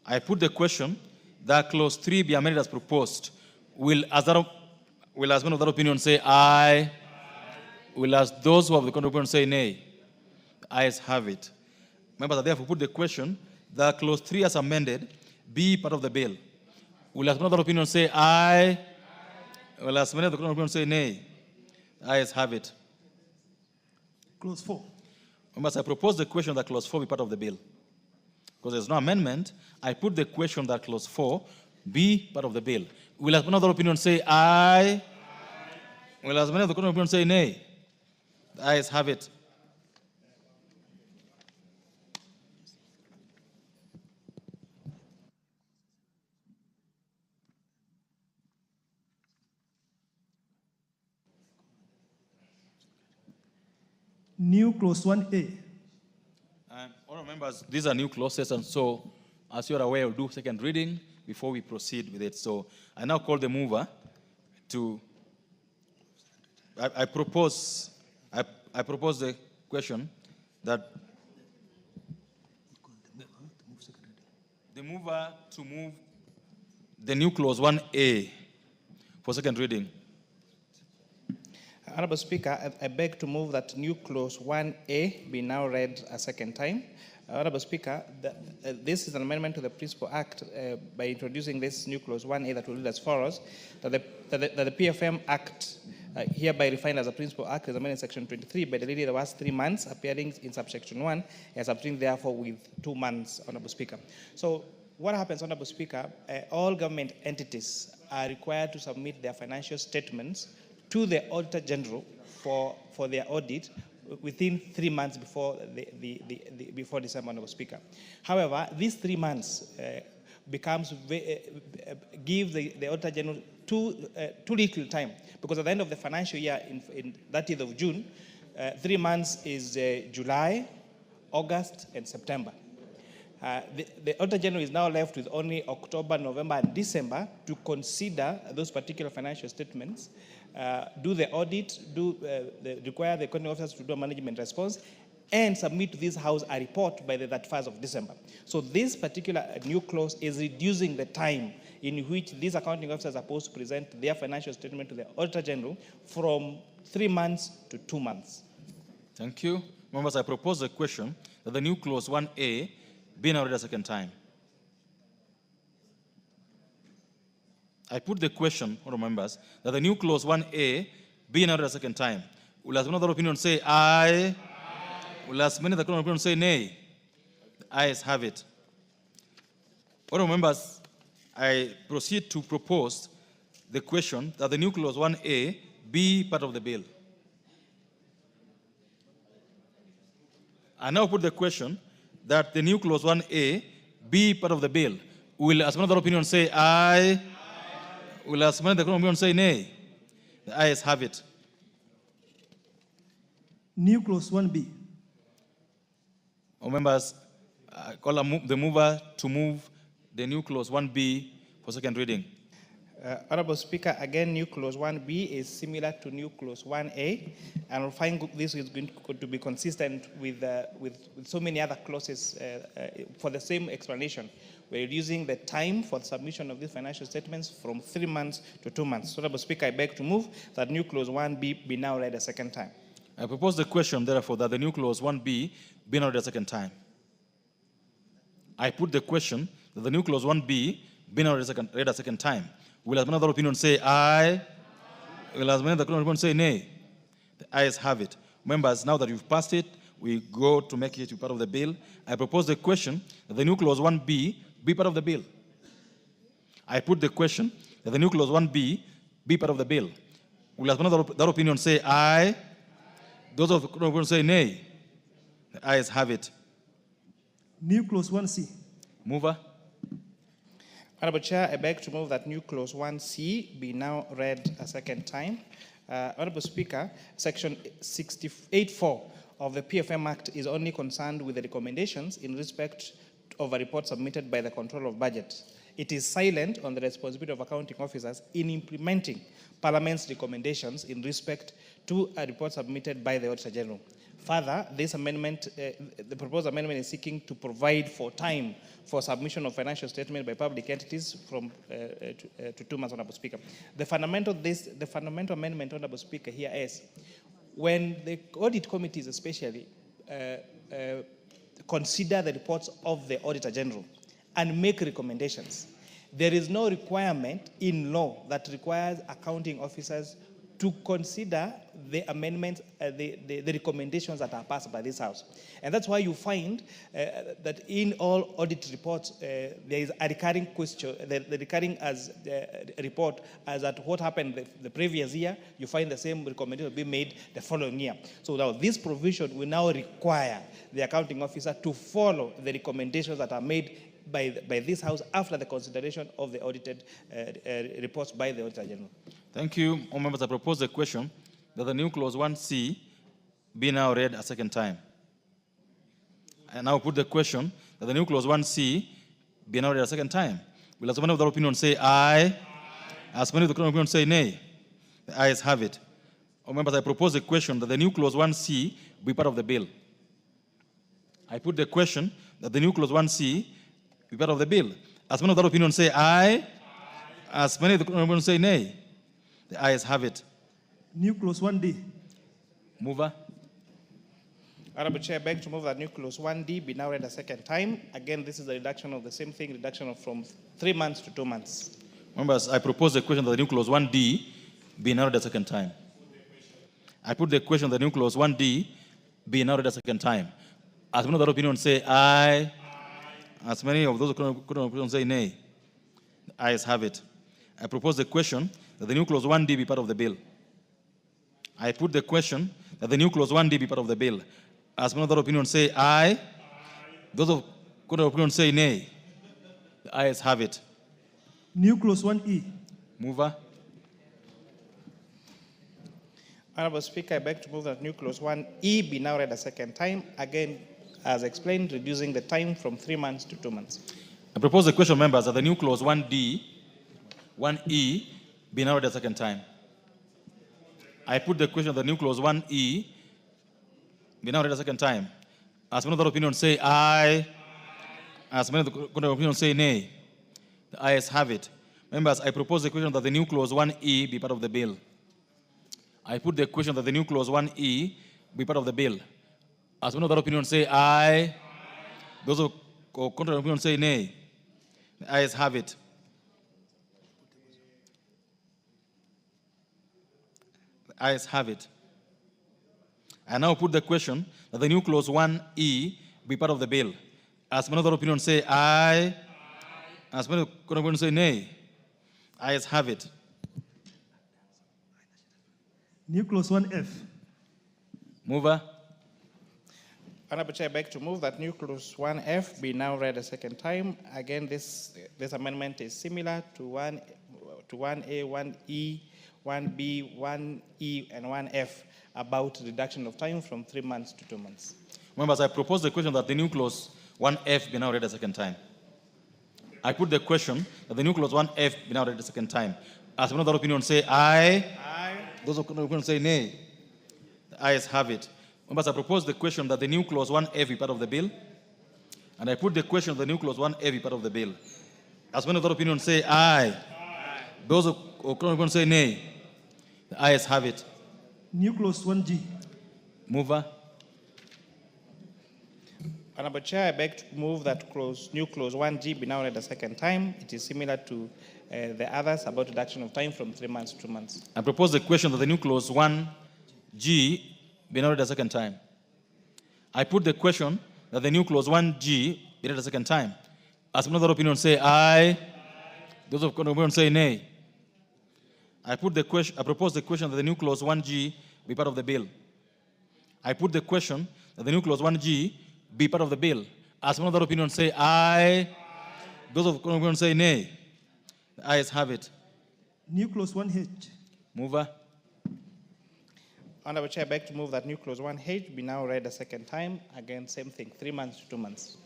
I put the question that clause 3 be amended as proposed. Will as men of that opinion say aye? Will as those who have the contrary opinion say nay? The ayes have it. Members, I therefore put the question that clause 3 as amended be part of the bill. Will as men of that opinion say aye? Will as men of the contrary opinion say nay? The ayes have it. Clause 4. Members, I propose the question that clause 4 be part of the bill. Because there's no amendment, I put the question that clause 4 be part of the bill. Will as many of the opinion say aye? Will as many of the opinion say nay? The ayes have it. New clause 1A. Honourable members, these are new clauses, and so, as you are aware, we'll do second reading before we proceed with it. So, I now call the mover to. I propose the question that the mover to move the new clause 1A for second reading. Honourable Speaker, I beg to move that new clause 1A be now read a second time. Honourable Speaker, this is an amendment to the Principal Act by introducing this new clause 1A that will read as follows, that the PFM Act, hereby refined as a Principal Act, is amended in Section 23 by deleting the last 3 months appearing in subsection 1 and subtracting therefore with 2 months, Honourable Speaker. So what happens, Honourable Speaker, all government entities are required to submit their financial statements to the Auditor General for their audit within 3 months before before December, Honourable Speaker. However, these 3 months give the Auditor General too little time, because at the end of the financial year, in 30th of June, 3 months is July, August, and September. The Auditor General is now left with only October, November, and December to consider those particular financial statements, do the audit, require the accounting officers to do a management response, and submit to this House a report by the 31st of December. So this particular new clause is reducing the time in which these accounting officers are supposed to present their financial statement to the Auditor General from 3 months to 2 months. Thank you. Members, I propose a question that the new clause 1A be now read a second time. I put the question, honorable members, that the new clause 1A be now read a second time. Will as many other opinion say aye? Will as many other opinion say nay? The ayes have it. Honorable members, I proceed to propose the question that the new clause 1A be part of the bill. I now put the question that the new clause 1A be part of the bill. Will as many other opinion say aye? Will as many other opinion say nay? The ayes have it. New clause 1B. Members, I call the mover to move the new clause 1B for second reading. Honorable Speaker, again, new clause 1B is similar to new clause 1A, and I find this is going to be consistent with so many other clauses for the same explanation. We're reducing the time for the submission of these financial statements from 3 months to 2 months. Honorable Speaker, I beg to move that new clause 1B be now read a second time. I propose the question, therefore, that the new clause 1B be now read a second time. I put the question that the new clause 1B be now read a second time. Will as many other opinion say aye? Will as many other opinion say nay? The ayes have it. Members, now that you've passed it, we go to make it part of the bill. I propose the question that the new clause 1B be part of the bill. I put the question that the new clause 1B be part of the bill. Will as many other opinion say aye? Those of the opinion say nay? The ayes have it. New clause 1C. Mover. Honorable Chair, I beg to move that new clause 1C be now read a second time. Honorable Speaker, section 68(4) of the PFM Act is only concerned with the recommendations in respect of a report submitted by the Controller of Budget. It is silent on the responsibility of accounting officers in implementing Parliament's recommendations in respect to a report submitted by the Auditor General. Further, this amendment, the proposed amendment is seeking to provide for time for submission of financial statement by public entities from to 2 months, Honorable Speaker. The fundamental amendment, Honorable Speaker, here is when the audit committees especially consider the reports of the Auditor General and make recommendations, there is no requirement in law that requires accounting officers to consider the amendments, the recommendations that are passed by this House. And that's why you find that in all audit reports, there is a recurring question, the recurring report as at what happened the previous year, you find the same recommendation be made the following year. So now this provision will now require the accounting officer to follow the recommendations that are made by this House after the consideration of the audited reports by the Auditor General. Thank you. All members, I propose the question that the new clause 1C be now read a second time. I now put the question that the new clause 1C be now read a second time. Will as many of the opinion say aye? As many of the opinion say nay? The ayes have it. All members, I propose the question that the new clause 1C be part of the bill. I put the question that the new clause 1C be part of the bill. As many of the opinion say aye? As many of the opinion say nay? The ayes have it. New clause 1D. Mover. Honorable Chair, I beg to move that new clause 1D be now read a second time. Again, this is a reduction of the same thing, reduction from 3 months to 2 months. Members, I propose the question that the new clause 1D be now read a second time. I put the question that the new clause 1D be now read a second time. As many of the opinion say aye? As many of those opinion say nay? The ayes have it. I propose the question that the new clause 1D be part of the bill. I put the question that the new clause 1D be part of the bill. As many of the opinion say aye? Those of good opinion say nay? The ayes have it. New clause 1E. Mover. Honorable Speaker, I beg to move that new clause 1E be now read a second time. Again, as explained, reducing the time from 3 months to 2 months. I propose the question, members, that the new clause 1D, 1E be now read a second time. I put the question that the new clause 1E be now read a second time. As many of the opinion say aye. As many of the opinion say nay. The ayes have it. Members, I propose the question that the new clause 1E be part of the bill. I put the question that the new clause 1E be part of the bill. As many of the opinion say aye. Those who contrary opinion say nay. The ayes have it. The ayes have it. I now put the question that the new clause 1E be part of the bill. As many other opinions say aye. As many other opinions say nay. Ayes have it. New clause 1F. Mover. Honorable Chair, I beg to move that new clause 1F be now read a second time. Again, this amendment is similar to 1A, 1E, 1B, 1E, and 1F about reduction of time from 3 months to 2 months. Members, I propose the question that the new clause 1F be now read a second time. I put the question that the new clause 1F be now read a second time. As another opinion say aye. Aye. Those opinions say nay. The ayes have it. Members, I propose the question that the new clause 1F be part of the bill. And I put the question that the new clause 1F be part of the bill. As many other opinions say aye. Aye. Those opinions say nay. The ayes have it. New clause 1G. Mover. Honorable Chair, I beg to move that new clause 1G be now read a second time. It is similar to the others about reduction of time from 3 months to 2 months. I propose the question that the new clause 1G be now read a second time. I put the question that the new clause 1G be read a second time. As another opinion say aye. Those of opinion say nay. I propose the question that the new clause 1G be part of the bill. I put the question that the new clause 1G be part of the bill. As one other opinion say aye. Those of opinion say nay. The ayes have it. New clause 1H. Mover. Honorable Chair, I beg to move that new clause 1H be now read a second time. Again, same thing, 3 months to 2 months.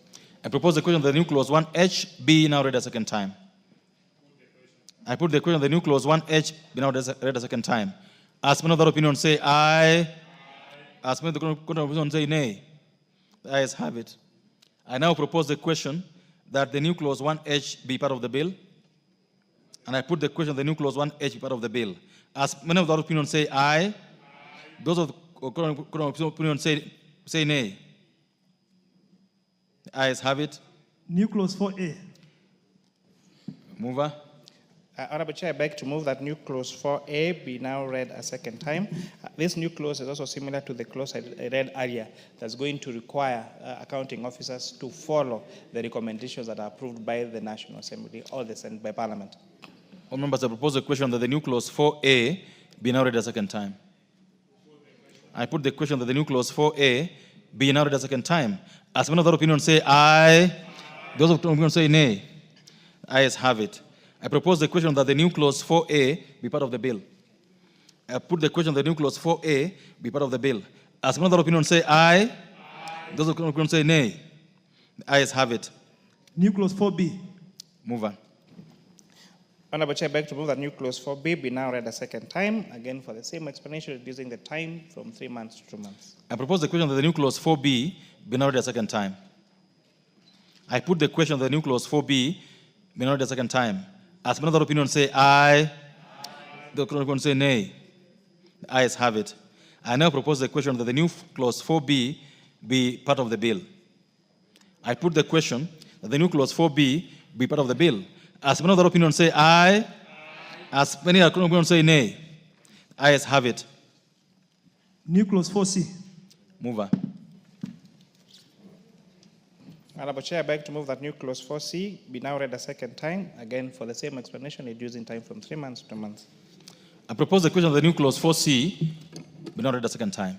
I propose the question that the new clause 1H be now read a second time. I put the question that the new clause 1H be now read a second time. As one other opinion say aye. As many other opinion say nay. The ayes have it. I now propose the question that the new clause 1H be part of the bill. And I put the question that the new clause 1H be part of the bill. As many of the opinions say aye. Those of the opinion say nay. The ayes have it. New clause 4A. Mover. Honorable Chair, I beg to move that new clause 4A be now read a second time. This new clause is also similar to the clause I read earlier that's going to require accounting officers to follow the recommendations that are approved by the National Assembly or the Senate by Parliament. All members, I propose a question that the new clause 4A be now read a second time. I put the question that the new clause 4A be now read a second time. As many other opinions say aye. Those of opinions say nay. Ayes have it. I propose the question that the new clause 4A be part of the bill. I put the question that the new clause 4A be part of the bill. As another opinion say aye. Those opinions say nay. The ayes have it. New clause 4B. Mover. Honorable Chair, I beg to move that new clause 4B be now read a second time, again for the same explanation, reducing the time from 3 months to 2 months. I propose the question that the new clause 4B be now read a second time. I put the question that the new clause 4B be now read a second time. As another opinion say aye. The opinion say nay. The ayes have it. I now propose the question that the new clause 4B be part of the bill. I put the question that the new clause 4B be part of the bill. As many other opinions say aye. As many other opinions say nay. The ayes have it. New clause 4C. Mover. Honorable Chair, I beg to move that new clause 4C be now read a second time, again for the same explanation, reducing time from 3 months to 2 months. I propose the question that the new clause 4C be now read a second time.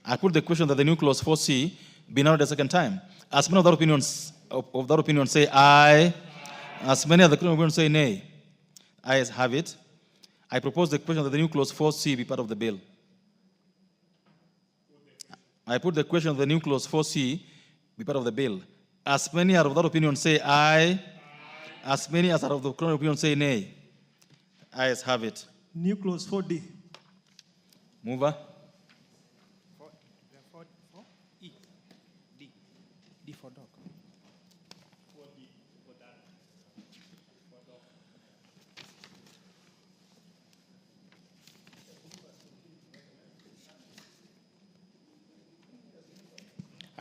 I put the question that the new clause 4C be now read a second time. As many other opinions of that opinion say aye. As many other opinions say nay. Ayes have it. I propose the question that the new clause 4C be part of the bill. I put the question that the new clause 4C be part of the bill. As many are of that opinion say aye. As many as are of the opinion say nay. Ayes have it. New clause 4D. Mover. 4E.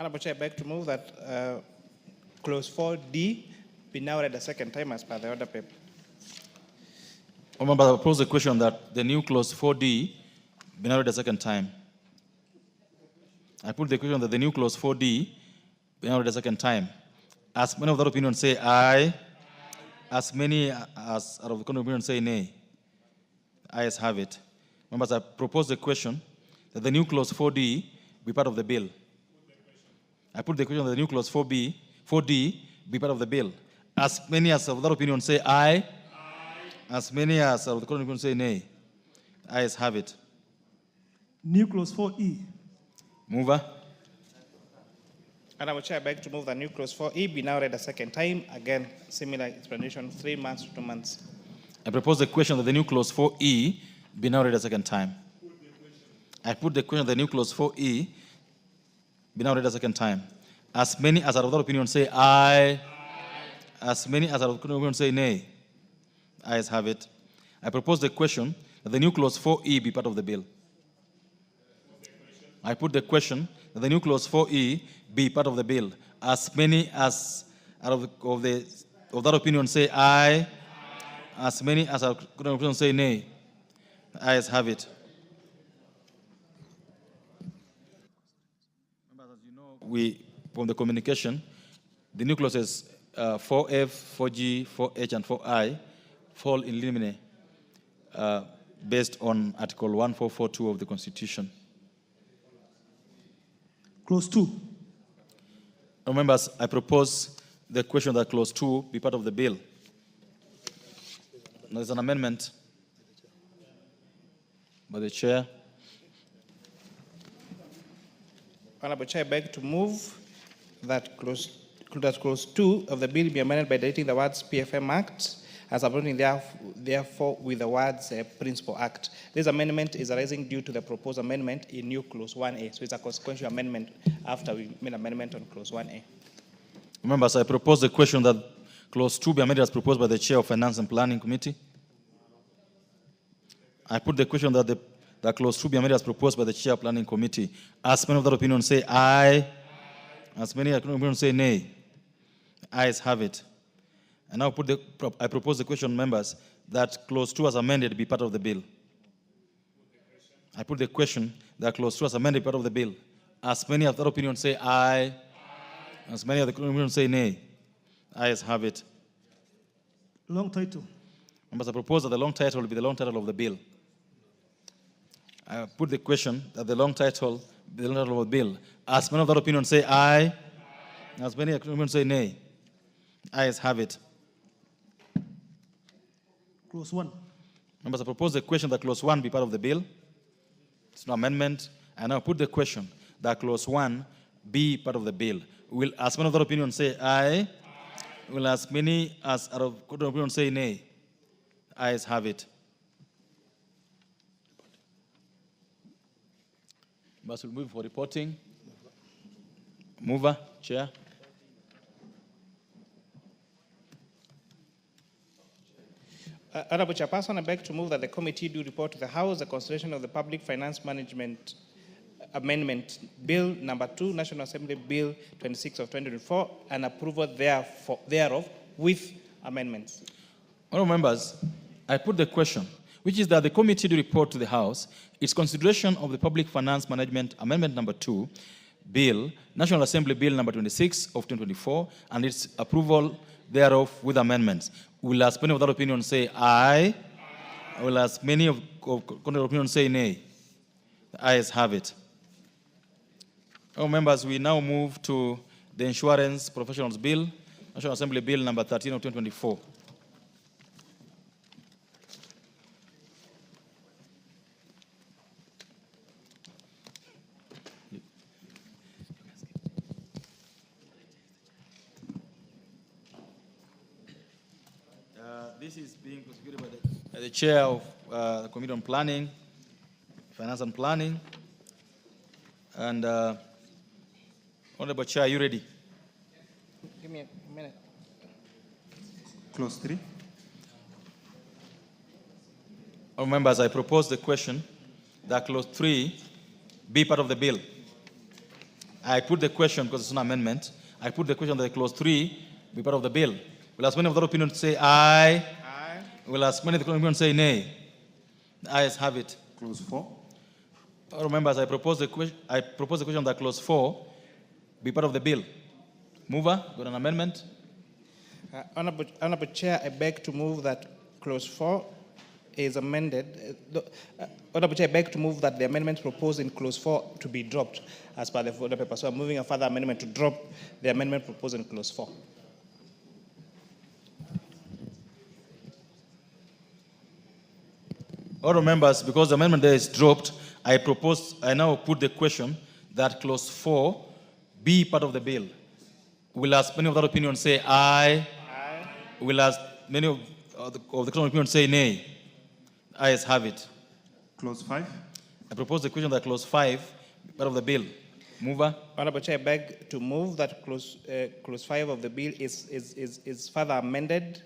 Honorable Chair, I beg to move that clause 4D be now read a second time as per the order paper. Members, I propose the question that the new clause 4D be now read a second time. I put the question that the new clause 4D be now read a second time. As many of that opinion say aye, as many as out of the opinion say nay. Ayes have it. Members, I propose the question that the new clause 4D be part of the bill. I put the question that the new clause 4D be part of the bill. As many as of that opinion say aye, as many as of the opinion say nay. Ayes have it. New clause 4E. Mover. Honorable Chair, I beg to move that new clause 4E be now read a second time. Again, similar explanation, 3 months to 2 months. I propose the question that the new clause 4E be now read a second time. I put the question that the new clause 4E be now read a second time. As many as are of that opinion say aye, as many as are of that opinion say nay. Ayes have it. I propose the question that the new clause 4E be part of the bill. I put the question that the new clause 4E be part of the bill. As many as are of that opinion say aye, as many as are of that opinion say nay. Ayes have it. From the communication, the new clauses 4F, 4G, 4H, and 4I fall in limine based on Article 1442 of the Constitution. Clause 2. Now, members, I propose the question that clause 2 be part of the bill. Now, there's an amendment by the chair. Honorable Chair, I beg to move that clause 2 of the bill be amended by deleting the words PFM Act and supplementing therefore with the words Principal Act. This amendment is arising due to the proposed amendment in new clause 1A. So it's a consequential amendment after we made amendment on clause 1A. Members, I propose the question that clause 2 be amended as proposed by the chair of Finance and Planning Committee. I put the question that that clause 2 be amended as proposed by the chair of Planning Committee. As many of that opinion say aye, as many of that opinion say nay. Ayes have it. And now I propose the question, members, that clause 2 as amended be part of the bill. I put the question that clause 2 as amended be part of the bill. As many of that opinion say aye, as many of the opinion say nay. Ayes have it. Long title. Members, I propose that the long title will be the long title of the bill. I put the question that the long title be the long title of the bill. As many of that opinion say aye, as many of the opinion say nay. Ayes have it. Clause 1. Members, I propose the question that clause 1 be part of the bill. It's no amendment. I now put the question that clause 1 be part of the bill. Will as many of that opinion say aye? Will as many as are of good opinion say nay? Ayes have it. Members will move for reporting. Mover, Chair. Honorable Chairperson, I beg to move that the committee do report to the House the consideration of the Public Finance Management Amendment Bill Number 2, National Assembly Bill 26 of 2024, and approval thereof with amendments. Honorable members, I put the question, which is that the committee do report to the House its consideration of the Public Finance Management Amendment Number 2, Bill, National Assembly Bill Number 26 of 2024, and its approval thereof with amendments. Will as many of that opinion say aye? Will as many of that opinion say nay? The ayes have it. Oh, members, we now move to the Insurance Professionals Bill, National Assembly Bill Number 13 of 2024. This is being prosecuted by the chair of the Committee on Planning, Finance and Planning. And Honorable Chair, are you ready? Give me a minute. Clause 3. Honorable members, I propose the question that clause 3 be part of the bill. I put the question, because it's an amendment, I put the question that clause 3 be part of the bill. Will as many of that opinion say aye? Aye. Will as many of the opinion say nay? The ayes have it. Clause 4. All members, I propose the question that clause 4 be part of the bill. Mover, got an amendment? Honorable Chair, I beg to move that clause 4 is amended. Honorable Chair, I beg to move that the amendment proposed in clause 4 to be dropped as per the order paper. So I'm moving a further amendment to drop the amendment proposed in clause 4. All members, because the amendment there is dropped, I now put the question that clause 4 be part of the bill. Will as many of that opinion say aye? Aye. Will as many of the opinion say nay? Ayes have it. Clause 5. I propose the question that clause 5 be part of the bill. Mover. Honorable Chair, I beg to move that clause 5 of the bill is further amended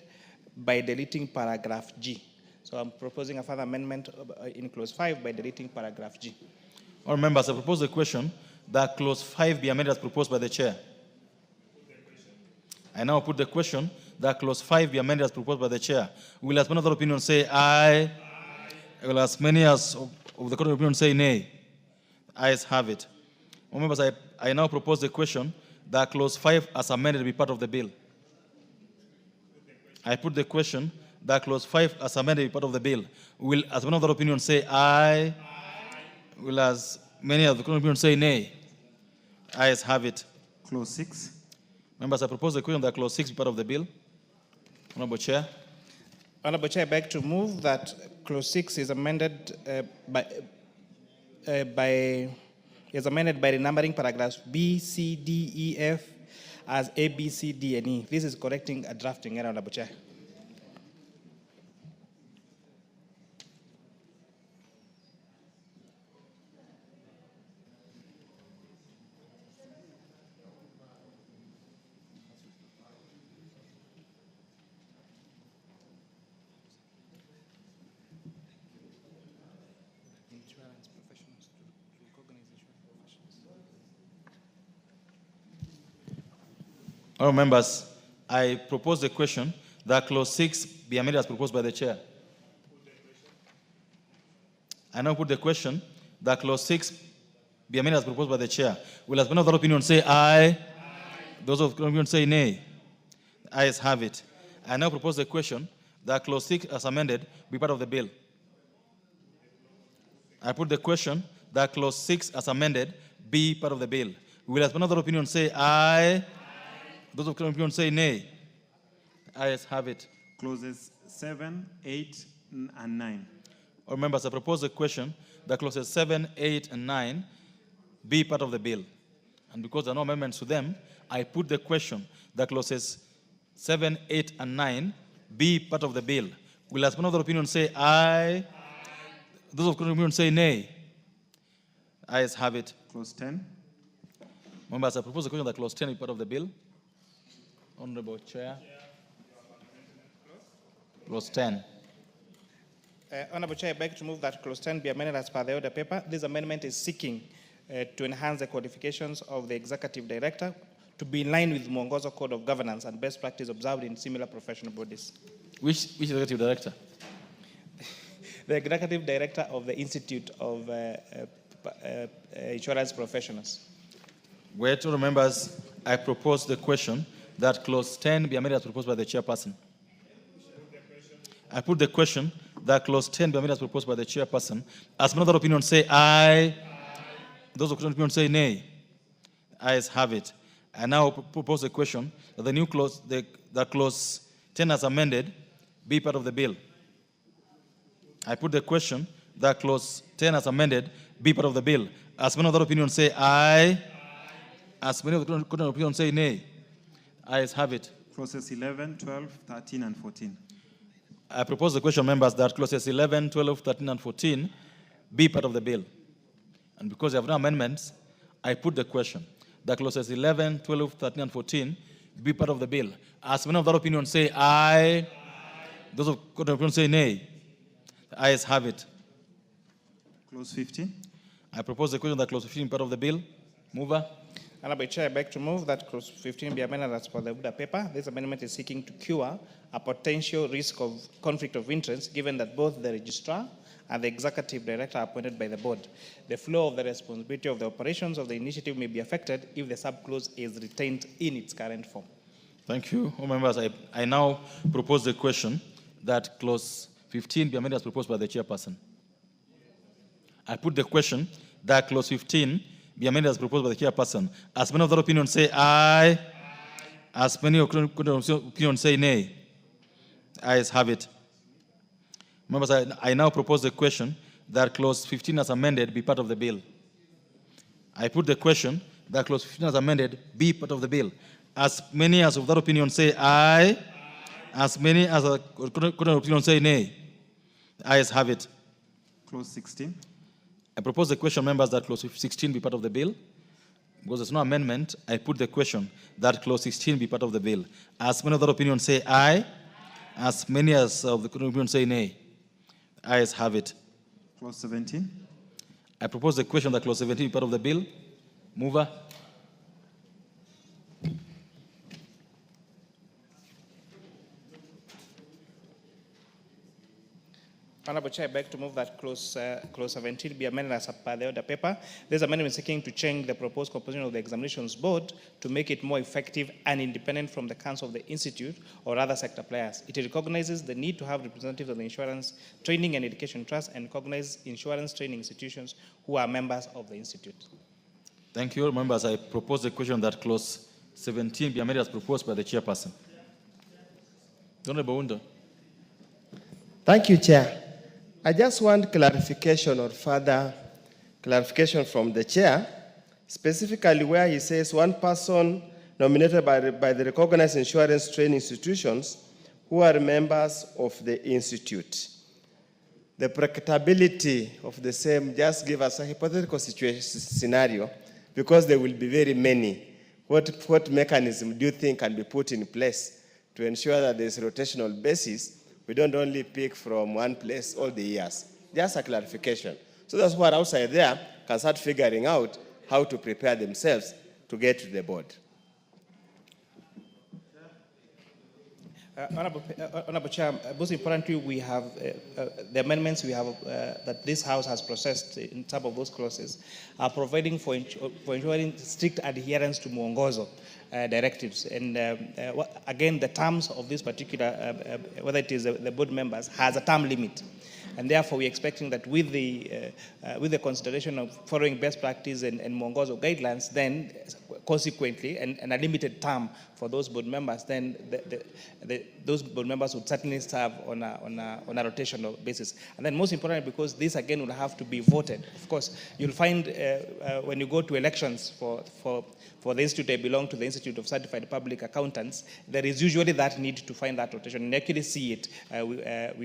by deleting paragraph G. So I'm proposing a further amendment in clause 5 by deleting paragraph G. All members, I propose the question that clause 5 be amended as proposed by the chair. I now put the question that clause 5 be amended as proposed by the chair. Will as many of the opinion say aye? Aye. Will as many as of the court of opinion say nay? Ayes have it. All members, I now propose the question that clause 5 as amended be part of the bill. I put the question that clause 5 as amended be part of the bill. Will as many of the opinion say aye? Aye. Will as many of the court of opinion say nay? Ayes have it. Clause 6. Members, I propose the question that clause 6 be part of the bill. Honorable Chair. Honorable Chair, I beg to move that clause 6 is amended by renumbering paragraphs B, C, D, E, F as A, B, C, D, and E. This is correcting a drafting error, Honorable Chair. All members, I propose the question that clause 6 be amended as proposed by the chair. I now put the question that clause 6 be amended as proposed by the chair. Will as many of that opinion say aye? Aye. Those of the opinion say nay? Ayes have it. I now propose the question that clause 6 as amended be part of the bill. I put the question that clause 6 as amended be part of the bill. Will as many of that opinion say aye? Those of the opinion say nay? Ayes have it. Clauses 7, 8, and 9. All members, I propose the question that clauses 7, 8, and 9 be part of the bill. And because there are no amendments to them, I put the question that clauses 7, 8, and 9 be part of the bill. Will as one of the opinion say aye? Aye. Those of the opinion say nay? Ayes have it. Clause 10. Members, I propose the question that clause 10 be part of the bill. Honorable Chair. Clause 10. Honorable Chair, I beg to move that clause 10 be amended as per the order paper. This amendment is seeking to enhance the qualifications of the executive director to be in line with Mwongozo Code of Governance and best practice observed in similar professional bodies. Which executive director? The executive director of the Institute of Insurance Professionals. Wait, all members, I propose the question that clause 10 be amended as proposed by the chairperson. I put the question that clause 10 be amended as proposed by the chairperson. As another opinion say aye. Aye. Those of opinion say nay. Ayes have it. I now propose the question that the new clause, that clause 10 as amended, be part of the bill. I put the question that clause 10 as amended, be part of the bill. As many of the opinion say aye. Aye. As many of the opinion say nay. Ayes have it. Clauses 11, 12, 13, and 14. I propose the question, members, that clauses 11, 12, 13, and 14 be part of the bill. And because there have no amendments, I put the question that clauses 11, 12, 13, and 14 be part of the bill. As many of that opinion say aye. Aye. Those of the opinion say nay. The ayes have it. Clause 15. I propose the question that clause 15 be part of the bill. Mover. Honorable Chair, I beg to move that clause 15 be amended as per the order paper. This amendment is seeking to cure a potential risk of conflict of interest, given that both the registrar and the executive director are appointed by the board. The flow of the responsibility of the operations of the initiative may be affected if the subclause is retained in its current form. Thank you. All members, I now propose the question that clause 15 be amended as proposed by the chairperson. I put the question that clause 15 be amended as proposed by the chairperson. As many of that opinion say aye, as many of the opinion say nay. Ayes have it. Members, I now propose the question that clause 15 as amended be part of the bill. I put the question that clause 15 as amended be part of the bill. As many as of that opinion say aye, as many as of the opinion say nay. Ayes have it. Clause 16. I propose the question, members, that clause 16 be part of the bill. Because there's no amendment, I put the question that clause 16 be part of the bill. As many of that opinion say aye, as many as of the opinion say nay. Ayes have it. Clause 17. I propose the question that clause 17 be part of the bill. Mover. Honorable Chair, I beg to move that clause 17 be amended as per the order paper. This amendment is seeking to change the proposed composition of the examinations board to make it more effective and independent from the council of the institute or other sector players. It recognizes the need to have representatives of the Insurance Training and Education Trust and recognize insurance training institutions who are members of the institute. Thank you, members. I propose the question that clause 17 be amended as proposed by the chairperson. Honorable Wunda. Thank you, Chair. I just want clarification or further clarification from the chair, specifically where he says one person nominated by the recognized insurance training institutions who are members of the institute. The practicability of the same, just give us a hypothetical scenario, because there will be very many. What mechanism do you think can be put in place to ensure that there's a rotational basis? We don't only pick from one place all the years. Just a clarification. So that's what outside there can start figuring out how to prepare themselves to get to the board. Honorable Chair, most importantly, we have the amendments we have that this House has processed in some of those clauses are providing for ensuring strict adherence to Mwongozo directives. And again, the terms of this particular, whether it is the board members, has a term limit. And therefore, we're expecting that with the consideration of following best practice and Mwongozo guidelines, then consequently, and a limited term for those board members, then those board members would certainly serve on a rotational basis. And then most importantly, because this again will have to be voted. Of course, you'll find when you go to elections for the institute, they belong to the Institute of Certified Public Accountants, there is usually that need to find that rotation, and you actually see it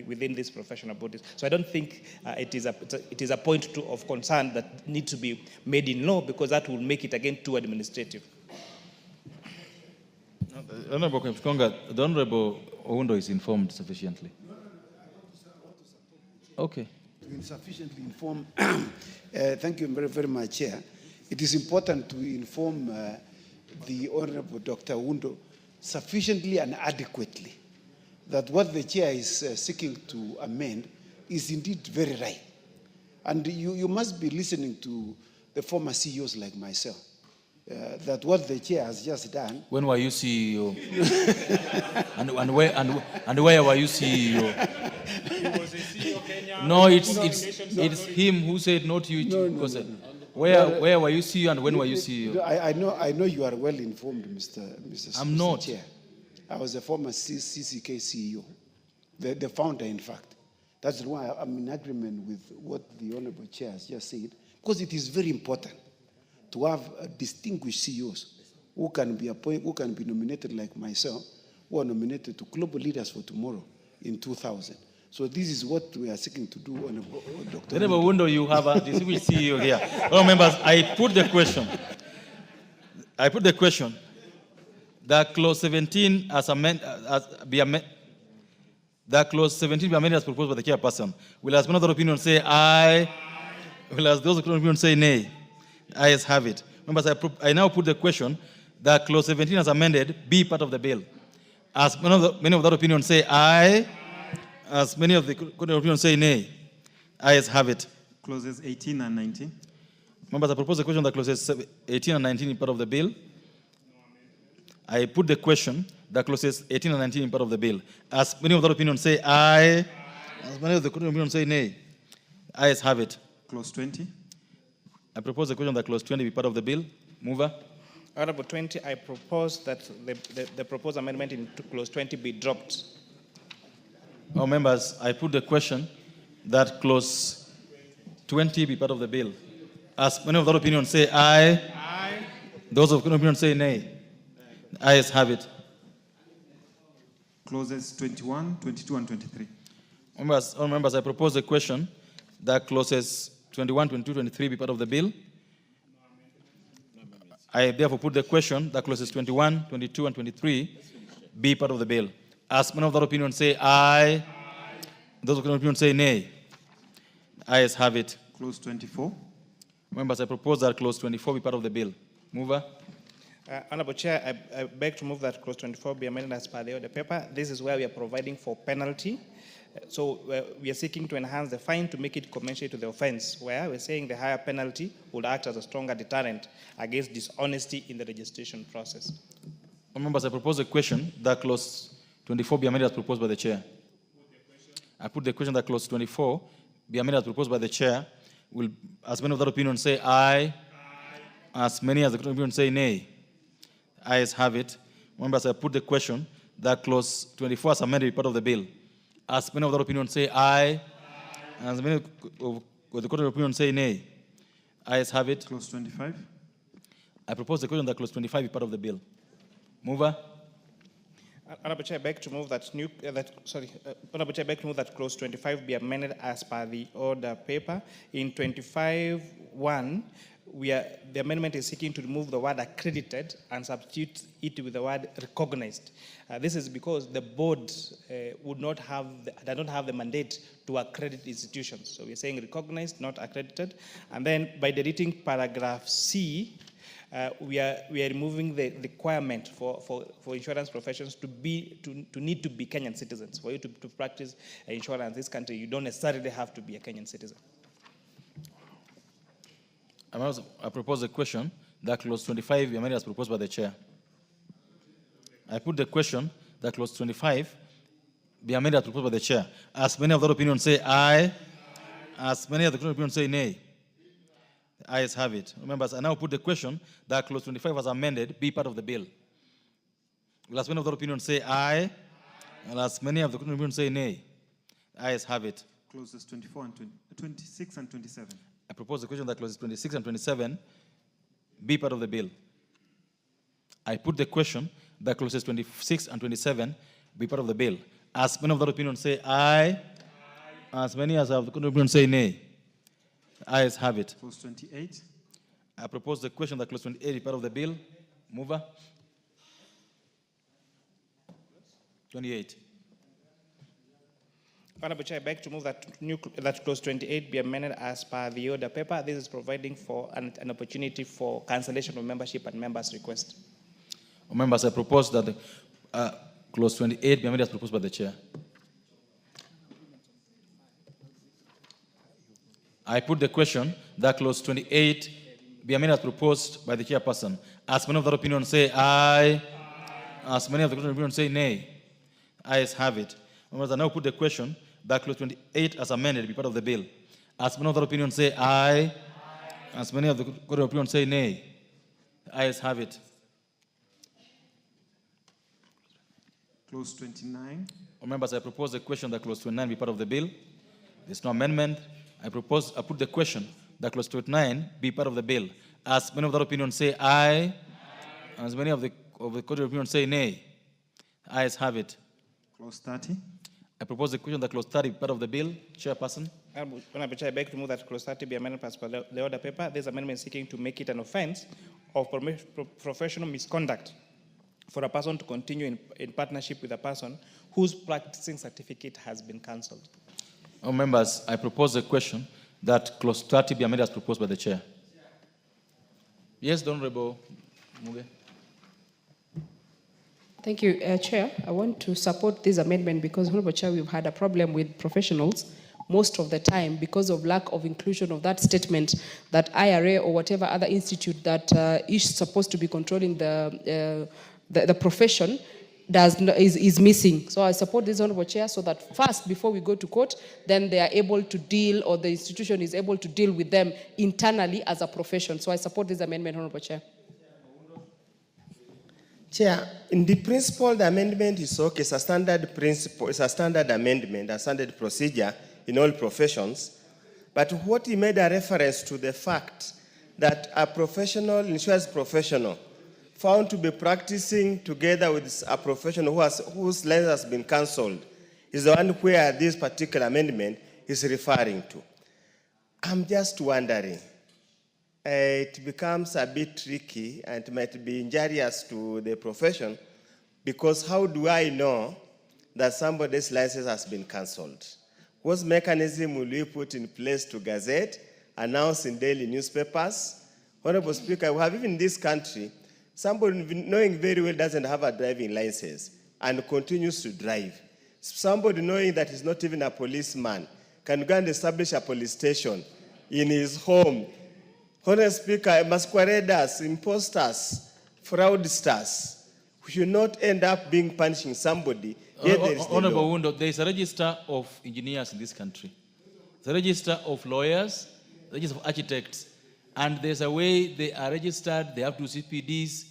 within these professional bodies. So I don't think it is a point of concern that needs to be made in law, because that will make it again too administrative. Honorable Kipkonga, the Honorable Oundo is informed sufficiently. Okay. Sufficiently informed. Thank you very, very much, Chair. It is important to inform the Honorable Dr. Oundo sufficiently and adequately that what the Chair is seeking to amend is indeed very right. And you must be listening to the former CEOs like myself. That what the Chair has just done. When were you CEO? and where were you CEO? He was a CEO Kenya. No, it's him who said not you. No. Where were you CEO and when were you CEO? I know you are well informed, Mr. I'm not. Chair. I was a former CCK CEO, the founder, in fact. That's why I'm in agreement with what the Honorable Chair has just said, because it is very important to have distinguished CEOs who can be nominated like myself, who are nominated to Global Leaders for Tomorrow in 2000. So this is what we are seeking to do on Dr. Honorable Oundo, you have a distinguished CEO here. All members, I put the question that clause 17 that clause 17 be amended as proposed by the chairperson. Will as one other opinion say aye? Will as those opinion say nay? Ayes have it. Members, I now put the question that clause 17 as amended be part of the bill. As many of that opinion say aye, as many of the opinion say nay, ayes have it. Clauses 18 and 19. Members, I propose the question that clauses 18 and 19 be part of the bill. I put the question that clauses 18 and 19 be part of the bill. As many of that opinion say aye, as many of the opinion say nay, ayes have it. Clause 20. I propose the question that clause 20 be part of the bill. Mover. Article 20, I propose that the proposed amendment in clause 20 be dropped. Our members, I put the question that clause 20 be part of the bill. As many of that opinion say aye, those of that opinion say nay, ayes have it. Clauses 21, 22, and 23. All members, I propose the question that clauses 21, 22, 23 be part of the bill. I therefore put the question that clauses 21, 22, and 23 be part of the bill. As many of that opinion say aye, those of that opinion say nay, ayes have it. Clause 24. Members, I propose that clause 24 be part of the bill. Mover. Honorable Chair, I beg to move that clause 24 be amended as per the order paper. This is where we are providing for penalty. So we are seeking to enhance the fine to make it commensurate to the offense, where we're saying the higher penalty would act as a stronger deterrent against dishonesty in the registration process. Members, I propose a question that clause 24 be amended as proposed by the chair. I put the question that clause 24 be amended as proposed by the chair. Will, as many of that opinion say aye, as many as the opinion say nay, ayes have it. Members, I put the question that clause 24 as amended be part of the bill. As many of that opinion say aye, as many of the court of opinion say nay, ayes have it. Clause 25. I propose the question that clause 25 be part of the bill. Mover. Honorable Chair, I beg to move that Honorable Chair, I beg to move that clause 25 be amended as per the order paper. In 25(1), the amendment is seeking to remove the word accredited and substitute it with the word recognized. This is because the board does not have the mandate to accredit institutions. So we're saying recognized, not accredited. And then by deleting paragraph C, we are removing the requirement for insurance professions to need to be Kenyan citizens. For you to practice insurance in this country, you don't necessarily have to be a Kenyan citizen. I propose a question that clause 25 be amended as proposed by the chair. I put the question that clause 25 be amended as proposed by the chair. As many of that opinion say aye, as many of the opinion say nay, ayes have it. Members, I now put the question that clause 25 as amended be part of the bill. Will as many of that opinion say aye, and as many of the opinion say nay, ayes have it. Clauses 24 and 26 and 27. I propose the question that clauses 26 and 27 be part of the bill. I put the question that clauses 26 and 27 be part of the bill. As many of that opinion say aye, as many as of the opinion say nay, ayes have it. Clause 28. I propose the question that clause 28 be part of the bill. Mover. 28. Honorable Chair, I beg to move that clause 28 be amended as per the order paper. This is providing for an opportunity for cancellation of membership at members' request. Members, I propose that clause 28 be amended as proposed by the chair. I put the question that clause 28 be amended as proposed by the chairperson. As many of that opinion say aye, as many of the opinion say nay, ayes have it. Members, I now put the question that clause 28 as amended be part of the bill. As many of that opinion say aye, as many of the court of opinion say nay, ayes have it. Clause 29. Members, I propose the question that clause 29 be part of the bill. There's no amendment. I put the question that clause 29 be part of the bill. As many of that opinion say aye, as many of the court of opinion say nay, ayes have it. Clause 30. I propose the question that clause 30 be part of the bill. Chairperson. Honorable Chair, I beg to move that clause 30 be amended as per the order paper. This amendment is seeking to make it an offense of professional misconduct for a person to continue in partnership with a person whose practicing certificate has been cancelled. Members, I propose the question that clause 30 be amended as proposed by the chair. Yes, the Honorable Muge. Thank you, Chair. I want to support this amendment because, Honorable Chair, we've had a problem with professionals most of the time because of lack of inclusion of that statement that IRA or whatever other institute that is supposed to be controlling the profession is missing. So I support this, Honorable Chair, so that first, before we go to court, then they are able to deal, or the institution is able to deal with them internally as a profession. So I support this amendment, Honorable Chair. Chair, in the principle, the amendment is okay. It's a standard principle, it's a standard amendment, a standard procedure in all professions. But what he made a reference to the fact that a professional, insurance professional, found to be practicing together with a professional whose license has been cancelled is the one where this particular amendment is referring to. I'm just wondering, it becomes a bit tricky and it might be injurious to the profession, because how do I know that somebody's license has been cancelled? What mechanism will we put in place to gazette, announce in daily newspapers? Honorable Speaker, we have even in this country, somebody knowing very well doesn't have a driving license and continues to drive. Somebody knowing that he's not even a policeman can go and establish a police station in his home. Honorable Speaker, masqueraders, imposters, fraudsters, we should not end up being punishing somebody. Honorable Wundo, there is a register of engineers in this country. There's a register of lawyers, a register of architects, and there's a way they are registered, they have 2 CPDs.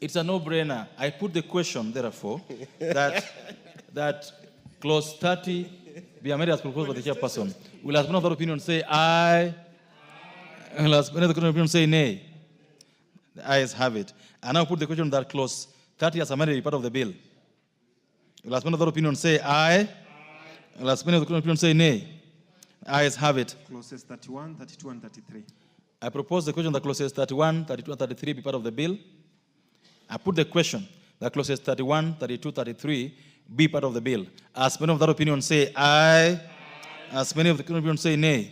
It's a no-brainer. I put the question, therefore, that clause 30 be amended as proposed by the chairperson. Will as one of the opinion say aye? Will as one of the opinion say nay? The ayes have it. And now put the question that clause 30 as amended be part of the bill. Will as one of the opinion say aye? Will as one of the opinion say nay? The ayes have it. Clauses 31, 32, and 33. I propose the question that clauses 31, 32, and 33 be part of the bill. I put the question that clauses 31, 32, 33 be part of the bill. As many of that opinion say aye, as many of the opinion say nay,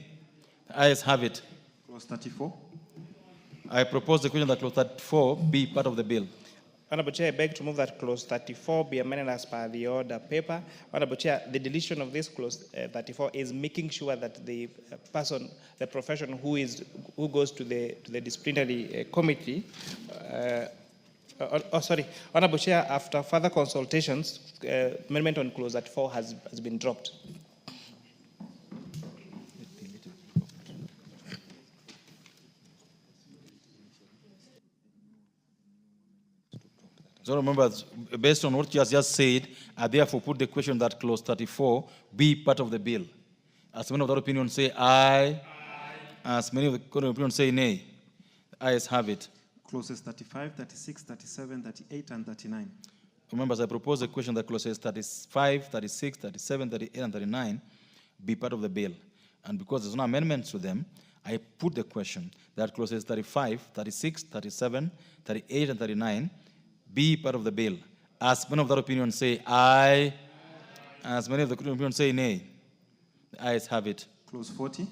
the ayes have it. Clause 34. I propose the question that clause 34 be part of the bill. Honorable Chair, I beg to move that clause 34 be amended as per the order paper. Honorable Chair, the deletion of this clause 34 is making sure that the person, the profession who goes to the disciplinary committee. Honorable Chair, after further consultations, amendment on clause 34 has been dropped. So remember, based on what you have just said, I therefore put the question that clause 34 be part of the bill. As many of that opinion say aye, as many of the opinion say nay, the ayes have it. Clauses 35, 36, 37, 38, and 39. Members, I propose the question that clauses 35, 36, 37, 38, and 39 be part of the bill. And because there's no amendments to them, I put the question that clauses 35, 36, 37, 38, and 39 be part of the bill. As many of that opinion say aye, as many of the opinion say nay, the ayes have it. Clause 40.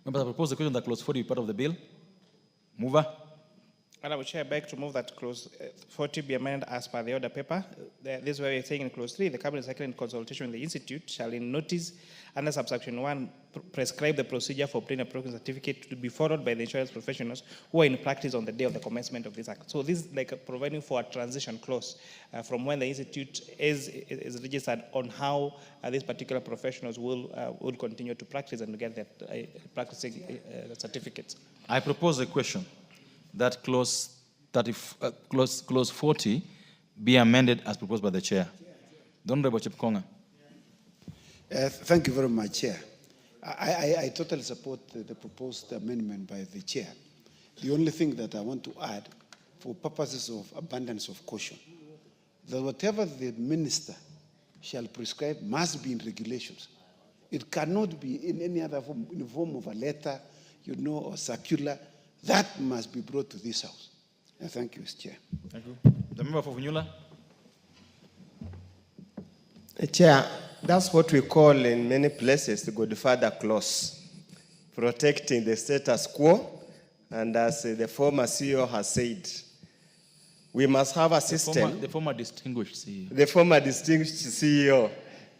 Members, I propose the question that clause 40 be part of the bill. Mover. Honorable Chair, I beg to move that clause 40 be amended as per the order paper. This is where we're saying in clause 3, the Cabinet Secretary in consultation with the Institute shall in notice under subsection 1 prescribe the procedure for obtaining a procurement certificate to be followed by the insurance professionals who are in practice on the day of the commencement of this act. So this is like providing for a transition clause from when the Institute is registered on how these particular professionals will continue to practice and to get their practicing certificates. I propose a question that clause 40 be amended as proposed by the chair. The Honorable Chepkonga. Thank you very much, Chair. I totally support the proposed amendment by the Chair. The only thing that I want to add, for purposes of abundance of caution, that whatever the minister shall prescribe must be in regulations. It cannot be in any other form, in the form of a letter, or circular. That must be brought to this House. Thank you, Mr. Chair. Thank you. The member for Vunyula. Chair, that's what we call in many places the Godfather clause, protecting the status quo And as the former CEO has said, we must have a system. The former distinguished CEO. The former distinguished CEO,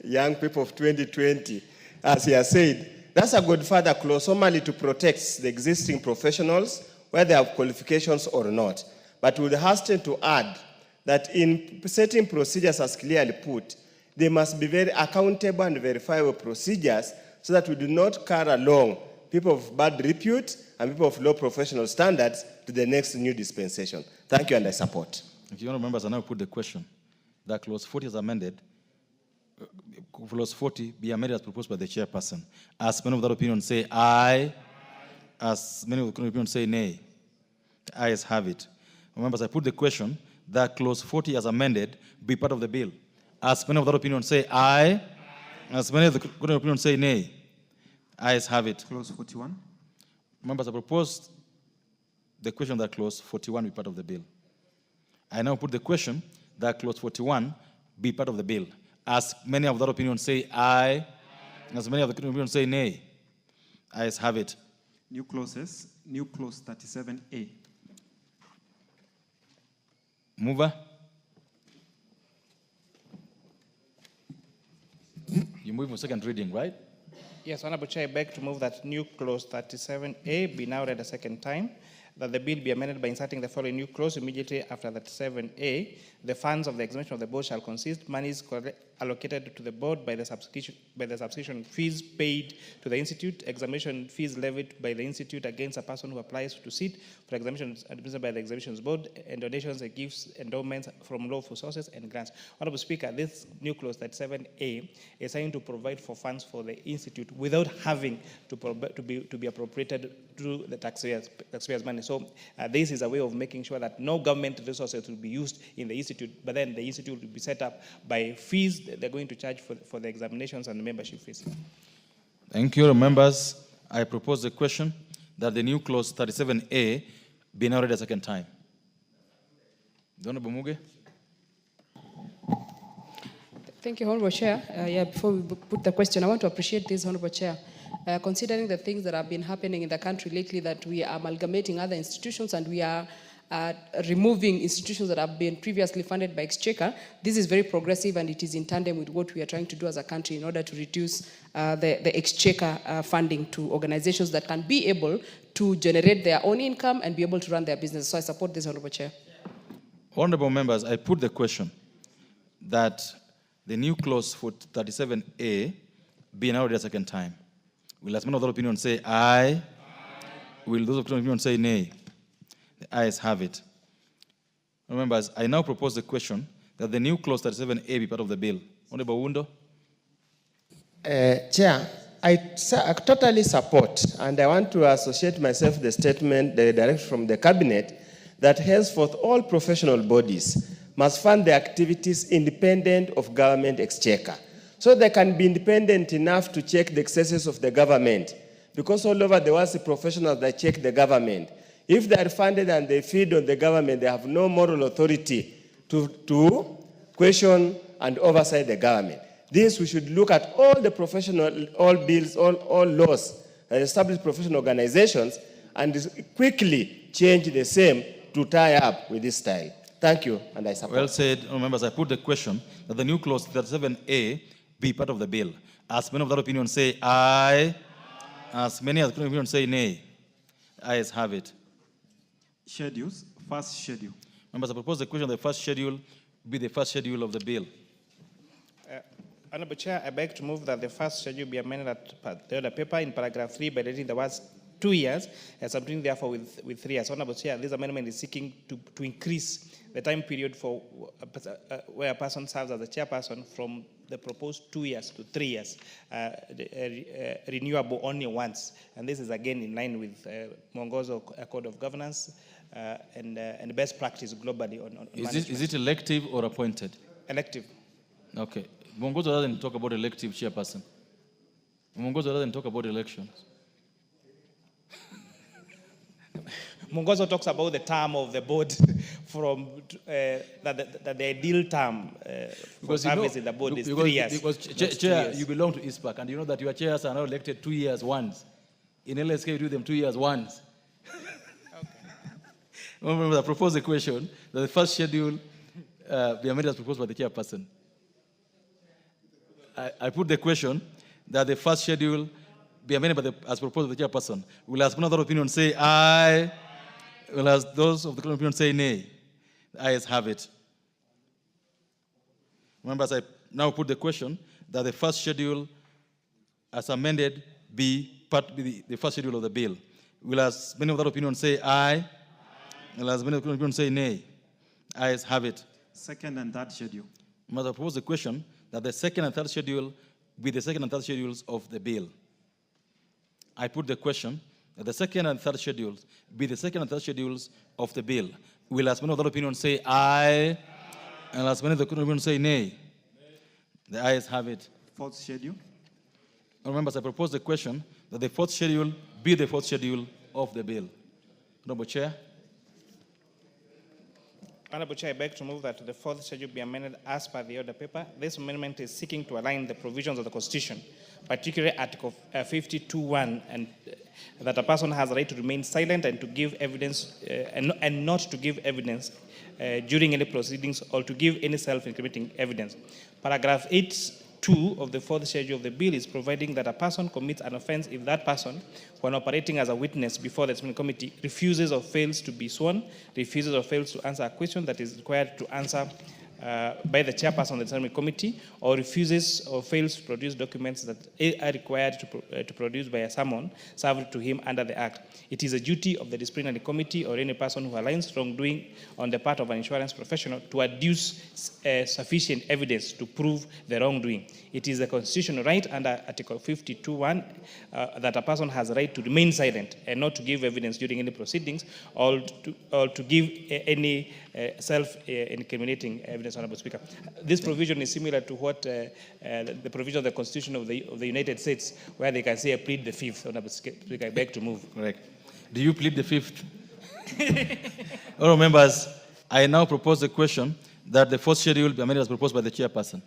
young people of 2020, as he has said, that's a good further clause, normally to protect the existing professionals, whether they have qualifications or not. But we would hasten to add that in setting procedures as clearly put, they must be very accountable and verifiable procedures so that we do not carry along people of bad repute and people of low professional standards to the next new dispensation. Thank you, and I support. If you members, I now put the question that clause 40 is amended. Clause 40 be amended as proposed by the chairperson. As many of that opinion say aye, as many of the opinion say nay. The ayes have it. Members, I put the question that clause 40 as amended be part of the bill. As many of that opinion say aye, as many of the opinion say nay. Ayes have it. Clause 41. Members, I proposed the question that clause 41 be part of the bill. I now put the question that clause 41 be part of the bill. As many of that opinion say aye, as many of the opinion say nay. Ayes have it. New clauses, new clause 37A. Mover. You move for second reading, right? Yes, Honorable Chair, I beg to move that new clause 37A be now read a second time, that the bill be amended by inserting the following new clause immediately after 37A. The funds of the examination of the board shall consist monies allocated to the board by the subscription fees paid to the institute, examination fees levied by the institute against a person who applies to sit for examinations administered by the examinations board, and donations and gifts, endowments from lawful sources, and grants. Honorable Speaker, this new clause 37A is trying to provide for funds for the institute without having to be appropriated through the taxpayers' money. So this is a way of making sure that no government resources will be used in the institute, but then the institute will be set up by fees they're going to charge for the examinations and the membership fees. Thank you, members. I propose the question that the new clause 37A be now read a second time. The Honorable Muge. Thank you, Honorable Chair. Before we put the question, I want to appreciate this, Honorable Chair. Considering the things that have been happening in the country lately, that we are amalgamating other institutions and we are removing institutions that have been previously funded by Exchequer, this is very progressive and it is in tandem with what we are trying to do as a country in order to reduce the Exchequer funding to organizations that can be able to generate their own income and be able to run their business. So I support this, Honorable Chair. Honorable members, I put the question that the new clause for 37A be now read a second time. Will as many of the opinion say aye? Will those of the opinion say nay? The ayes have it. Members, I now propose the question that the new clause 37A be part of the bill. Honorable Wundo. Chair, I totally support, and I want to associate myself with the statement, the direction from the cabinet, that henceforth all professional bodies must fund their activities independent of government exchequer, so they can be independent enough to check the excesses of the government. Because all over the world, the professionals that check the government. If they are funded and they feed on the government, they have no moral authority to question and oversight the government. This, we should look at all the professional, all bills, all laws that establish professional organizations and quickly change the same to tie up with this style. Thank you, and I support. Well said, members. I put the question that the new clause 37A be part of the bill. As many of that opinion say aye, as many of that opinion say nay. Ayes have it. Schedules, first schedule. Members, I propose the question that the first schedule be the first schedule of the bill. Honorable Chair, I beg to move that the first schedule be amended at the other paper in paragraph 3 by deleting the words 2 years and substituting therefore with 3 years. Honorable Chair, this amendment is seeking to increase the time period for where a person serves as a chairperson from the proposed 2 years to 3 years, renewable only once. And this is again in line with Mwongozo Code of Governance and best practice globally on management. Is it elective or appointed? Elective. Okay. Mwongozo doesn't talk about elective chairperson. Mwongozo doesn't talk about elections. Mwongozo talks about the term of the board from that the ideal term for service in the board is 3 years. Because Chair, you belong to ISPAC, and you know that your chairs are now elected 2 years once. In LSK, you do them 2 years once. I propose a question that the first schedule be amended as proposed by the chairperson. I put the question that the first schedule be amended as proposed by the chairperson. Will as another opinion say aye? Will as those of the contrary opinion say nay? The ayes have it. Members, I now put the question that the first schedule as amended be the first schedule of the bill. Will as many of that opinion say aye? Will as many of that opinion say nay? Ayes have it. Second and third schedule. Members, I propose the question that the second and third schedule be the second and third schedules of the bill. I put the question that the second and third schedules be the second and third schedules of the bill. Will as many of that opinion say aye? And as many of the opinion say nay? The ayes have it. Fourth schedule. Members, I propose the question that the fourth schedule be the fourth schedule of the bill. Honorable Chair. Honorable Chair, I beg to move that the fourth schedule be amended as per the order paper. This amendment is seeking to align the provisions of the Constitution, particularly Article 52(1), and that a person has the right to remain silent and to give evidence and not to give evidence during any proceedings or to give any self-incriminating evidence. Paragraph 8(2) of the fourth schedule of the bill is providing that a person commits an offense if that person, when operating as a witness before the disciplinary committee, refuses or fails to be sworn, refuses or fails to answer a question that is required to answer by the chairperson of the disciplinary committee, or refuses or fails to produce documents that are required to produce by a summon served to him under the Act. It is a duty of the disciplinary committee or any person who aligns wrongdoing on the part of an insurance professional to adduce sufficient evidence to prove the wrongdoing. It is a constitutional right under Article 52(1) that a person has a right to remain silent and not to give evidence during any proceedings or to give any self-incriminating evidence, Honorable Speaker. This provision is similar to what the provision of the Constitution of the United States, where they can say, I plead the fifth. Honorable Speaker, I beg to move. Correct. Do you plead the fifth? Honorable members, I now propose the question that the fourth schedule be amended as proposed by the chairperson.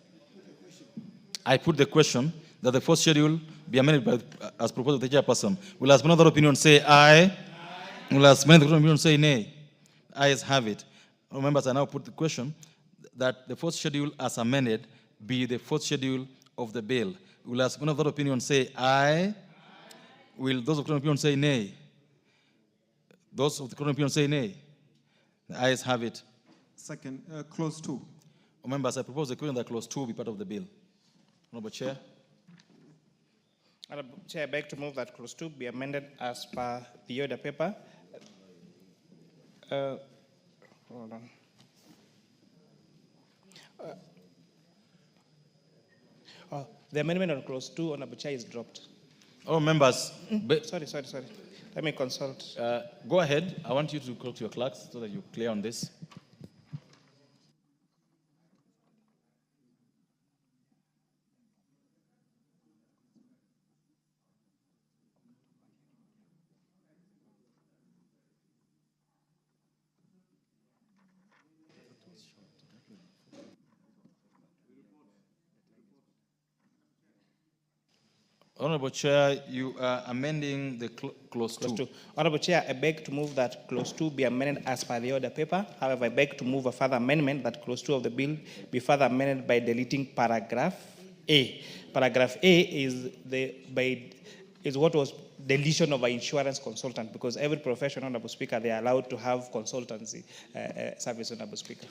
I put the question that the fourth schedule be amended as proposed by the chairperson. Will as many other opinion say aye? Will as many other opinion say nay? Ayes have it. Honorable members, I now put the question that the fourth schedule as amended be the fourth schedule of the bill. Will as many of that opinion say aye? Will those of the opinion say nay? Those of the current opinion say nay. The ayes have it. Second, clause 2. Members, I propose the question that clause 2 be part of the bill. Honorable Chair. Honorable Chair, I beg to move that clause 2 be amended as per the order paper. Hold on. The amendment on clause 2, Honorable Chair, is dropped. Oh, members. Sorry. Let me consult. Go ahead. I want you to talk to your clerks so that you're clear on this. Honorable Chair, you are amending the clause 2. Honorable Chair, I beg to move that clause 2 be amended as per the order paper. However, I beg to move a further amendment that clause 2 of the bill be further amended by deleting paragraph A. Paragraph A is what was deletion of an insurance consultant, because every profession, Honorable Speaker, they are allowed to have consultancy service, Honorable Speaker.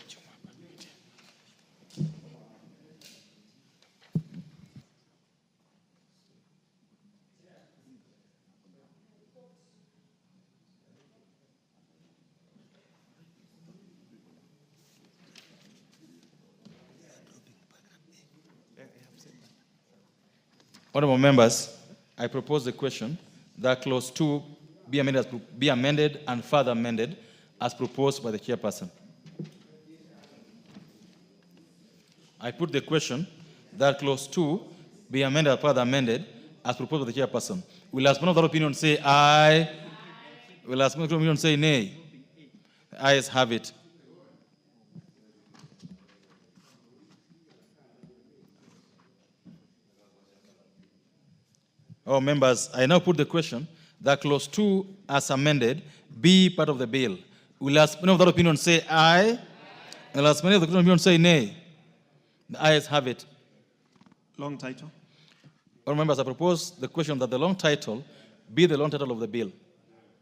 Honorable members, I propose the question that clause 2 be amended and further amended as proposed by the chairperson. I put the question that clause 2 be amended and further amended as proposed by the chairperson. Will as one of that opinion say aye? Will as one of that opinion say nay? The ayes have it. Oh, members, I now put the question that clause 2 as amended be part of the bill. Will as many of that opinion say aye? Will as many of the opinion say nay? The ayes have it. Long title. All members, I propose the question that the long title be the long title of the bill.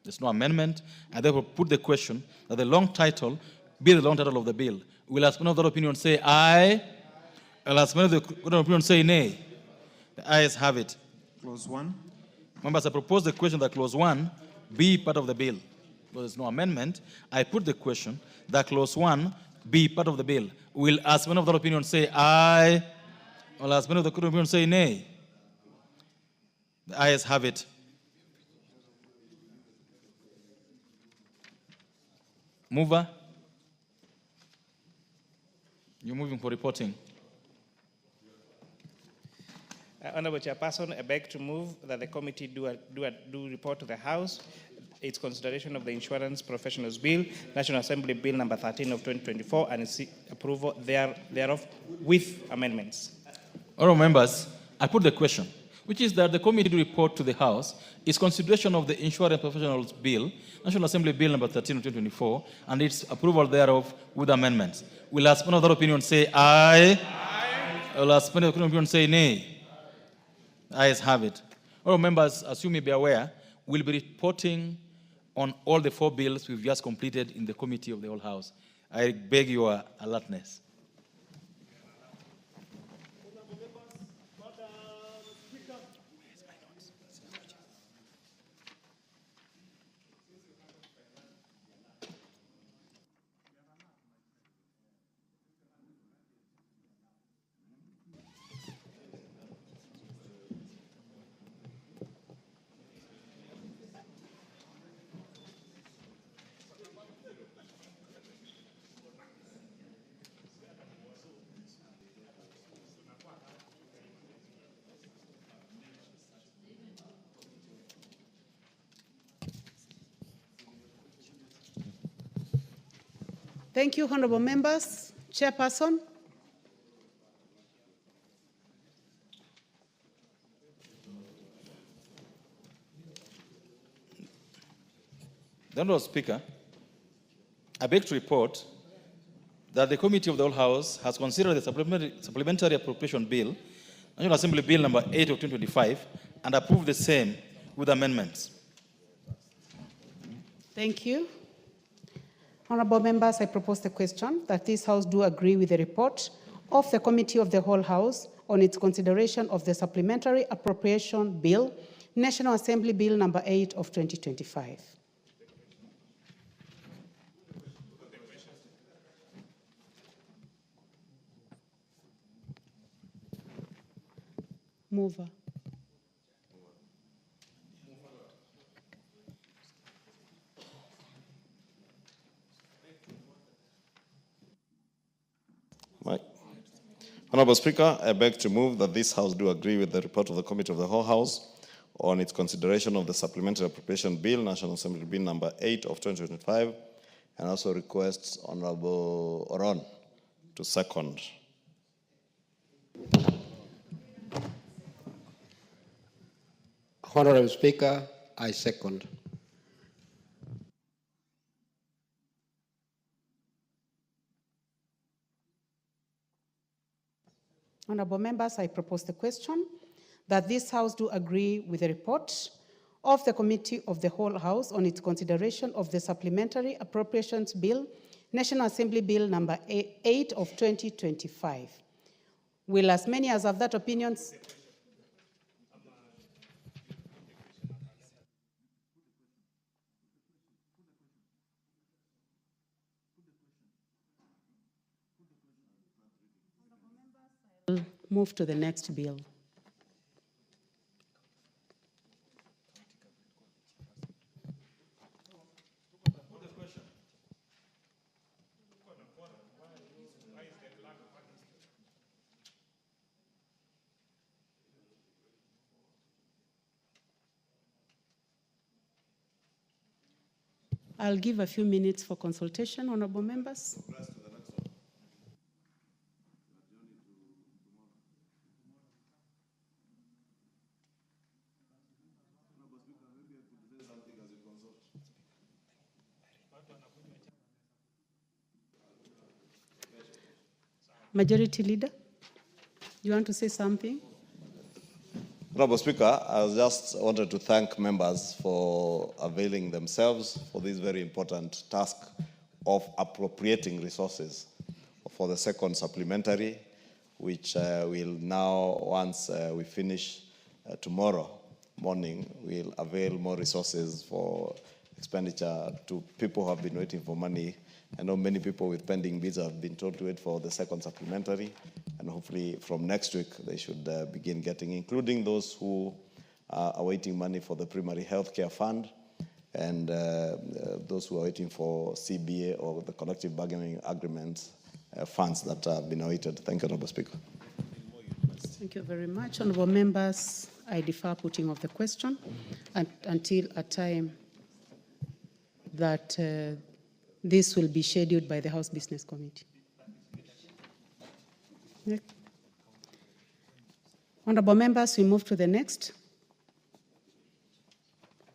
There's no amendment. I therefore put the question that the long title be the long title of the bill. Will as many of that opinion say aye? Will as many of the opinion say nay? The ayes have it. Clause 1. Members, I propose the question that clause 1 be part of the bill. Because there's no amendment, I put the question that clause 1 be part of the bill. Will as many of that opinion say aye? Will as many of the opinion say nay? The ayes have it. Mover, you're moving for reporting. Honorable Chairperson, I beg to move that the committee do report to the House its consideration of the Insurance Professionals Bill, National Assembly Bill number 13 of 2024, and its approval thereof with amendments. Honourable members, I put the question, which is that the committee report to the House its consideration of the Insurance Professionals Bill, National Assembly Bill number 13 of 2024, and its approval thereof with amendments. Will as one of that opinion say aye? Aye. Will as one of that opinion say nay? Ayes have it. Honourable members, as you may be aware, we'll be reporting on all the 4 bills we've just completed in the committee of the whole House. I beg your alertness. Thank you, honorable members. Chairperson. The Honourable Speaker, I beg to report that the Committee of the Whole House has considered the Supplementary Appropriation Bill, National Assembly Bill number 8 of 2025, and approved the same with amendments. Thank you. Honorable members, I propose the question that this House do agree with the report of the Committee of the Whole House on its consideration of the Supplementary Appropriation Bill, National Assembly Bill number 8 of 2025. Mover. Honourable Speaker, I beg to move that this House do agree with the report of the Committee of the Whole House on its consideration of the Supplementary Appropriation Bill, National Assembly Bill number 8 of 2025, and also requests Honourable Oron to second. Honourable Speaker, I second. Honourable members, I propose the question that this House do agree with the report of the Committee of the Whole House on its consideration of the Supplementary Appropriations Bill, National Assembly Bill number 8 of 2025. Will as many as have that opinion? Move to the next bill. I'll give a few minutes for consultation, honorable members. Majority Leader, you want to say something? Honorable Speaker, I just wanted to thank members for availing themselves for this very important task of appropriating resources for the second supplementary, which will now, once we finish tomorrow morning, will avail more resources for expenditure to people who have been waiting for money. I know many people with pending bills have been told to wait for the second supplementary, and hopefully from next week they should begin getting, including those who are awaiting money for the primary health care fund and those who are waiting for CBA or the collective bargaining agreement funds that have been awaited. Thank you, Honorable Speaker. Thank you very much. Honorable members, I defer putting of the question until a time that this will be scheduled by the House Business Committee. Next. Honorable members, we move to the next.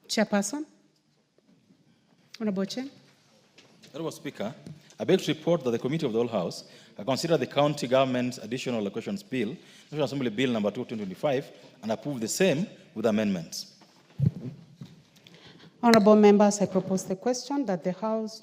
Chairperson. Honorable Chen. Honorable Speaker, I beg to report that the Committee of the Whole House has considered the County Government Additional Allocations Bill, National Assembly Bill number 2, 2025, and approved the same with amendments. Honorable members, I propose the question that the House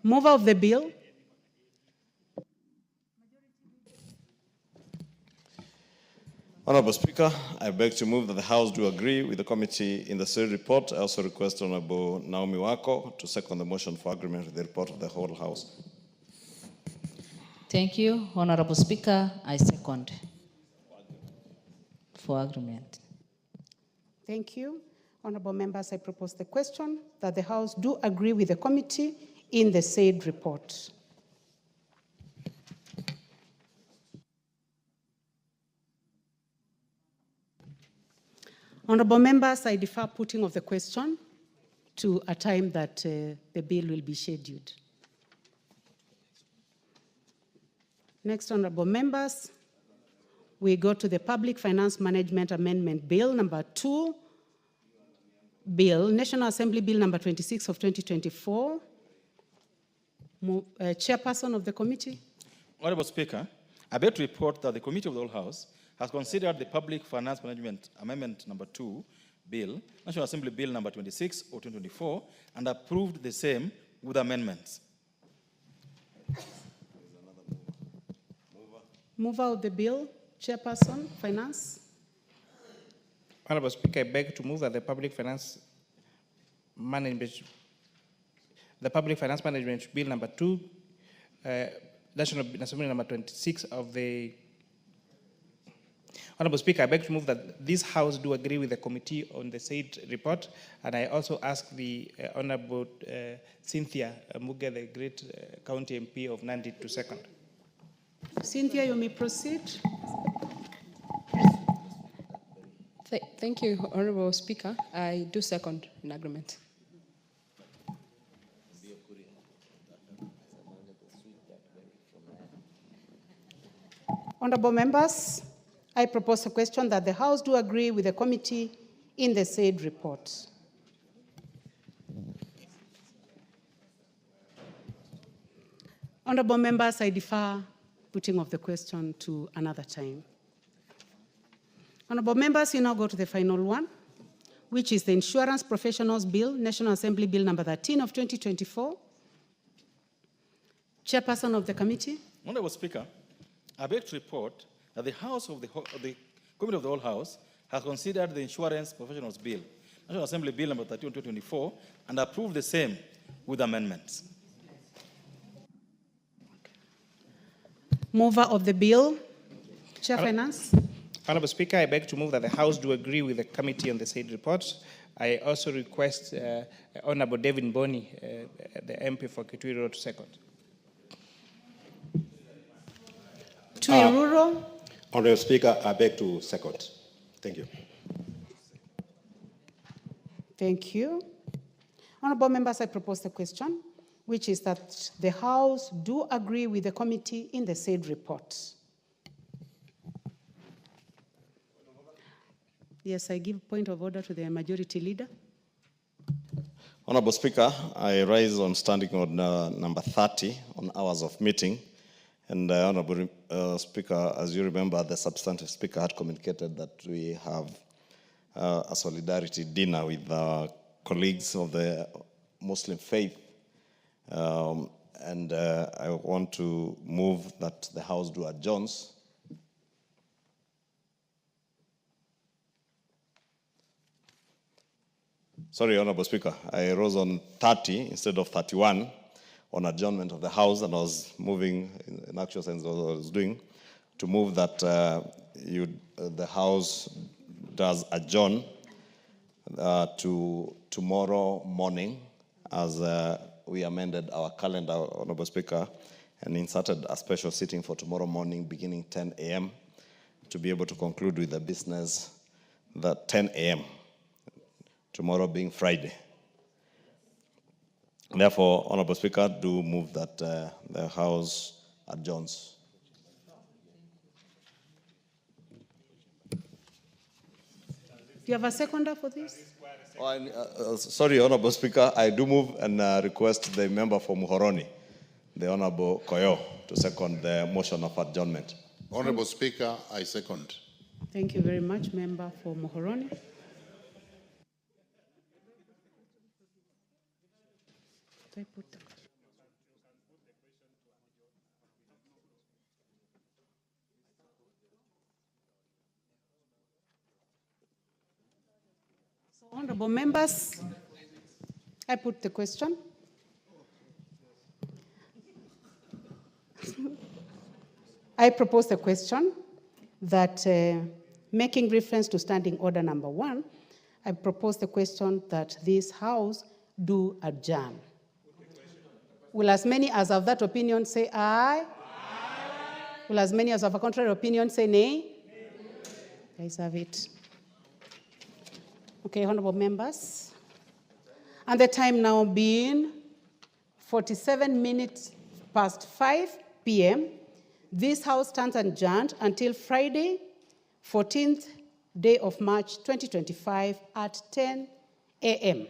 mover of the bill. Honorable Speaker, I beg to move that the House do agree with the committee in the said report. I also request Honorable Naomi Wako to second the motion for agreement with the report of the whole House. Thank you, Honorable Speaker. I second for agreement. Thank you. Honorable members, I propose the question that the House do agree with the committee in the said report. Honorable members, I defer putting of the question to a time that the bill will be scheduled. Next, honorable members, we go to the Public Finance Management Amendment Bill number 2, Bill, National Assembly Bill number 26 of 2024. Chairperson of the committee. Honorable Speaker, I beg to report that the Committee of the Whole House has considered the Public Finance Management Amendment number 2 Bill, National Assembly Bill number 26 of 2024, and approved the same with amendments. Mover of the bill, Chairperson, Finance. Honorable Speaker, I beg to move that the Public Finance Management Bill number 2, National Assembly number 26 of the Honorable Speaker, I beg to move that this House do agree with the committee on the said report, and I also ask the Honorable Cynthia Muge, the great county MP of Nandi, to second. Cynthia, you may proceed. Thank you, Honorable Speaker. I do second in agreement. Honorable members, I propose a question that the House do agree with the committee in the said report. Honorable members, I defer putting of the question to another time. Honorable members, we now go to the final one, which is the Insurance Professionals Bill, National Assembly Bill number 13 of 2024. Chairperson of the committee. Honorable Speaker, I beg to report that the House of the Committee of the Whole House has considered the Insurance Professionals Bill, National Assembly Bill number 13 of 2024, and approved the same with amendments. Mover of the bill, Chair Finance. Honorable Speaker, I beg to move that the House do agree with the committee on the said report. I also request Honorable David Boni, the MP for Kitui Road, to second. Rural. Honorable Speaker, I beg to second. Thank you. Thank you. Honorable members, I propose the question which is that the House do agree with the committee in the said report. Yes, I give point of order to the majority leader. Honorable Speaker, I rise on standing order number 30 on hours of meeting. And Honorable Speaker, as you remember, the substantive speaker had communicated that we have a solidarity dinner with colleagues of the Muslim faith. And I want to move that the House do adjourns. Sorry, Honorable Speaker, I rose on 30 instead of 31 on adjournment of the House, and I was moving, in actual sense, what I was doing, to move that the House does adjourn to tomorrow morning, as we amended our calendar, Honorable Speaker, and inserted a special sitting for tomorrow morning beginning 10 a.m. to be able to conclude with the business at 10 a.m., tomorrow being Friday. Therefore, Honorable Speaker, do move that the House adjourns. Do you have a seconder for this? Sorry, Honorable Speaker, I do move and request the member for Muhoroni, the Honorable Koyo, to second the motion of adjournment. Honorable Speaker, I second. Thank you very much, member for Muhoroni. So, honorable members, I put the question. I propose the question that, making reference to standing order number 1, I propose the question that this House do adjourn. Will as many as have that opinion say aye? Aye. Will as many as have a contrary opinion say nay? Guys have it. Okay, honorable members. And the time now being 47 minutes past 5 p.m., this House stands adjourned until Friday, 14th day of March 2025 at 10 a.m.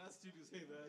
Nasty to say that.